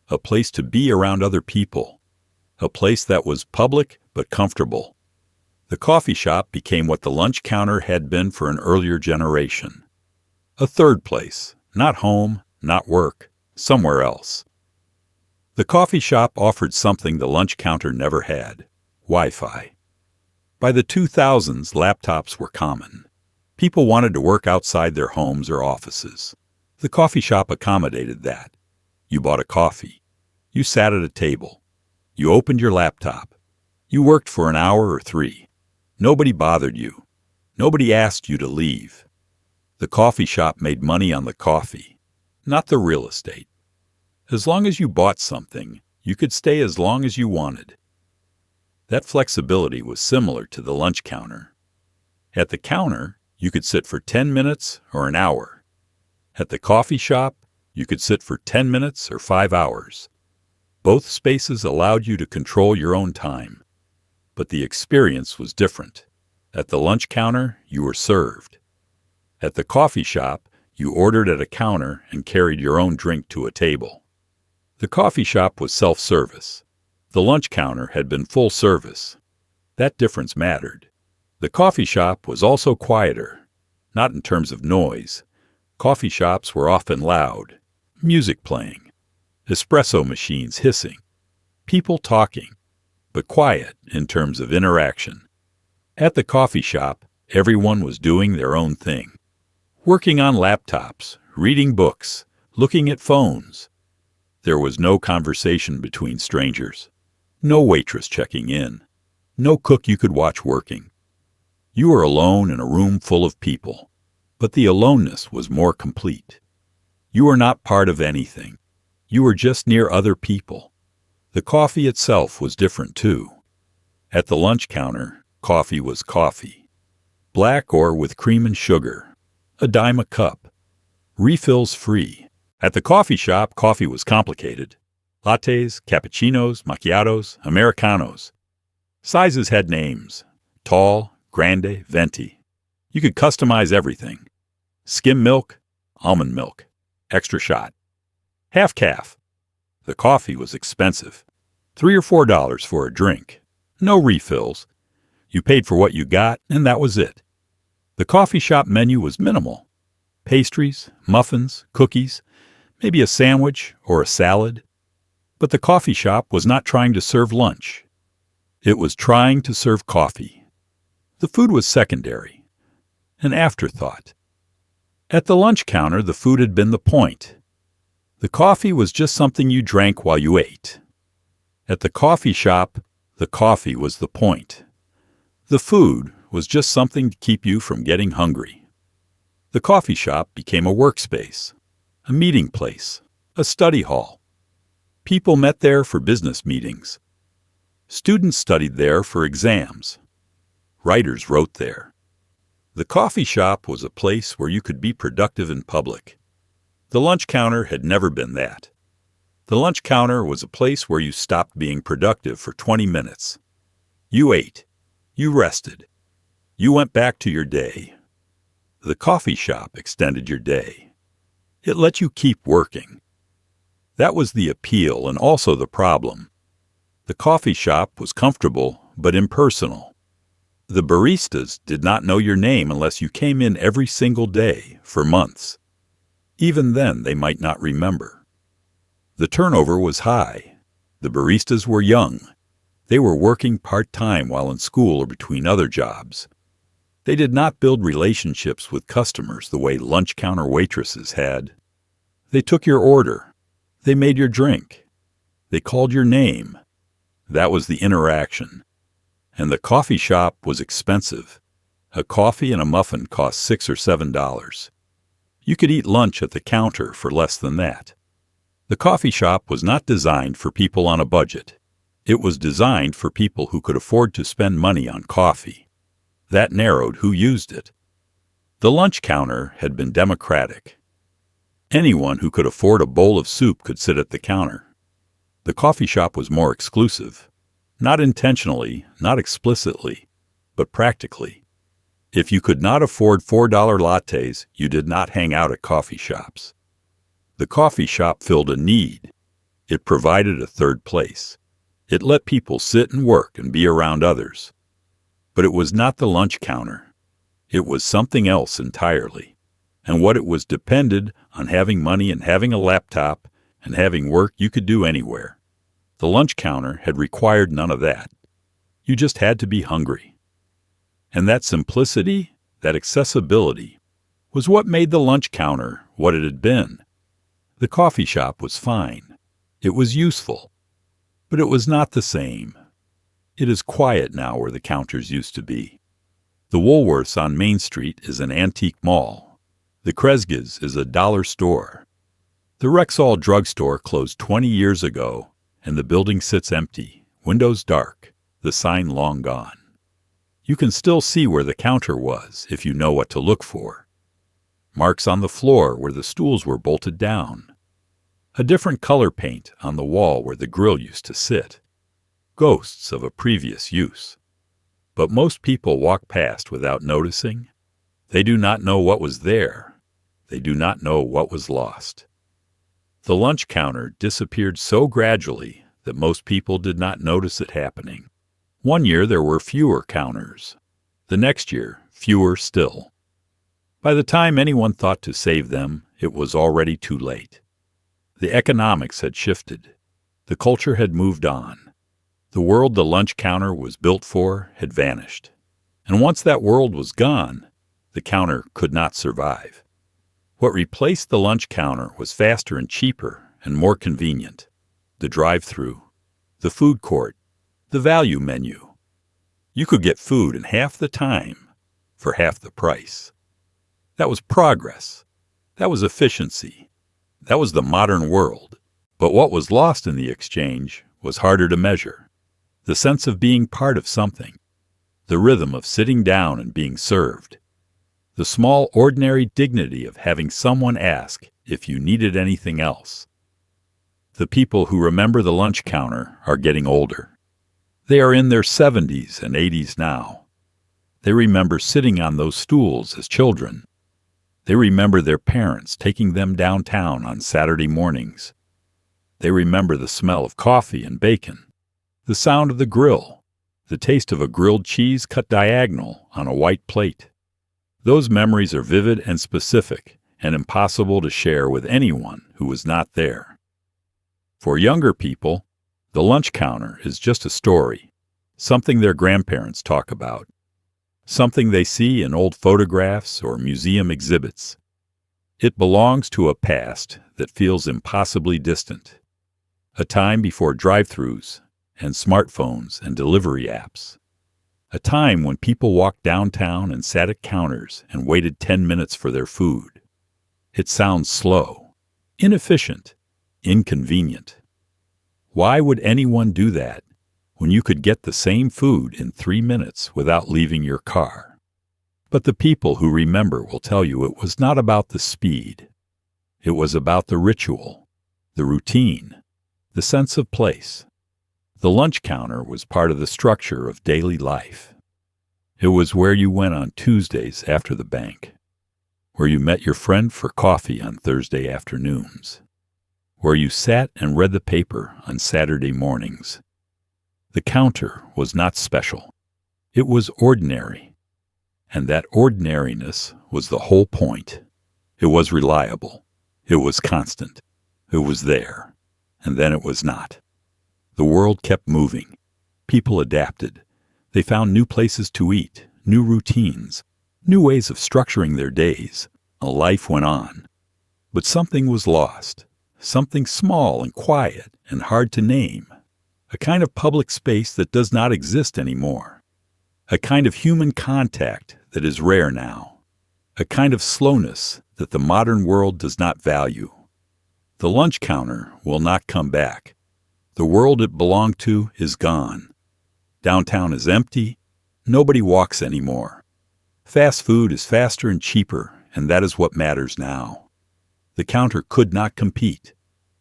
A place to be around other people. A place that was public but comfortable. The coffee shop became what the lunch counter had been for an earlier generation. A third place, not home, not work, somewhere else. The coffee shop offered something the lunch counter never had: Wi-Fi. By the 2000s, laptops were common. People wanted to work outside their homes or offices. The coffee shop accommodated that. You bought a coffee. You sat at a table. You opened your laptop. You worked for an hour or 3. Nobody bothered you. Nobody asked you to leave. The coffee shop made money on the coffee, not the real estate. As long as you bought something, you could stay as long as you wanted. That flexibility was similar to the lunch counter. At the counter, you could sit for 10 minutes or an hour. At the coffee shop, you could sit for 10 minutes or 5 hours. Both spaces allowed you to control your own time. But the experience was different. At the lunch counter, you were served. At the coffee shop, you ordered at a counter and carried your own drink to a table. The coffee shop was self-service. The lunch counter had been full service. That difference mattered. The coffee shop was also quieter, not in terms of noise. Coffee shops were often loud, music playing, espresso machines hissing, people talking, but quiet in terms of interaction. At the coffee shop, everyone was doing their own thing. Working on laptops, reading books, looking at phones. There was no conversation between strangers. No waitress checking in. No cook you could watch working. You were alone in a room full of people, but the aloneness was more complete. You were not part of anything. You were just near other people. The coffee itself was different too. At the lunch counter, coffee was coffee. Black or with cream and sugar. A dime a cup. Refills free. At the coffee shop, coffee was complicated. Lattes, cappuccinos, macchiatos, americanos. Sizes had names. Tall, grande, venti. You could customize everything. Skim milk, almond milk, extra shot. Half calf. The coffee was expensive. $3 or $4 for a drink. No refills. You paid for what you got, and that was it. The coffee shop menu was minimal. Pastries, muffins, cookies, maybe a sandwich or a salad. But the coffee shop was not trying to serve lunch. It was trying to serve coffee. The food was secondary, an afterthought. At the lunch counter, the food had been the point. The coffee was just something you drank while you ate. At the coffee shop, the coffee was the point. The food was just something to keep you from getting hungry. The coffee shop became a workspace, a meeting place, a study hall. People met there for business meetings. Students studied there for exams. Writers wrote there. The coffee shop was a place where you could be productive in public. The lunch counter had never been that. The lunch counter was a place where you stopped being productive for 20 minutes. You ate. You rested. You went back to your day. The coffee shop extended your day. It let you keep working. That was the appeal and also the problem. The coffee shop was comfortable but impersonal. The baristas did not know your name unless you came in every single day for months. Even then, they might not remember. The turnover was high. The baristas were young. They were working part-time while in school or between other jobs. They did not build relationships with customers the way lunch counter waitresses had. They took your order. They made your drink. They called your name. That was the interaction. And the coffee shop was expensive. A coffee and a muffin cost $6 or $7. You could eat lunch at the counter for less than that. The coffee shop was not designed for people on a budget. It was designed for people who could afford to spend money on coffee. That narrowed who used it. The lunch counter had been democratic. Anyone who could afford a bowl of soup could sit at the counter. The coffee shop was more exclusive. Not intentionally, not explicitly, but practically. If you could not afford $4 lattes, you did not hang out at coffee shops. The coffee shop filled a need. It provided a third place. It let people sit and work and be around others. But it was not the lunch counter. It was something else entirely. And what it was depended on having money and having a laptop and having work you could do anywhere. The lunch counter had required none of that. You just had to be hungry. And that simplicity, that accessibility, was what made the lunch counter what it had been. The coffee shop was fine. It was useful. But it was not the same. It is quiet now where the counters used to be. The Woolworths on Main Street is an antique mall. The Kresge's is a dollar store. The Rexall drugstore closed 20 years ago, and the building sits empty, windows dark, the sign long gone. You can still see where the counter was if you know what to look for. Marks on the floor where the stools were bolted down. A different color paint on the wall where the grill used to sit. Ghosts of a previous use. But most people walk past without noticing. They do not know what was there. They do not know what was lost. The lunch counter disappeared so gradually that most people did not notice it happening. One year there were fewer counters. The next year, fewer still. By the time anyone thought to save them, it was already too late. The economics had shifted. The culture had moved on. The world the lunch counter was built for had vanished. And once that world was gone, the counter could not survive. What replaced the lunch counter was faster and cheaper and more convenient. The drive-thru, the food court, the value menu. You could get food in half the time for half the price. That was progress. That was efficiency. That was the modern world. But what was lost in the exchange was harder to measure. The sense of being part of something. The rhythm of sitting down and being served. The small, ordinary dignity of having someone ask if you needed anything else. The people who remember the lunch counter are getting older. They are in their 70s and 80s now. They remember sitting on those stools as children. They remember their parents taking them downtown on Saturday mornings. They remember the smell of coffee and bacon, the sound of the grill, the taste of a grilled cheese cut diagonal on a white plate. Those memories are vivid and specific and impossible to share with anyone who was not there. For younger people, the lunch counter is just a story, something their grandparents talk about, something they see in old photographs or museum exhibits. It belongs to a past that feels impossibly distant, a time before drive-thrus and smartphones and delivery apps, a time when people walked downtown and sat at counters and waited 10 minutes for their food. It sounds slow, inefficient, inconvenient. Why would anyone do that when you could get the same food in 3 minutes without leaving your car? But the people who remember will tell you it was not about the speed. It was about the ritual, the routine, the sense of place. The lunch counter was part of the structure of daily life. It was where you went on Tuesdays after the bank, where you met your friend for coffee on Thursday afternoons, where you sat and read the paper on Saturday mornings. The counter was not special. It was ordinary, and that ordinariness was the whole point. It was reliable. It was constant. It was there, and then it was not. The world kept moving. People adapted. They found new places to eat, new routines, new ways of structuring their days. Life went on. But something was lost, something small and quiet and hard to name, a kind of public space that does not exist anymore, a kind of human contact that is rare now, a kind of slowness that the modern world does not value. The lunch counter will not come back. The world it belonged to is gone. Downtown is empty. Nobody walks anymore. Fast food is faster and cheaper, and that is what matters now. The counter could not compete.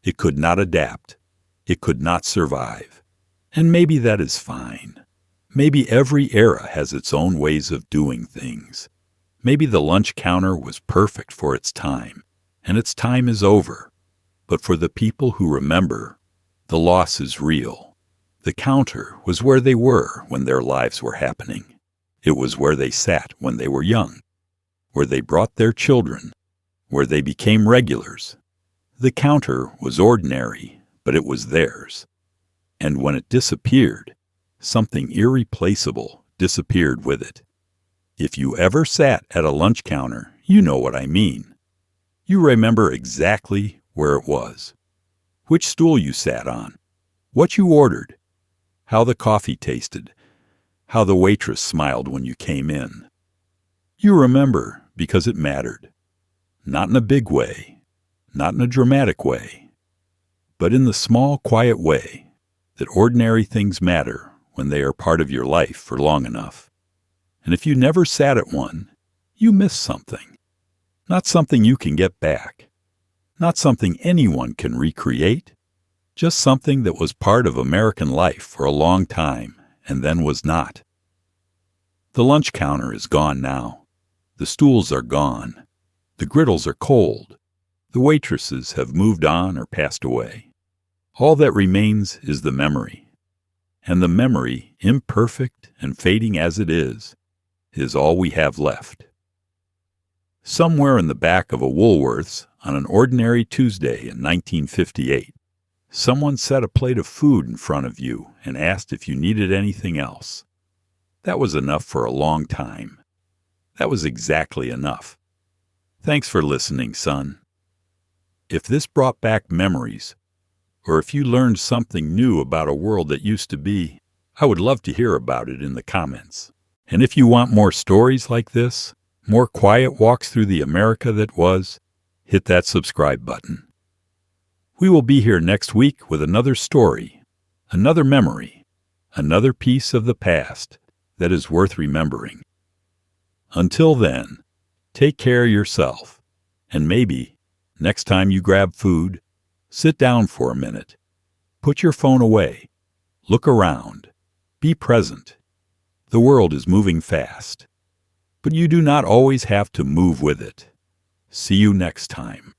It could not adapt. It could not survive. And maybe that is fine. Maybe every era has its own ways of doing things. Maybe the lunch counter was perfect for its time, and its time is over. But for the people who remember, the loss is real. The counter was where they were when their lives were happening. It was where they sat when they were young, where they brought their children, where they became regulars. The counter was ordinary, but it was theirs. And when it disappeared, something irreplaceable disappeared with it. If you ever sat at a lunch counter, you know what I mean. You remember exactly where it was, which stool you sat on, what you ordered, how the coffee tasted, how the waitress smiled when you came in. You remember because it mattered. Not in a big way, not in a dramatic way, but in the small, quiet way that ordinary things matter when they are part of your life for long enough. And if you never sat at one, you missed something. Not something you can get back. Not something anyone can recreate. Just something that was part of American life for a long time and then was not. The lunch counter is gone now. The stools are gone. The griddles are cold. The waitresses have moved on or passed away. All that remains is the memory. And the memory, imperfect and fading as it is all we have left. Somewhere in the back of a Woolworth's on an ordinary Tuesday in 1958, someone set a plate of food in front of you and asked if you needed anything else. That was enough for a long time. That was exactly enough. Thanks for listening, son. If this brought back memories, or if you learned something new about a world that used to be, I would love to hear about it in the comments. And if you want more stories like this, more quiet walks through the America that was, hit that subscribe button. We will be here next week with another story, another memory, another piece of the past that is worth remembering. Until then, take care of yourself, and maybe, next time you grab food, sit down for a minute, put your phone away, look around, be present. The world is moving fast, but you do not always have to move with it. See you next time.